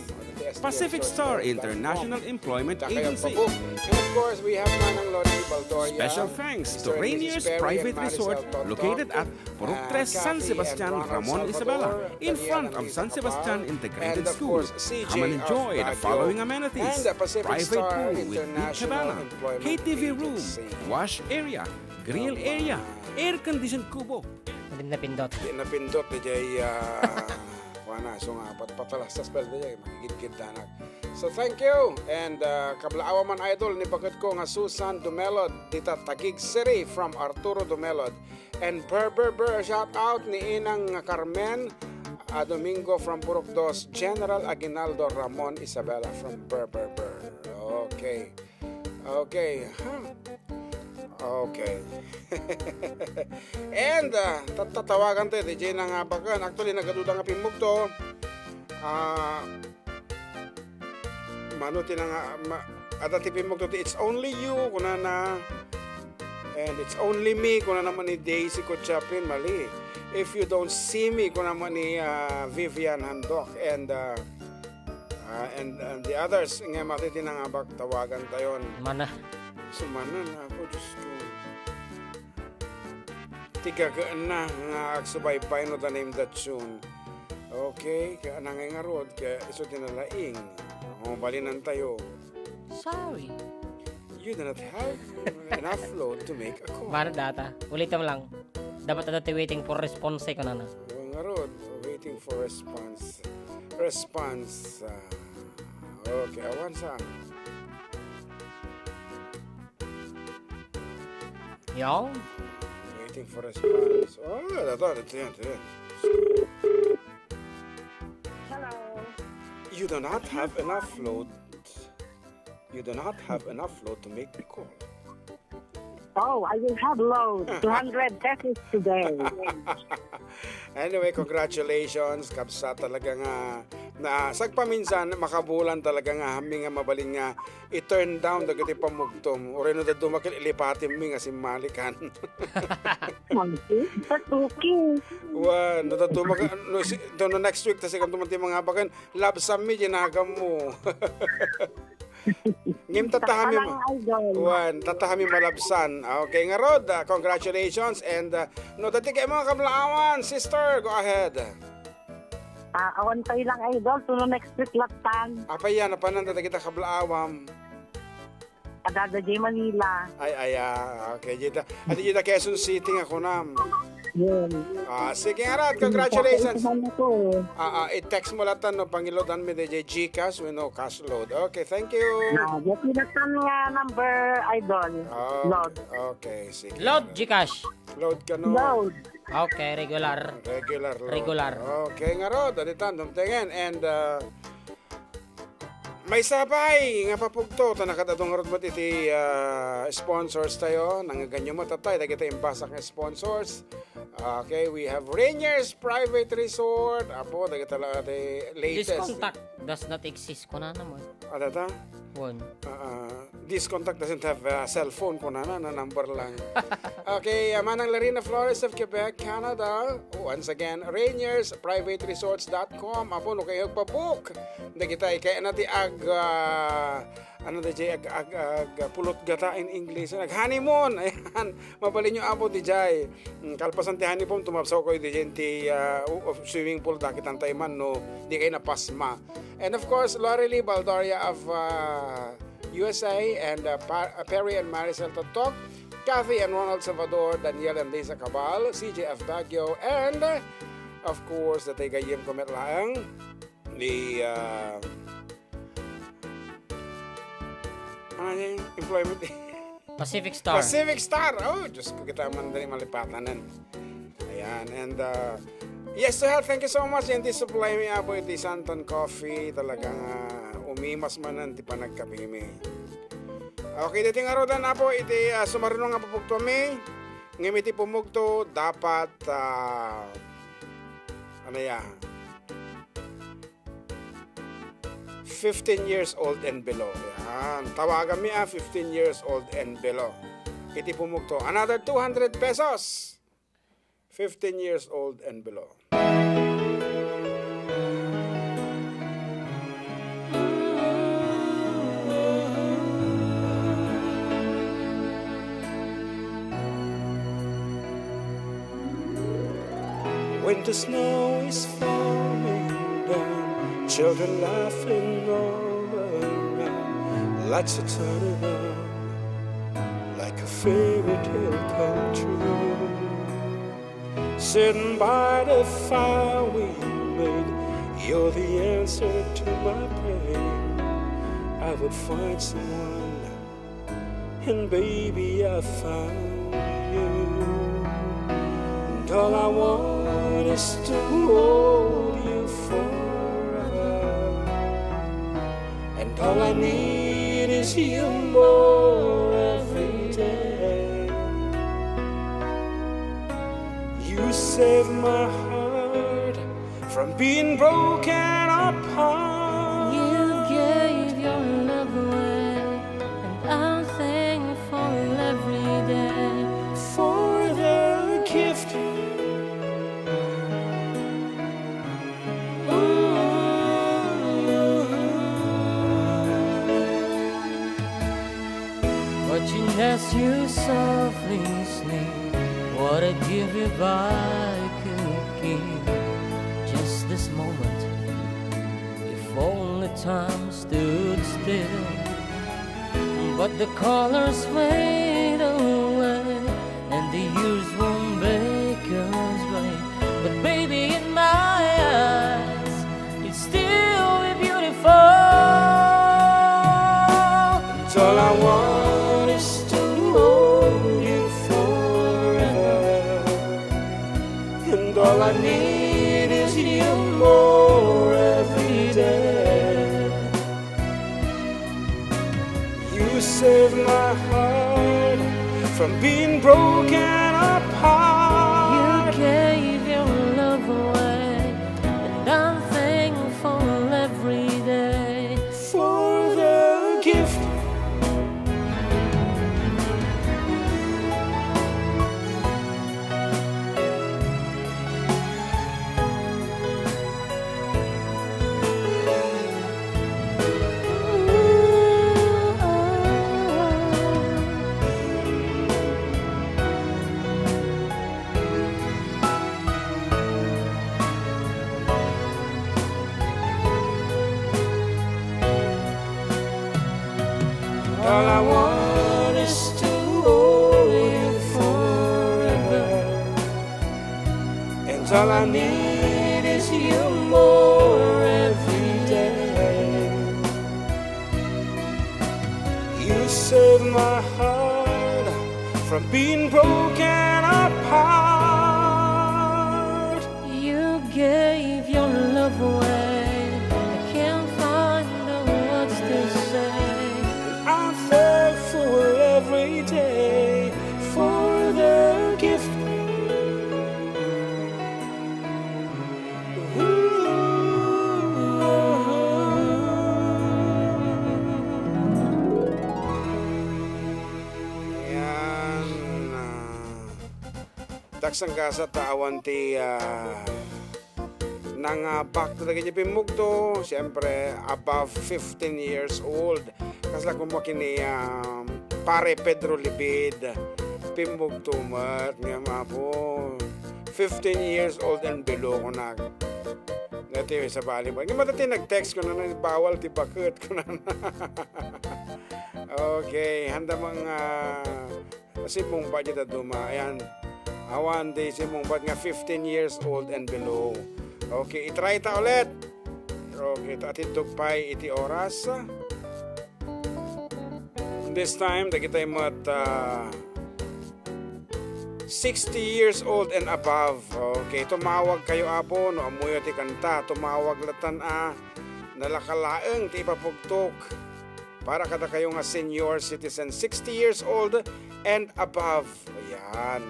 Speaker 1: Pacific Star International Employment Agency.
Speaker 3: And of course, we have Manang Lodi Baldoria.
Speaker 1: Special thanks to Rainier's Private Resort located at Purok 3 San Sebastian, Ramon Isabela, in front of San Sebastian Integrated School. Come and enjoy the following amenities: private pool with big cabana, KTV room, wash area, grill area, air-conditioned kubo.
Speaker 2: Hindi na pindot.
Speaker 3: Di napindot di jay wana so nga patalas sa spell di jay magigid danak. So thank you and kablaawa man idol ni bakit ko nga Susan Dumelod dita Taguig City from Arturo Dumelod and Berber shout out ni Inang Carmen Domingo from Purok 2, General Aguinaldo Ramon Isabela from Berber. Okay. Okay. Okay. And tatawagan tayo DJ na nga bagan. Actually nagaduda nga pimog to. Manuti na nga adati pimog to it's only you kuna na and it's only me kuna naman ni Daisy Kuchapin mali. If you don't see me kuna naman ni Vivian Handok and the others nga matiti na nga bag tawagan tayon.
Speaker 2: Mana?
Speaker 3: Sumanan ako, Diyos ko. Tigagaan na nga agsubaybay no the name that soon. Okay, kaya nangingarod, kaya iso tinalaing. Balinan tayo.
Speaker 2: Sorry.
Speaker 3: You do not have enough load to make a call.
Speaker 2: Mana data? Ulitin mo lang. Dapat natin waiting for response ko na na.
Speaker 3: Nangingarod, waiting for response. Response. Okay, awan saan?
Speaker 2: Yo?
Speaker 3: Waiting for response. Oh, that's it.
Speaker 5: Hello.
Speaker 3: You do not have enough load. You do not have enough load to make the call.
Speaker 5: Oh, I will have load. 200 pesos today.
Speaker 3: Anyway, congratulations. Kapsa talaga nga na sagpaminsan makabulan talaga nga hami nga mabaling nga i-turn down dagiti pamugtom. Oreno da dumakil ilipatim mi nga simmalikan.
Speaker 5: Patuki.
Speaker 3: Wan, no dumak no next week tas ikam tumanti mga bakan labsam mi ginagam mo. Ngim tatahami mo. Wan, tatahami malabsan. Okay nga Rod, congratulations and no dati kay mga kablaawan, sister, go ahead.
Speaker 5: Awan tayo lang idol, tuno next week latan.
Speaker 3: Apa yan, apanan dati kita kablaawam.
Speaker 5: Adda J Manila.
Speaker 3: Ay, okay, Jita. Ati Jita, Quezon City nga kunam.
Speaker 5: Yun.
Speaker 3: Sige nga Rod, congratulations.
Speaker 5: Ako.
Speaker 3: I-text mo latan no, pangilodan mi DJ Gcash, we know cash load. Okay, thank you.
Speaker 5: Get me that nga number idol. Load.
Speaker 3: Okay, sige.
Speaker 2: Load Gcash.
Speaker 3: Load ka no.
Speaker 5: Load.
Speaker 2: Okay, regular.
Speaker 3: Regular load.
Speaker 2: Regular.
Speaker 3: Okay nga Rod, aditan, dumtengen. And may sabay nga papugto ta nakadadong Rod bat iti sponsors tayo nangaganyo mo tatay dagiti imbasak nga sponsors. Okay, we have Rainier's Private Resort. Apo dagiti latest.
Speaker 2: This contact does not exist ko na naman.
Speaker 3: Adata?
Speaker 2: One.
Speaker 3: this contact doesn't have a cell phone ko na number lang. Okay, Manang Larina Flores of Quebec, Canada. Once again, RainiersPrivateResorts.com. Apo, no kayo pa-book. Hindi kita, kaya natin pulot gata in English. Honeymoon. Ayan, mabalin nyo apo di jay. Kalpasan ti honeymoon, tumapsaw ko di jay swimming pool dakit ang tayman, no? Di kayo napasma. And of course, Lorely Baldoria of USA and Perry and Maricel Totok, Kathy and Ronald Salvador, Daniel and Lisa Cabal, CJF Baguio, and of course, the Tegayim Kometlaang, the employment
Speaker 2: Pacific Star.
Speaker 3: Pacific Star. Oh, Diyos ko kita man dali malipatanan. Ayan, and yes, sir, thank you so much. And this supply me apo iti Santon Coffee. Talagang umimas manan ti panagkapimi. Okay, dating araw dan apo iti sumarunong nga papugto mi. Ngimiti pumugto dapat 15 years old and below. Yan. Tawagan mi 15 years old and below. Iti pumugto. Another 200 pesos. 15 years old and below. When the snow is falling down, children laughing all around, lights are turning on, like a fairy tale come true. Sitting by the fire we made, you're the answer to my pain. I would find someone, and baby I found you. And all I want is to hold you forever, and all I need is you more every day. You save my heart from being broken apart.
Speaker 6: You gave your love away, and I'm thankful every day
Speaker 3: for the gift.
Speaker 6: As you softly sleep, what I'd give if I could keep just this moment, if only time stood still. But the colors fade away, and the years won't make us right. But baby, in my eyes, you'd still be beautiful.
Speaker 3: It's all I want. All I need is you more every day. You save my heart from being broken apart.
Speaker 6: You gave your love away, and I'm thankful every day
Speaker 3: for the gift. All I want is to hold you forever, and all I need is you more every day. You save my heart from being broken apart.
Speaker 6: You gave your love away, I can't find the words to say.
Speaker 3: I'm thankful every day for the gift. Taksang kasa taawan ti nang back to dagiti pimugto, siyempre above 15 years old. Kasla kumakin ni pare Pedro Libid, pimugto mat nga mapo 15 years old and below ko na. Dati sa bali ba? Nga dati nag-text ko na bawal ti bakit ko na. Okay, handa mga simong ba dito duma. Ayan, awan di simong ba nga 15 years old and below. Okay, itry ta ulit. Okay, atid tugpay iti oras. This time, dagitay mat 60 years old and above. Okay, tumawag kayo apo, no amuyo ti kanta, tumawag latan nalakalaeng ti ipapugtok. Para kada kayo nga senior citizen, 60 years old and above. Ayan,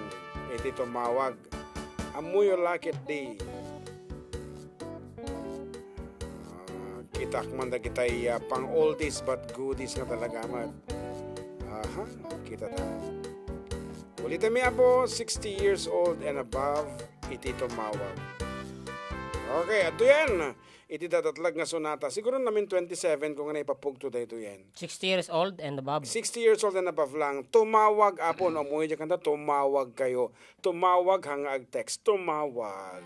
Speaker 3: iti tumawag. Amuyo lakit di. Kitak man da kitay pang oldies but goodies na talaga man. Aha, kita ta. Ulitin mi apo, 60 years old and above, iti tumawag. Okay, ato yan. Iti datatlag nga sonata. Siguro namin 27 kung nga ipapugto da ito yan.
Speaker 2: 60 years old and above.
Speaker 3: 60 years old and above lang. Tumawag apo, no umuwi dyan kanta, tumawag kayo. Tumawag hangag text, tumawag.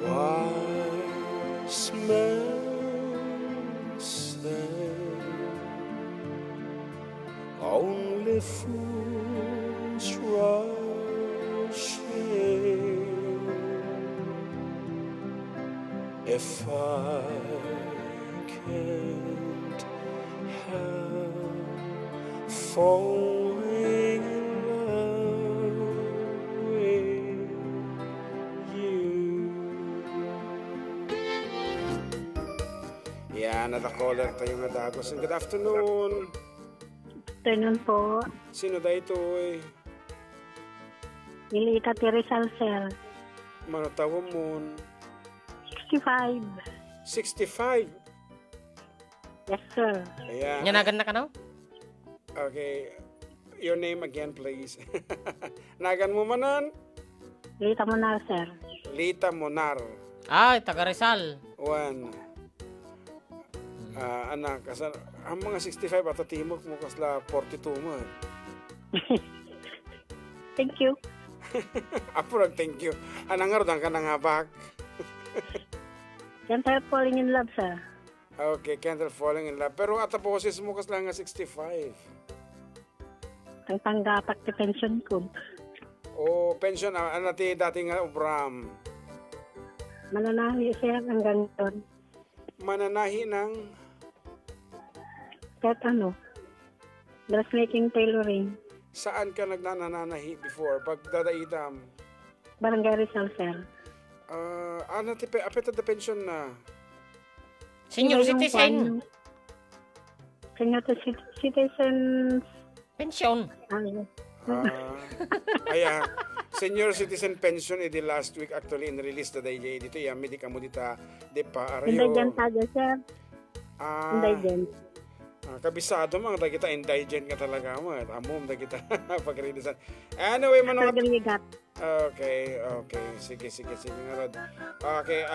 Speaker 3: Wise men say only fools rush in. If I can't help falling in love with you. Yan, natakoler tayo nga dagos. Good afternoon.
Speaker 5: Afternoon po.
Speaker 3: Sino da ito eh?
Speaker 5: Nilita ti Rizal, sir.
Speaker 3: Manatawa mo.
Speaker 5: 65.
Speaker 3: 65.
Speaker 5: Yes, sir.
Speaker 3: Ayan.
Speaker 2: Nyanagan na ka no?
Speaker 3: Okay. Your name again, please. Nagan mo manan?
Speaker 5: Nilita mo na, sir.
Speaker 3: Lita Monar.
Speaker 2: Ay, taga Rizal.
Speaker 3: One. Anak, ang mga 65 at timok mo kasla 42 mo.
Speaker 5: Thank you.
Speaker 3: Apo thank you. Anang nga ka nang habak.
Speaker 5: Can't help falling in love, sir.
Speaker 3: Okay, can't help falling in love. Pero at boses mo kasla nga 65.
Speaker 5: Ang panggapak ti pension ko.
Speaker 3: O pension, ti dati nga ubram.
Speaker 5: Mananahi, sir, hanggang doon.
Speaker 3: Mananahi ng
Speaker 5: Kahit ano, dressmaking, tailoring.
Speaker 3: saan ka nagnananahi before? Pag dadaidam.
Speaker 5: Barangay Rizal, sir.
Speaker 3: Apeta the pension na.
Speaker 2: Senior citizen.
Speaker 5: Senior citizen.
Speaker 2: Pension.
Speaker 3: Senior citizen pension the last week actually in-release da day dito yami di kamo dita de pa arayo.
Speaker 5: Indigent tayo, sir. Indigent.
Speaker 3: Kabisado mang da kita indigent ka talaga mo. Amom da kita pag-releasean. Anyway, manot. Okay. Sige nga rod. Okay,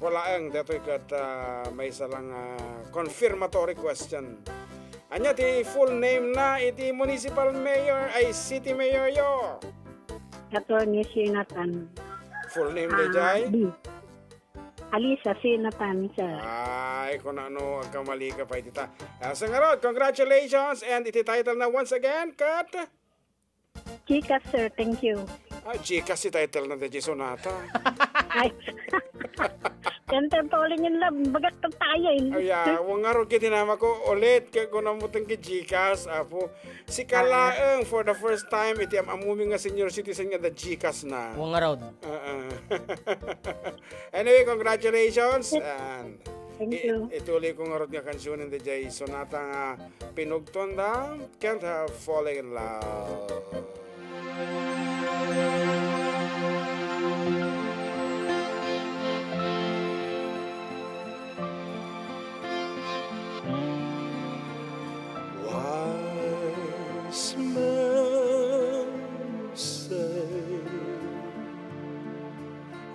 Speaker 3: kulaang datoy kat may isa lang confirmatory question. Anya ti full name na iti municipal mayor ay city mayor yo.
Speaker 5: Attorney Sinatan.
Speaker 3: Full name na jay?
Speaker 5: Alisa Sinatan, sir.
Speaker 3: Ay, kung ano, ang kamali ka pa itita. Sa nga rod, congratulations and iti title na once again, kat?
Speaker 5: Chika, sir. Thank you.
Speaker 3: Chika si title na DJ Sonata.
Speaker 5: Ay. Can't falling in love. Bagat na tayo eh.
Speaker 3: Wang nga rin kitinama ko ulit kaya kung namutang ki Gcash. Apo, si Kalaeng for the first time iti amuming nga senior citizen nga the Gcash na.
Speaker 2: Wang road.
Speaker 3: Anyway, congratulations. And
Speaker 5: Thank you.
Speaker 3: ituloy ko nga rin nga kansyon ng DJ Sonata nga pinugton da Can't Help Falling in Love.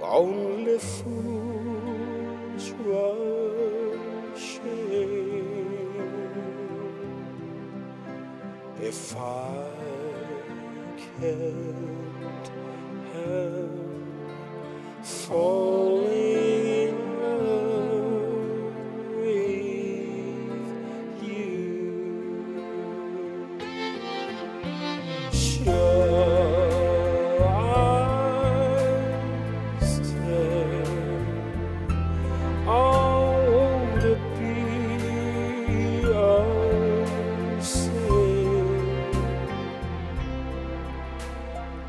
Speaker 3: only fools rush in. If I can't help falling in love with you, shall I stay? Or would it be a sin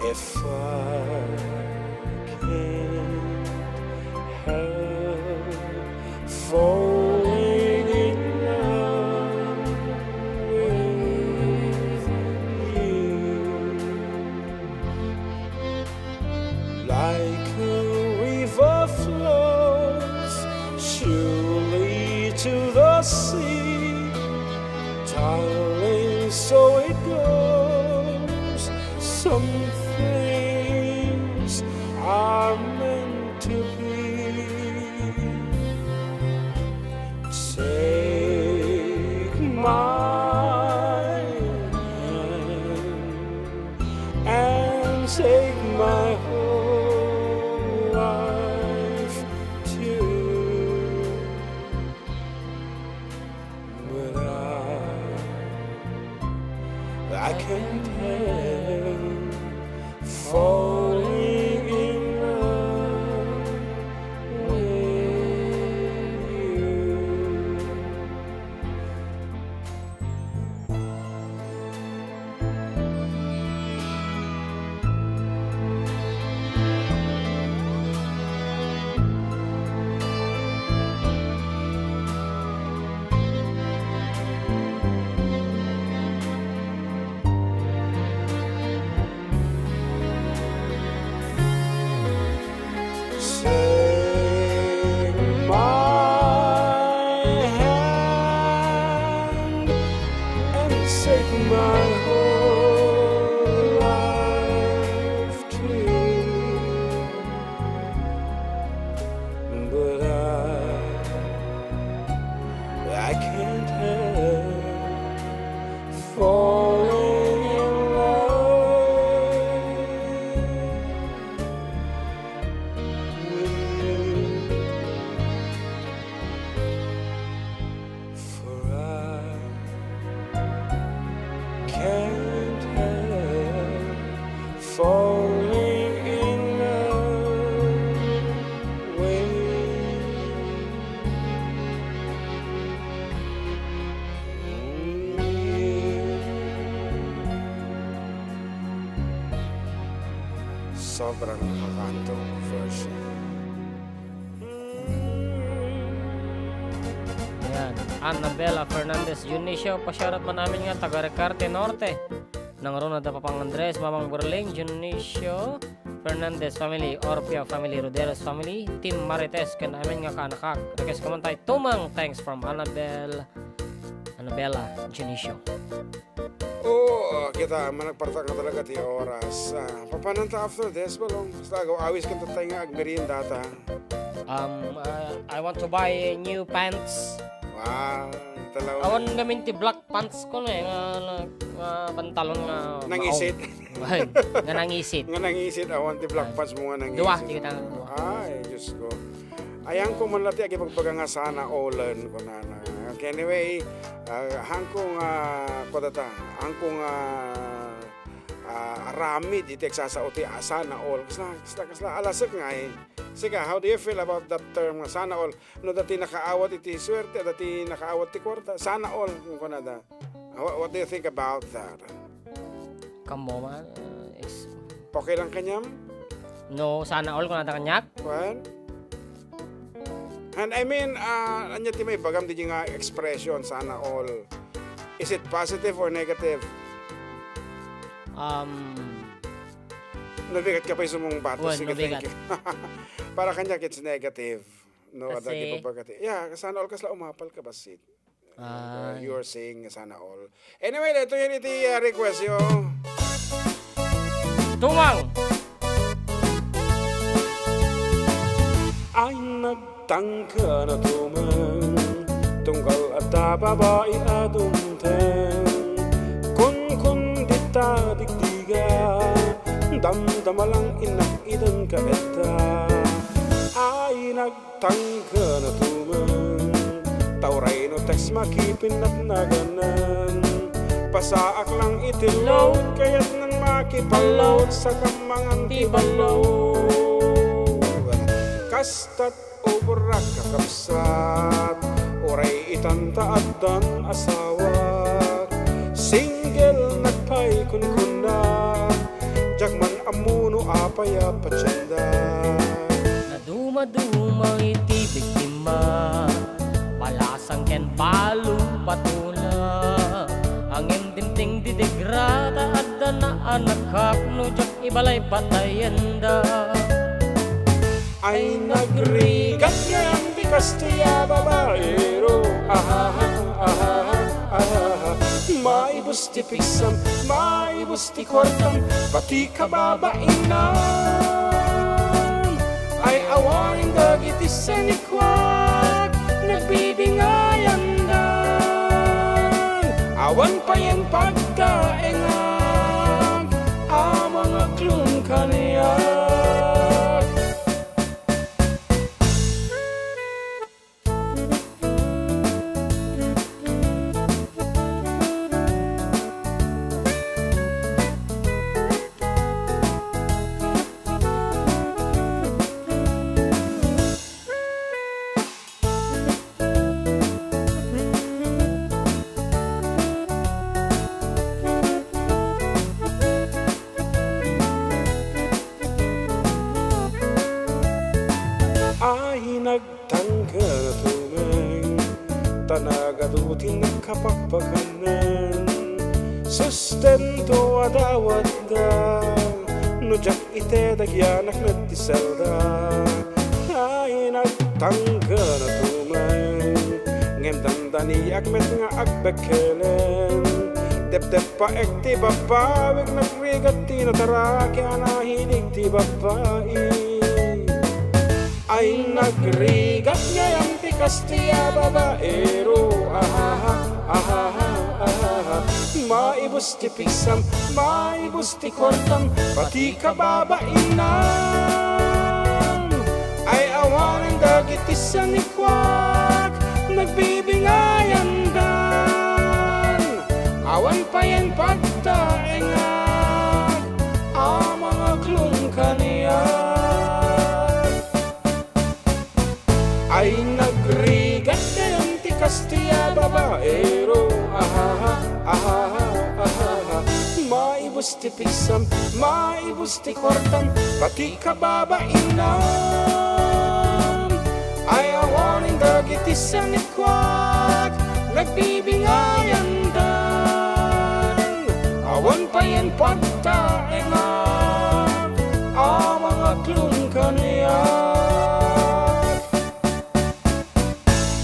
Speaker 3: if I can't help falling in love with you? Like a river flows surely to the sea, darling, so it goes. Some things are meant to be. Take my hand and take my whole life too. But I can't help falling in love with you. Take my hand and take my whole life too. But I can't help falling in love with you. For I can't help falling in love with you. Sobrang nakakantong version.
Speaker 2: Ayan, Annabella Fernandez Junicio, pasyarat man namin nga taga Recarte Norte. Nangaroon na Papang Andres, Mamang Berling, Junicio Fernandez family, Orpia family, Roderos family, Team Marites, kan namin nga kanakak. Request kaman tayo, tumang thanks from Annabella Junicio.
Speaker 3: Oo, kita managparta ka talaga ti oras. Papananta after this, balong. Basta awis ka tatay nga agmerienda data.
Speaker 2: I want to buy new pants.
Speaker 3: Wow, talaw.
Speaker 2: Awan gamin ti black pants ko na nga pantalon nga
Speaker 3: Nangisit.
Speaker 2: Ay, nga nangisit.
Speaker 3: Nga nangisit, awan ti black pants mo nga nangisit.
Speaker 2: Duwa, di kita nga duwa.
Speaker 3: Ay, Diyos ko. Ayan ko man lati, agipagpaga nga sana olan ko na. Okay, anyway, hangkong kodata, hangkong ramid iti agsasauti sana all. Kasla alasek nga eh. Sige, how do you feel about that term nga sana all? No dati nakaawat iti swerte, dati nakaawat ti kwarta, sana all. What do you think about that?
Speaker 2: Kamo man.
Speaker 3: Okay lang kanyam?
Speaker 2: No, sana all ko na kanyak.
Speaker 3: Well, and I mean, anya ti may bagam di nga expression sana all. Is it positive or negative? Nabigat ka pa yung sumong bato.
Speaker 2: Well,
Speaker 3: Sige,
Speaker 2: nabigat.
Speaker 3: thank you. Para kanya it's negative. No,
Speaker 2: Kasi-
Speaker 3: adagi pa pagkati. Yeah, sana all kasla umapal ka basit. You are saying sana all. Anyway, ito yan iti request yung
Speaker 2: Tumang!
Speaker 3: tangka na tumang tunggal at babae adumteng kun dita digdiga damdama lang inak-idan ka eta ay nagtangka na tumang tauray no text makipinat na ganan pasaak lang itilawd kaya't nang makipalawd sa kamangan tibalawd kastat overak kakapsat oray itantaad dan asawak single nagpay kunkunda jagman amuno apaya patsenda
Speaker 6: Naduma-duma iti biktima palasang ken palong patula angin dimting didegrada adda na anakak no jak ibalay patayenda
Speaker 3: ay nagrigat ngayang di Kastya babaero maibos ti piksam maibos ti kwartam pati kababainan ay awain dagiti sanikwak nagbibingayan dan awan pa yan pagkaengan amang aklong kaniyak nagtangka na tumeng tanagadutin ng kapakpakanan sustento adawat da nujak ite dagyanak na tiselda ay nagtangka na tumeng ngem dandani akmet nga akbekelen dep pa ek ti babawik nagrigat ti natara kaya nahinig ti babai ay nagrigat ngayang ti Kastya babaero maibos ti piksam maibos ti kwartam pati kababainan ay awanan dagiti sanikwak nagbibingayan dan awan pa yan pagtaengan amang aklong kaniyak ay nagrigat ngayang ti Kastya babaero maibos ti piksam maibos ti kwartam pati kababainan ay awanin dagiti sanikwak nagbibingayan dan awan pa yan pagtaengan amang aklong kaniyak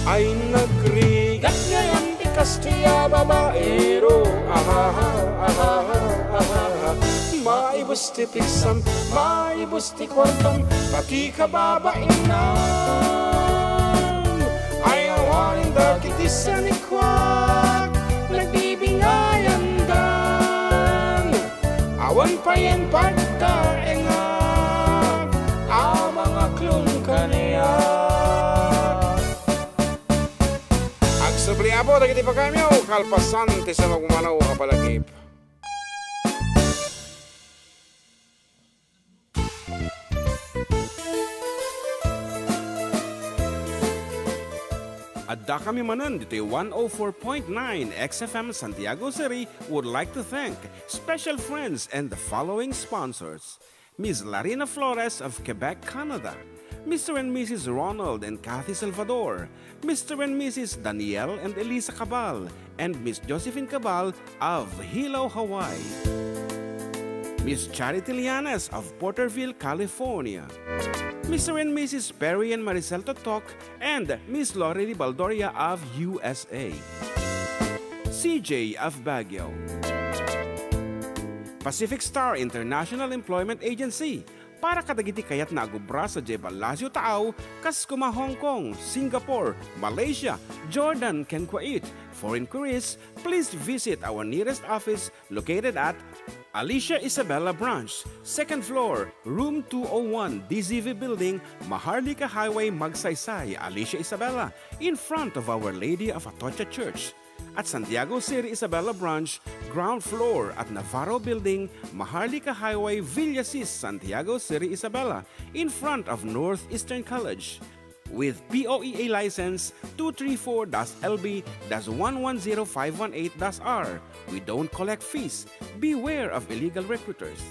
Speaker 3: ay nagrigat ngayang ti Kastya babaero maibos ti piksam maibos ti kwartam pati kababainan ay awanin dagiti sanikwak nagbibingayan dan awan pa yan pagtaengan amang aklong kaniyak agsubliabo dagiti pagkamyo kalpasan ti sa magumanaw kapalagip
Speaker 1: Adda kami Manen dito 104.9 XFM Santiago City would like to thank special friends and the following sponsors. Ms. Larina Flores of Quebec, Canada. Mr. and Mrs. Ronald and Kathy Salvador. Mr. and Mrs. Danielle and Elisa Cabal. And Miss Josephine Cabal of Hilo, Hawaii. Miss Charity Lianes of Porterville, California. Mr. and Mrs. Perry and Maricel Totok, and Miss Lori Baldoria of USA. CJ of Baguio. Pacific Star International Employment Agency, para kadagiti kayat na agubra sa Jebel Lazio Taaw, kas kuma Hong Kong, Singapore, Malaysia, Jordan, ken Kuwait. For inquiries, please visit our nearest office located at Alicia Isabella Branch, 2nd floor, room 201, DZV Building, Maharlika Highway, Magsaysay, Alicia Isabella, in front of Our Lady of Atocha Church. At Santiago City Isabella Branch, ground floor at Navarro Building, Maharlika Highway, Villasis, Santiago City Isabella, in front of Northeastern College. With POEA license 234-LB-110518-R, we don't collect fees. Beware of illegal recruiters.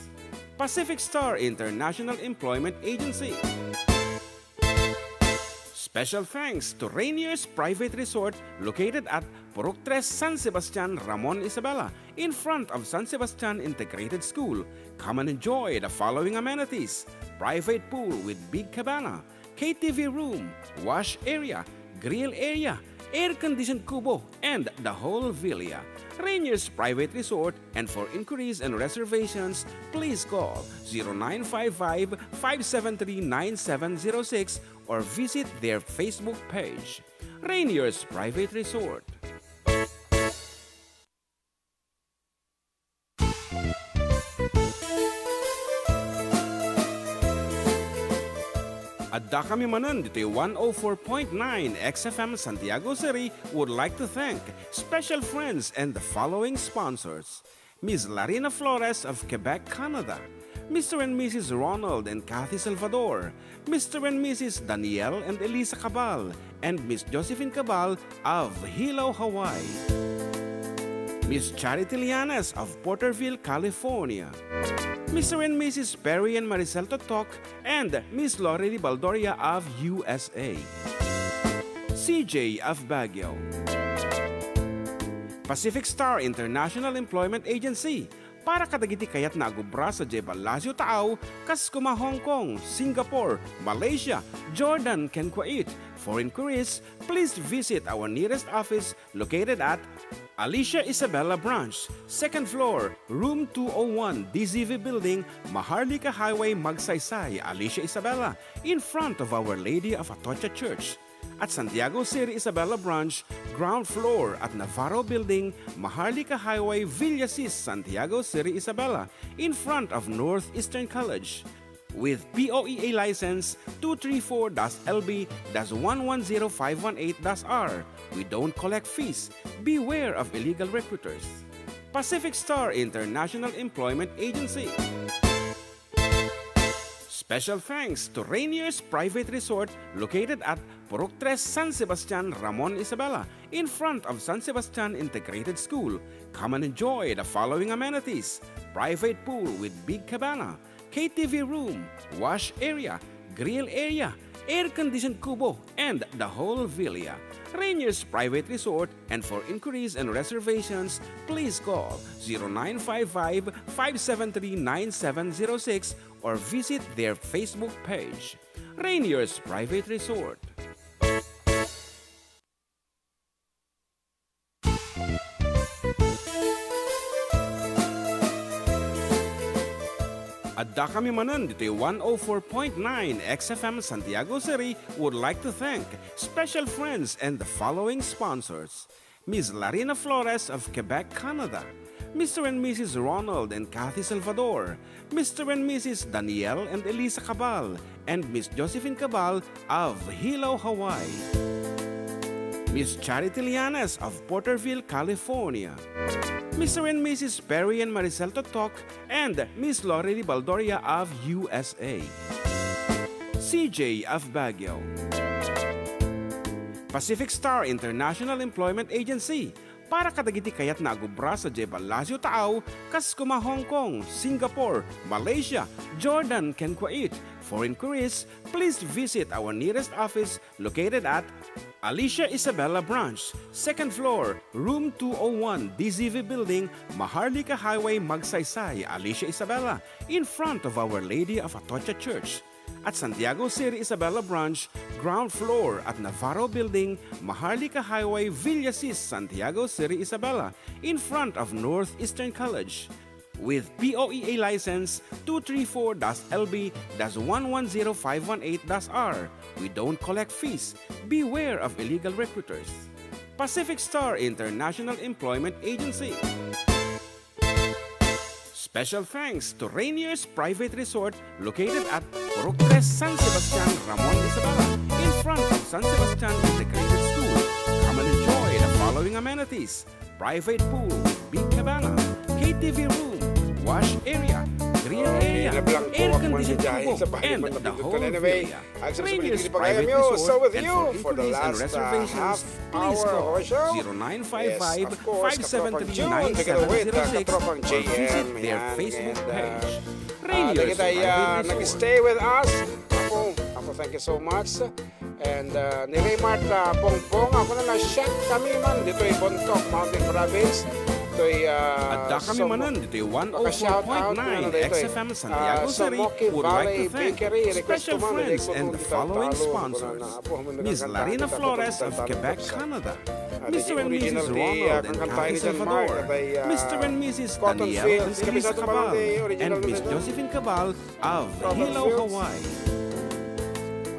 Speaker 1: Pacific Star International Employment Agency. Special thanks to Rainier's Private Resort located at Purok 3 San Sebastian, Ramon Isabela, in front of San Sebastian Integrated School. Come and enjoy the following amenities: private pool with big cabana, KTV room, wash area, grill area, air-conditioned kubo, and the whole villa. Rainier's Private Resort, and for inquiries and reservations, please call 0955-573-9706 or visit their Facebook page. Rainier's Private Resort. Adda kami Manen dito 104.9 XFM Santiago City would like to thank special friends and the following sponsors: Ms. Larina Flores of Quebec, Canada, Mr. and Mrs. Ronald and Kathy Salvador, Mr. and Mrs. Danielle and Elisa Cabal, and Ms. Josephine Cabal of Hilo, Hawaii, Ms. Charity Lianes of Porterville, California, Mr. and Mrs. Perry and Maricel Totok, and Miss Lorely Baldoria of USA, CJ of Baguio, Pacific Star International Employment Agency, para kadagiti kayat na agubra sa Jebel Lazio Taaw, kas kuma Hong Kong, Singapore, Malaysia, Jordan, ken Kuwait. For inquiries, please visit our nearest office located at Alicia Isabella Branch, 2nd floor, room 201, DZV Building, Maharlika Highway, Magsaysay, Alicia Isabella, in front of Our Lady of Atocha Church. At Santiago City Isabella Branch, ground floor at Navarro Building, Maharlika Highway, Villasis, Santiago City Isabella, in front of Northeastern College. With POEA license 234-LB-110518-R, we don't collect fees. Beware of illegal recruiters. Pacific Star International Employment Agency. Special thanks to Rainier's Private Resort located at Purok 3 San Sebastian, Ramon Isabela, in front of San Sebastian Integrated School. Come and enjoy the following amenities: private pool with big cabana, KTV room, wash area, grill area, air-conditioned kubo, and the whole villa. Rainier's Private Resort, and for inquiries and reservations, please call 0955-573-9706 or visit their Facebook page. Rainier's Private Resort. Adda kami Manen dito 104.9 XFM Santiago City would like to thank special friends and the following sponsors: Ms. Larina Flores of Quebec, Canada, Mr. and Mrs. Ronald and Kathy Salvador, Mr. and Mrs. Danielle and Elisa Cabal, and Miss Josephine Cabal of Hilo, Hawaii, Miss Charity Lianes of Porterville, California, Mr. and Mrs. Perry and Maricel Totok, and Miss Lorely Baldoria of USA, CJ of Baguio, Pacific Star International Employment Agency, para kadagiti kayat na agubra sa Jebel Lazio Taaw, kas kuma Hong Kong, Singapore, Malaysia, Jordan, ken Kuwait. For inquiries, please visit our nearest office located at Alicia Isabella Branch, 2nd floor, room 201, DZV Building, Maharlika Highway, Magsaysay, Alicia Isabella, in front of Our Lady of Atocha Church. At Santiago City Isabella Branch, ground floor at Navarro Building, Maharlika Highway, Villasis, Santiago City Isabella, in front of Northeastern College. with POEA license 234-LB-110518-R. We don't collect fees. Beware of illegal recruiters. Pacific Star International Employment Agency. Special thanks to Rainier's Private Resort located at Purok 3 San Sebastian, Ramon Isabela, in front of San Sebastian Integrated School. Come and enjoy the following amenities: private pool, big cabana, KTV room, wash area, grill area, air-conditioned kubo, and the whole villa. Rainier's Private Resort, and for inquiries and reservations, please call 0955-573-9706 or visit their Facebook page. Rainier's Private Resort.
Speaker 3: Nag-stay with us. Ako, thank you so much. And ni Raymart Bongbong, ako na na-shock kami man. Dito ay Bontoc, Mountain Province. Ito'y
Speaker 1: Adda kami Manen, dito yung 104.9 XFM Santiago City would like to thank special friends and the following sponsors: Ms. Larina Flores of Quebec, Canada, Mr. and Mrs. Ronald and Cathy Salvador, Mr. and Mrs. Daniel and Elisa Cabal, and Miss Josephine Cabal of Hilo, Hawaii.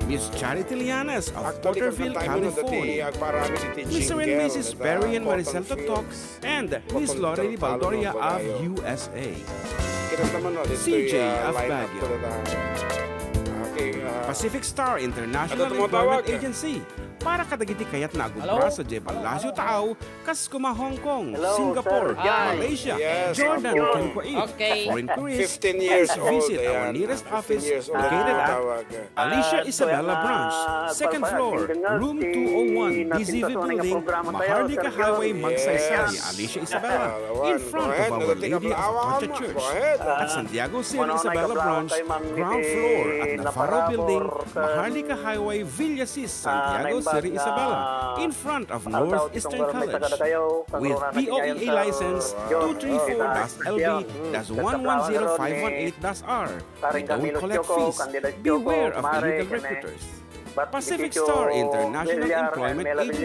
Speaker 1: Miss Charity Lianas of Porterville, California, Mr. and Mrs. Perry and Maricel Toktok, and Miss Lorely Baldoria of USA. CJ of Baguio. Pacific Star International Employment Agency. Para kadagiti kayat na agubra sa Jebel Lasio Tao, kas kuma Hong Kong, Singapore, Malaysia, Jordan, and Kuwait.
Speaker 2: Okay.
Speaker 1: For inquiries,
Speaker 3: 15 years
Speaker 1: visit
Speaker 3: old,
Speaker 1: our
Speaker 3: ayan.
Speaker 1: nearest office
Speaker 3: 15 years old
Speaker 1: located
Speaker 3: ang
Speaker 1: at
Speaker 3: tawag.
Speaker 1: Alicia Isabella Branch, second floor, room 201, DZV Building, Maharlika Highway, Magsaysay, Alicia Isabella, in front of Our Lady of Concha Church. At Santiago City Isabella Branch, ground floor at Navarro Building, Maharlika Highway, Villasis, Santiago City Isabela, in front of Northeastern College, with POEA license 234-LB-110518-R. We don't collect fees. Beware of illegal recruiters. Pacific Star International Employment Agency.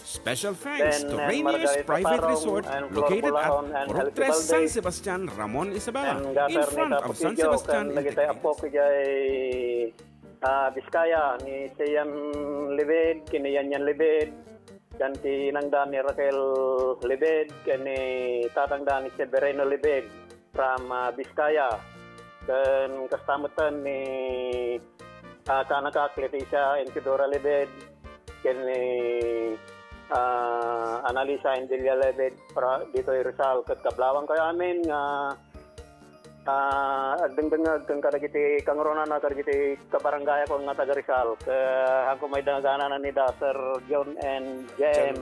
Speaker 1: Special thanks to Rainier's Private Resort located at Purok 3 San Sebastian, Ramon Isabela, in front of San Sebastian Integrated.
Speaker 7: Biskaya ni Sian Libed, kini Yan Libed, dan tinangda ni Raquel Libed, kini tatangda ni Severino Libed from Biskaya. Dan kastamutan ni Kanaka Cletisha and Fedora Libed, kini Analisa Angelia Libed dito Rizal ket kablawang kayo amin nga agdeng-dengag kang kadagiti kangrona na kadagiti kabarangay ko nga taga Rizal ako may dangana ni da Sir John and Jem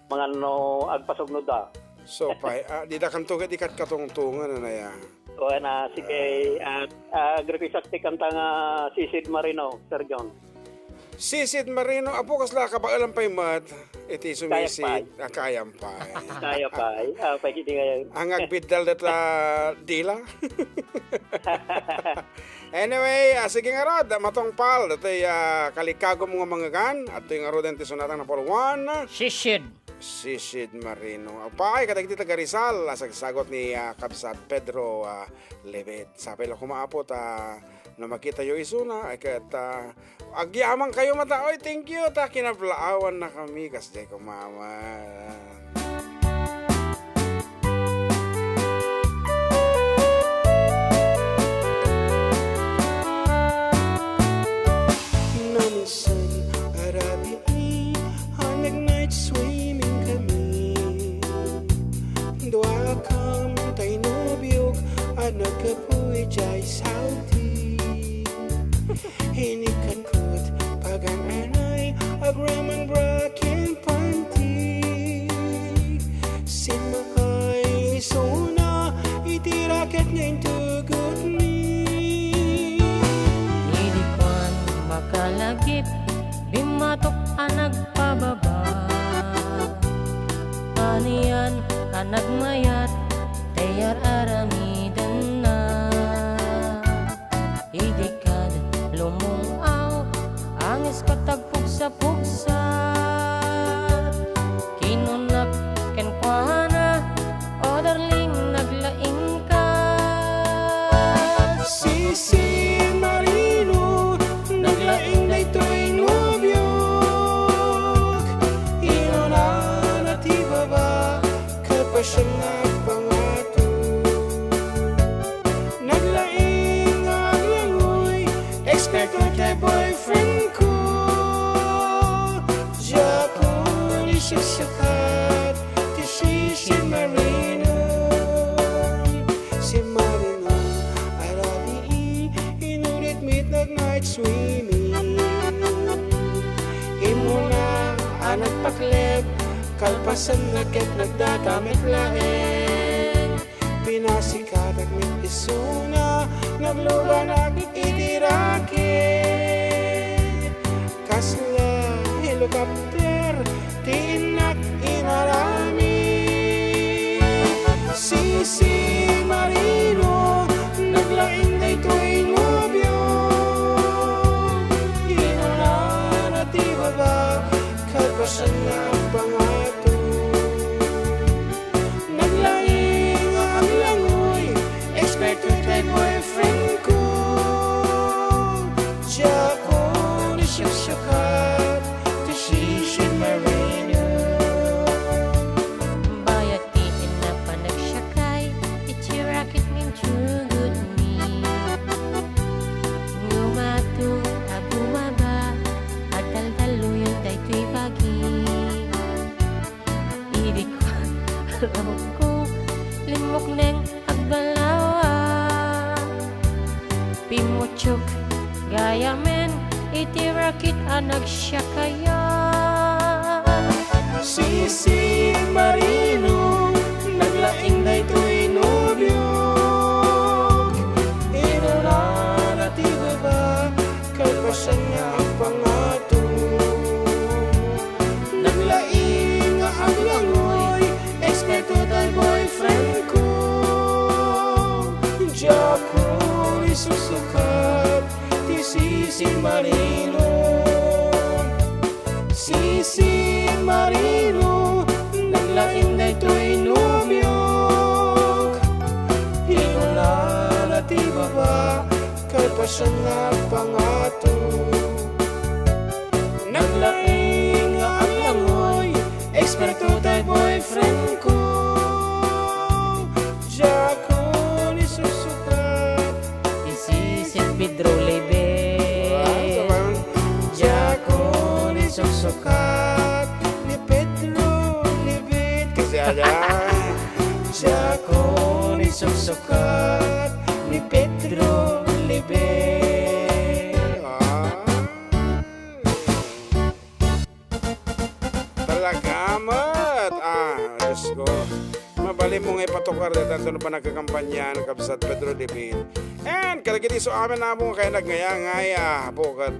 Speaker 7: mga no agpasog no da
Speaker 3: So, di da kan tugat ikat katungtungan na ya.
Speaker 7: o na sige agripisakti kanta nga Sisid Marino, Sir John.
Speaker 3: Sisid Marino, apo kasla ka ba alam pa'y mat? Iti sumisid, kayam pa.
Speaker 7: Kaya pa, kiti ngayon.
Speaker 3: Ang agbidal data dila. Anyway, sige nga rod, matong pal, dito kalikago mga mga gan, at ito yung arod ang tisunatang na Paluan. Sisid Marino. Apay, kadagiti taga Rizal, sagot ni Kapsat Pedro Lebed. Sabi lang kumaapot, na makita yung isuna, ay kat, agyaman kayo mata, oy, thank you, kinablaawan na kami, kasi kumama.
Speaker 8: Minsan, arabi ay night swimming kami. Dua kam tay nobiyog, anak kapuy jay salty. Hinikan ko't pagang anay, agramang braking panty. Eksperto kay boyfriend ko. Diya ko ni susukat. Di si Marino. Si Marino arabi inulit midnight night swimming. Imo na anak paklep. Kalpasan na ket nagdadamit laeng. Pinasikat at mit isuna. Nagluba na itirake. Kasla helikopter tiinak inarami. Si Marino naglaing na ito'y nobyo. Inulan at ibaba kalpasan na ang pangato. Naglaing ang langoy, eksperto kay boyfriend ko. Diya ko ni susukat, di si Marino.
Speaker 6: Bayat itin na panagsakay, itirakit min good me. Ngumatu, abumaba, agdaldalo yung daytoy pagi. Idi ko, alam ko, limok neng agbalawa. Pimuchok, gaya men, itirakit anagsakaya.
Speaker 8: Si Marino naglaing na ito'y nobyo. Inulan at ibaba kalpasan niya ang pangato. Naglaing ang langoy, eksperto tayo boyfriend ko. Diya ko isusukat, di si Marino. Si Marino naglaing na ito'y numyok. Inulan at ibaba kalpasan na pangato. Naglaing ang langoy, eksperto tayo boyfriend ko. Diya ko ni susukat,
Speaker 2: Isisip Pedro Lebe.
Speaker 8: diya ko ni susukat, ni Pedro libit. Kasi diya ko ni susukat, ni Pedro libit. Talagamat. Let's go. Mabali mo nga ipatukar dito tanto pa nagkakampanya ng Kabsat Pedro David. And kalagiti so amin na mo kaya nagnayangaya bukat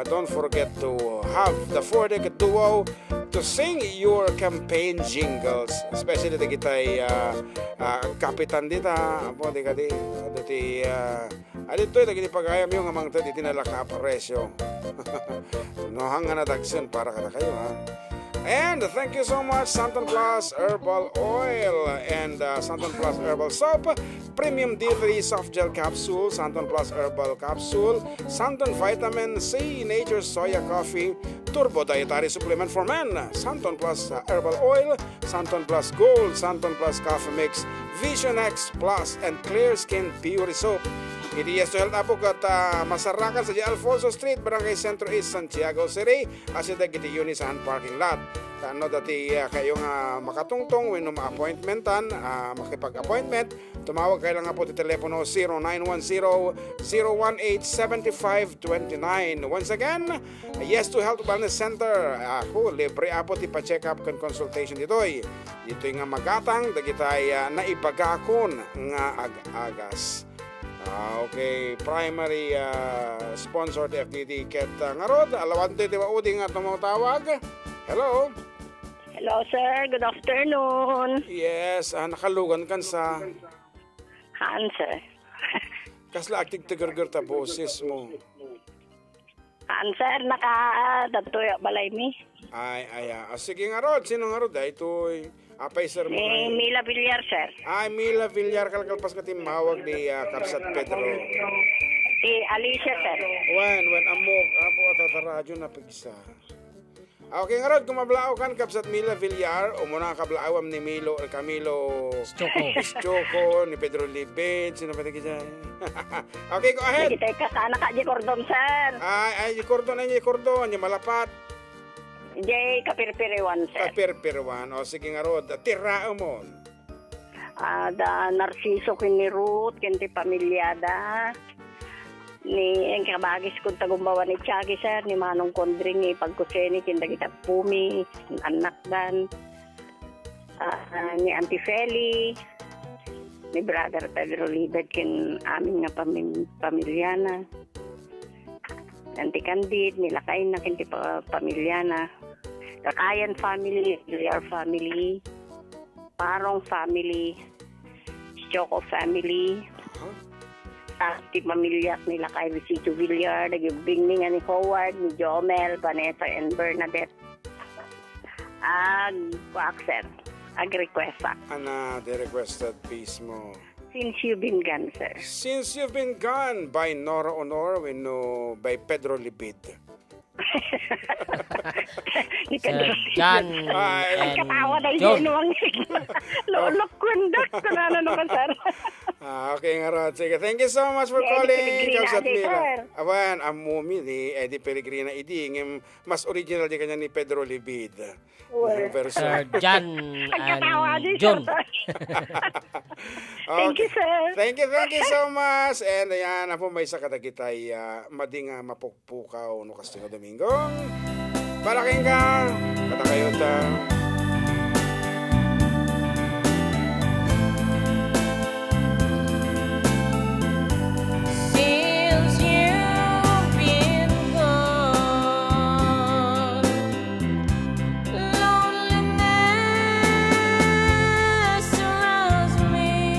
Speaker 8: don't forget to have the 4-decade duo to sing your campaign jingles. Especially di kita'y kapitan dita. Apo di kadi. Adito ito pagayam yung amang ito di tinalaka aparesyo. Nohang nga natagsin para kada kayo ha. And thank you so much, Santon Plus Herbal Oil and Santon Plus Herbal Soap, Premium D3 Soft Gel Capsule, Santon Plus Herbal Capsule, Santon Vitamin C, Nature's Soya Coffee, Turbo Dietary Supplement for Men, Santon Plus Herbal Oil, Santon Plus Gold, Santon Plus Coffee Mix, Vision X Plus, and Clear Skin Pure Soap. Iti yes to health apo kat masarakan sa Alfonso Street, Barangay Centro East, Santiago City. Asida kiti Unisahan Parking Lot. Kano dati kayo nga makatungtong when ma-appointmentan, makipag-appointment, tumawag kayo lang po ti telepono 0910-018-7529. Once again, Yes to Health Wellness Center. Ako, libre apo ti pa-check up kan consultation ditoy. Dito'y nga magatang, dagitay naibagakon nga ag-agas. Okay, primary sponsored FDD ket ngarod alawante ti maudi nga tumawag. Hello.
Speaker 4: Hello, sir. Good afternoon.
Speaker 3: Yes, nakalugan kan sa
Speaker 4: Haan, sir.
Speaker 3: kasla aktig tigargar ta boses mo.
Speaker 4: Haan, sir. Nakadatuyo balay mi.
Speaker 3: Ay, sige ngarod, sino ngarod ay ito'y apay sir mo.
Speaker 4: Mila Villar, sir.
Speaker 3: Ay, Mila Villar kalkalpas ka timawag ni Kapsat Pedro.
Speaker 4: Si Alicia, sir.
Speaker 3: When amok apo at radyo na pigsa. Okay nga rod, kung mablao kan kapsat Mila Villar, o muna kablaawam ni Camilo Choco, ni Pedro Libet, sino pa tagi dyan? Okay, go ahead.
Speaker 4: Kita ka anak di kordon, sir.
Speaker 3: Ay, kordon, yung malapat.
Speaker 4: Jay kapirpiriwan, sir.
Speaker 3: Kapirpirwan. O sige nga rod, tirao mo.
Speaker 4: Da Narciso kini Ruth, kinti pamilyada. Ni ang kabagis kung tagumbawa ni Chagi, sir, ni Manong Kondring, ni Pagkuseni, kinta kita Pumi, anak dan, ni Auntie Feli, ni Brother Pedro Libet, kin amin nga pamilyana. Auntie Candid, ni Lakay na kinti pamilyana. Lakayan family, Villar family, Parong family, Choco family, Tati pamilya nila kay Visito Villar, nagibing ni Howard, ni Jomel, Vanessa, and Bernadette. Sir, request.
Speaker 3: The requested piece mo.
Speaker 4: Since you've been gone, sir.
Speaker 3: Since You've Been Gone by Nora Honor, by Pedro Libid.
Speaker 2: Sir John and
Speaker 4: Katawa na
Speaker 2: John.
Speaker 4: yun ang lolok kundak ko na naman, sir.
Speaker 3: Okay nga rod. Sige, thank you so much for
Speaker 4: Eddie
Speaker 3: calling.
Speaker 4: Pellegrina,
Speaker 3: Kapsat
Speaker 4: adi,
Speaker 3: Mila.
Speaker 4: sir.
Speaker 3: Awan, ang mumi ni Eddie Pellegrina ngem mas original di kanya ni Pedro Libid. Version.
Speaker 2: Sir John
Speaker 4: Katawa
Speaker 2: and
Speaker 4: din,
Speaker 2: John.
Speaker 4: sir. Thank you, sir.
Speaker 3: Thank you so much. And ayan, po may sa katagitay mading mapukpukaw no Castillo Domingong. Para ka, katakayota.
Speaker 6: Since you've been gone, loneliness surrounds me.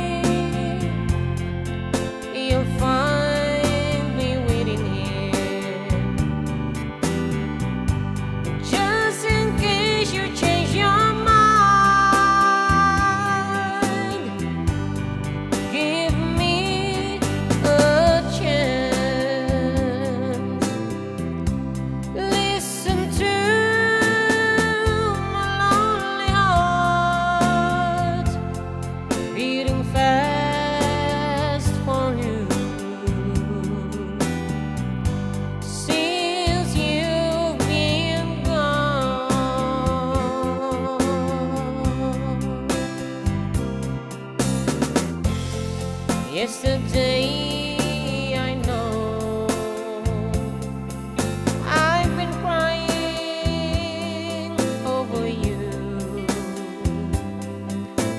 Speaker 6: You'll find me waiting here, just in case you change your mind. Give me a chance. Listen to my lonely heart beating fast for you. Since you've been gone, yesterday I know I've been crying over you.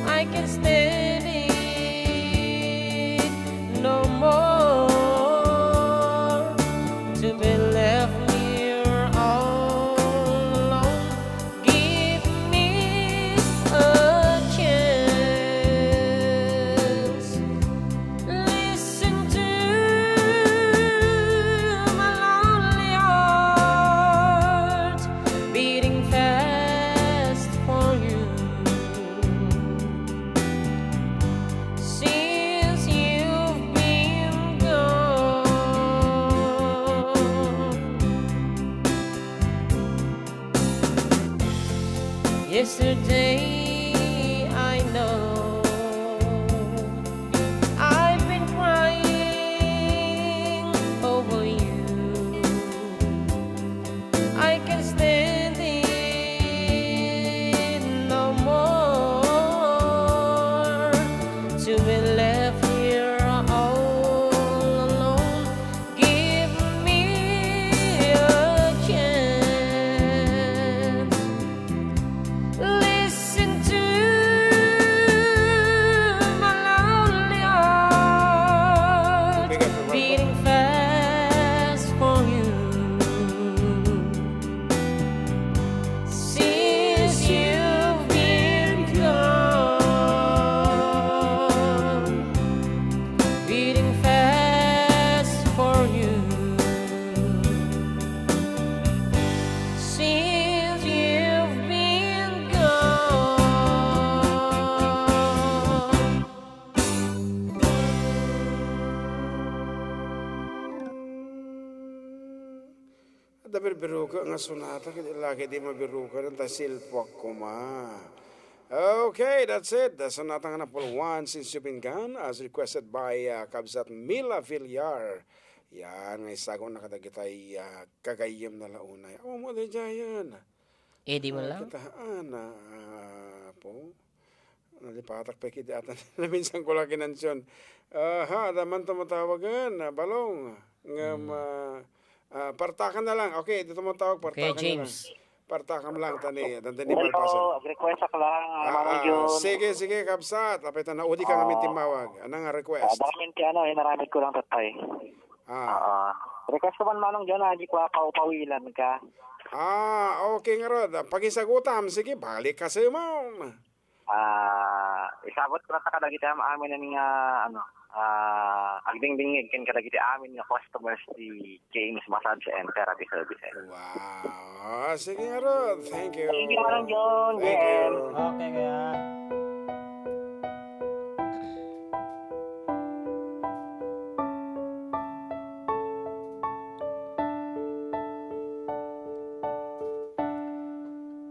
Speaker 6: I can stand it no more, to be left here all alone. Give me a chance. Listen to my lonely heart beating fast for you. Since you've been gone, yesterday I know I've been crying over you. I can stand it no more, to be left here all alone. Give me a chance. Listen
Speaker 3: Ada berbiruka nga sunata kaya lagi di mabiruka ng tasilpok ko ma. Okay, that's it. The sonata nga na po one since you've been gone as requested by Kabsat Mila Villar. Yan, ngay sago na kadagitay kagayam na launay. Oh, mo di dyan.
Speaker 2: Di mo lang.
Speaker 3: Kitaan po. Nalipatak pa kiti atan na minsan ko lagi nansyon. Daman tumatawagan, balong. Partakan na lang. Okay, dito mo tawag,
Speaker 2: Okay,
Speaker 3: partakan
Speaker 2: James.
Speaker 3: na lang. Partakan lang, tani. Dandani
Speaker 7: Hello,
Speaker 3: palpasan.
Speaker 7: request ka lang, Mama Jun.
Speaker 3: Sige, Kabsat. Lapitan na, udi ka nga timawag. Anong request?
Speaker 7: Dahil naramit ko lang tatay. Request ko man Manong John, hindi ko paupawilan ka.
Speaker 3: Okay nga rod. Pagisagutam, sige, balik ka sa mo.
Speaker 7: Isabot ko na sa kadagiti amin na nga, agding-dingig kin kadagiti amin nga customers di James Massage and Therapy Services.
Speaker 3: Wow. Sige nga rod. Thank you.
Speaker 7: Thank you, Manong John.
Speaker 3: Thank you.
Speaker 2: Okay, kaya.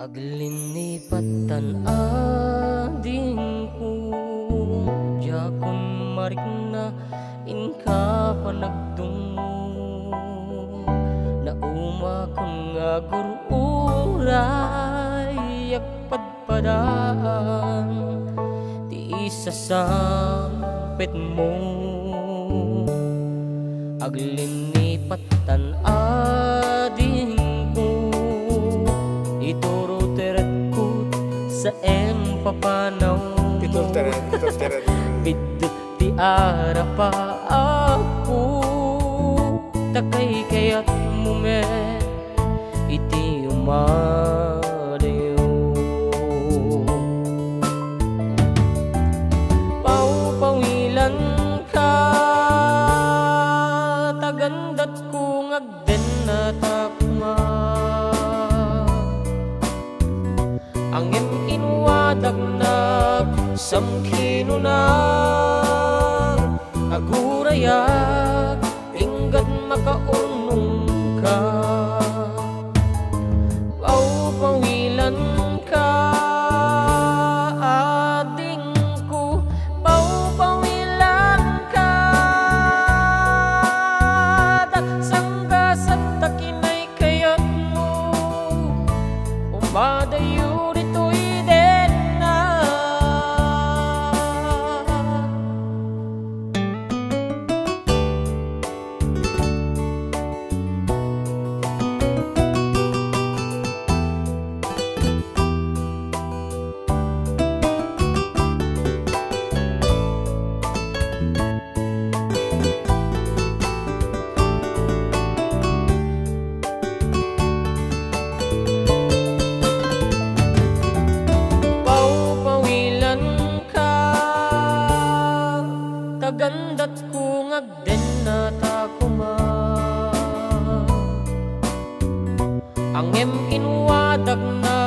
Speaker 6: Aglinipatan ading ko Jakon marik na inka panagdungo Na umakon nga gururay Yakpadpadaan Ti isa sampit mo Aglinipatan ading ko Ituro teretkut sa empapanaw
Speaker 3: Itur teret.
Speaker 6: Bidot ti ara pa ako Takay kayat mume iti umadeo Pau-pawilan ka Tagandat kong agden na takma Angin inwadag na samkino na agurayag inggat makaunong ka Pau-pawilan ka ading ko Pau-pawilan ka Daksangga sa takinay kayat mo Umadayo Tagandat kong agden na takuma Angem inwadag na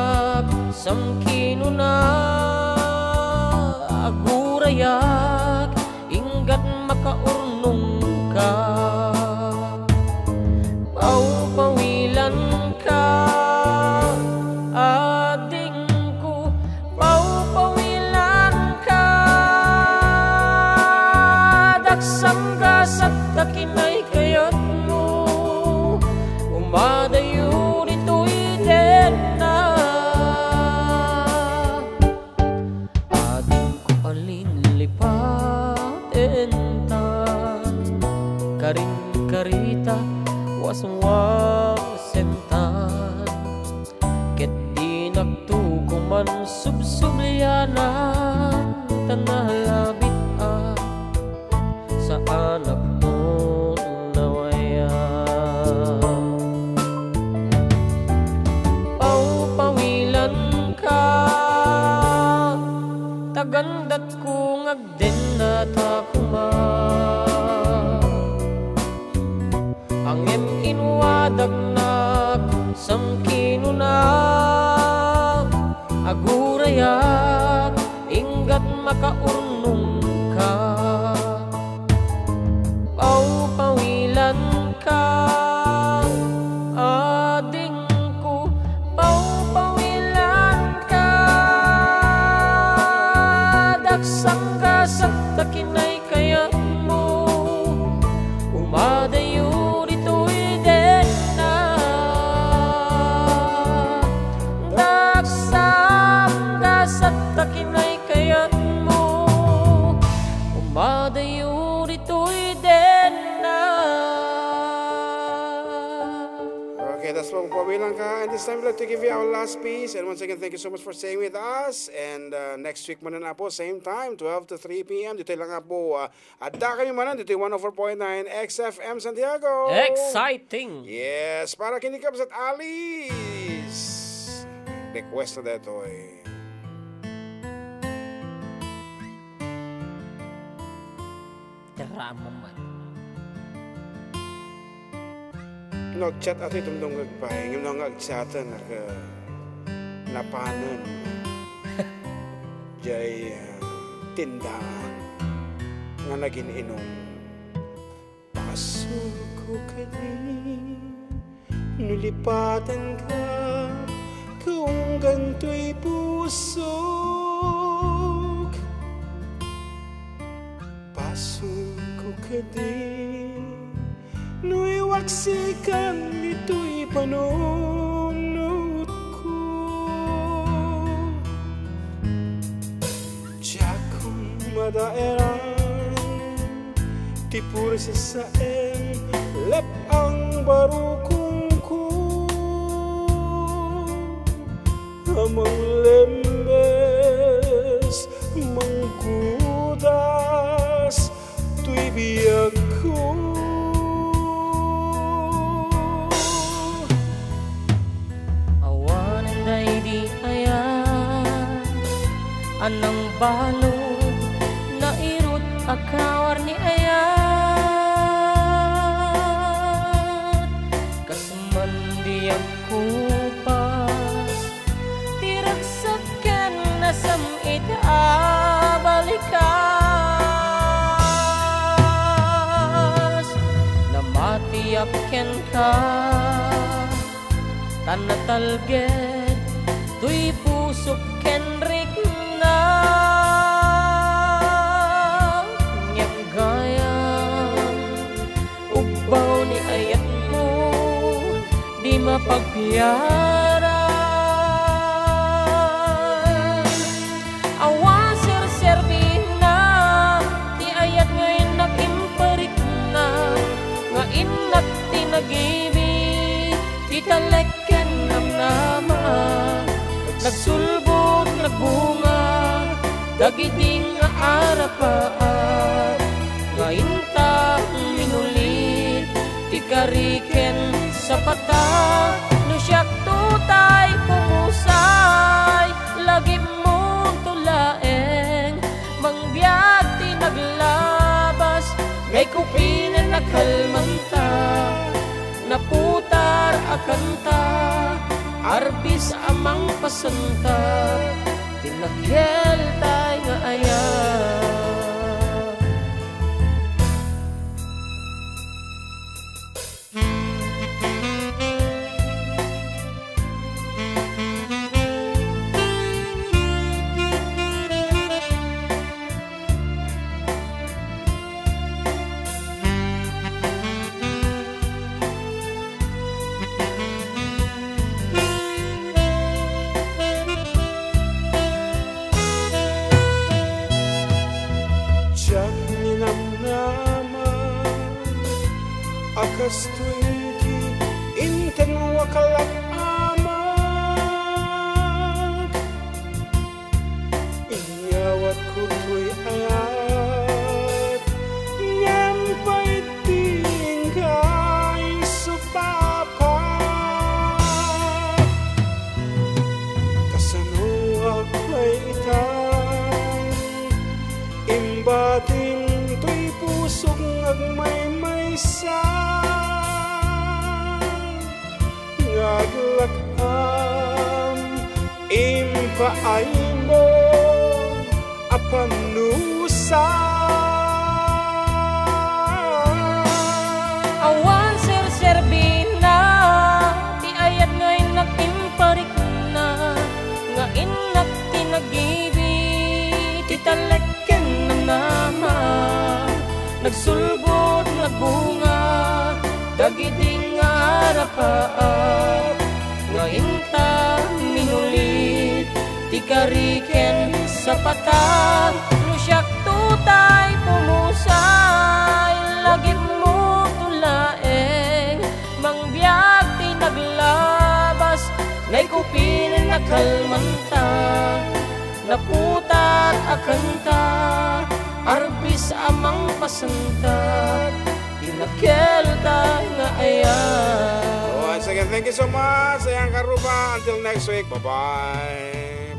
Speaker 6: samkino na agurayak inggat makaurnong ka Pau-pawilan ka ading ko Pau-pawilan ka Daksangga sa takinay kayat mo Umadayo nito'y den na Ading ko alinlipaten tan Karin-karita waswasentan Ket di nagtukuman subsublianan Tanalabit sa anak mo nawaya Pau-pawilan ka Tagandat kong agden na takuma Angem inwadag na samkino na agurayak
Speaker 3: oras pa papabilang ka. And this time, we'd like to give you our last piece. And once again, thank you so much for staying with us. And next week man na po, same time, 12 to 3 p.m. Dito lang nga po, Adda kami manan, dito yung 104.9 XFM Santiago.
Speaker 2: Exciting!
Speaker 3: Yes, para kinikap at Alice. Request na dito eh.
Speaker 2: Drama man.
Speaker 3: Nag-chat ato itong nagpahing. Yung nag-chatan napanan. Jay tindahan nga naging inom. Pasok ko ka din, nilipatan ka, kung ganto'y pusok. Pasok ko ka din, nu'y waksikan, dito'y panunod ko. Tiyakong madaeran, tipur sa saen, lep ang barukong ko. Amang lembes, mangkudas, tuy biyag ko.
Speaker 6: Anang balog na irut akawar ni ayat kasman di aku pas tiragsakan na samit abalikas na matiyakken ka tanatalged tuy pusok ken mapagbiyaran awan ser-serbin na ti ayat ngayon nag-imparik na nga inak tinagibig titaleken ng nama nagsulbog nagbunga dagiting nga arapaan ngayon ta minulit tikariken sa pata no siyak tutay pumusay lagi mong tulaeng mangbiyag tinaglabas ngay kupinen nakalmanta naputar akanta arbis amang pasanta tinagyel tay nga ayan.
Speaker 3: Akas tuwiti inten wakalak amag inyawat ko tuy ayat nyampay tingkay supapat kasanuak may itang imbatin tuy pusok agmay-maysa ngaglakam impaay mo apanusa
Speaker 6: awan ser-serbin na ti ayat ngay nag-imparik na nga inak tinagibig titaleken ng nama nagsulbot nagbunga dagiting nga arapaan ngayon ta minulit tikariken sa patag no siyak tutay pumusay lagi mo tulaeng mangbiyag tinagla kalmanta, naputat akan ta, arbis amang pasantat, tinakelta nga ayan.
Speaker 3: Once again, thank you so much. Sayang Karuba. Until next week. Bye-bye.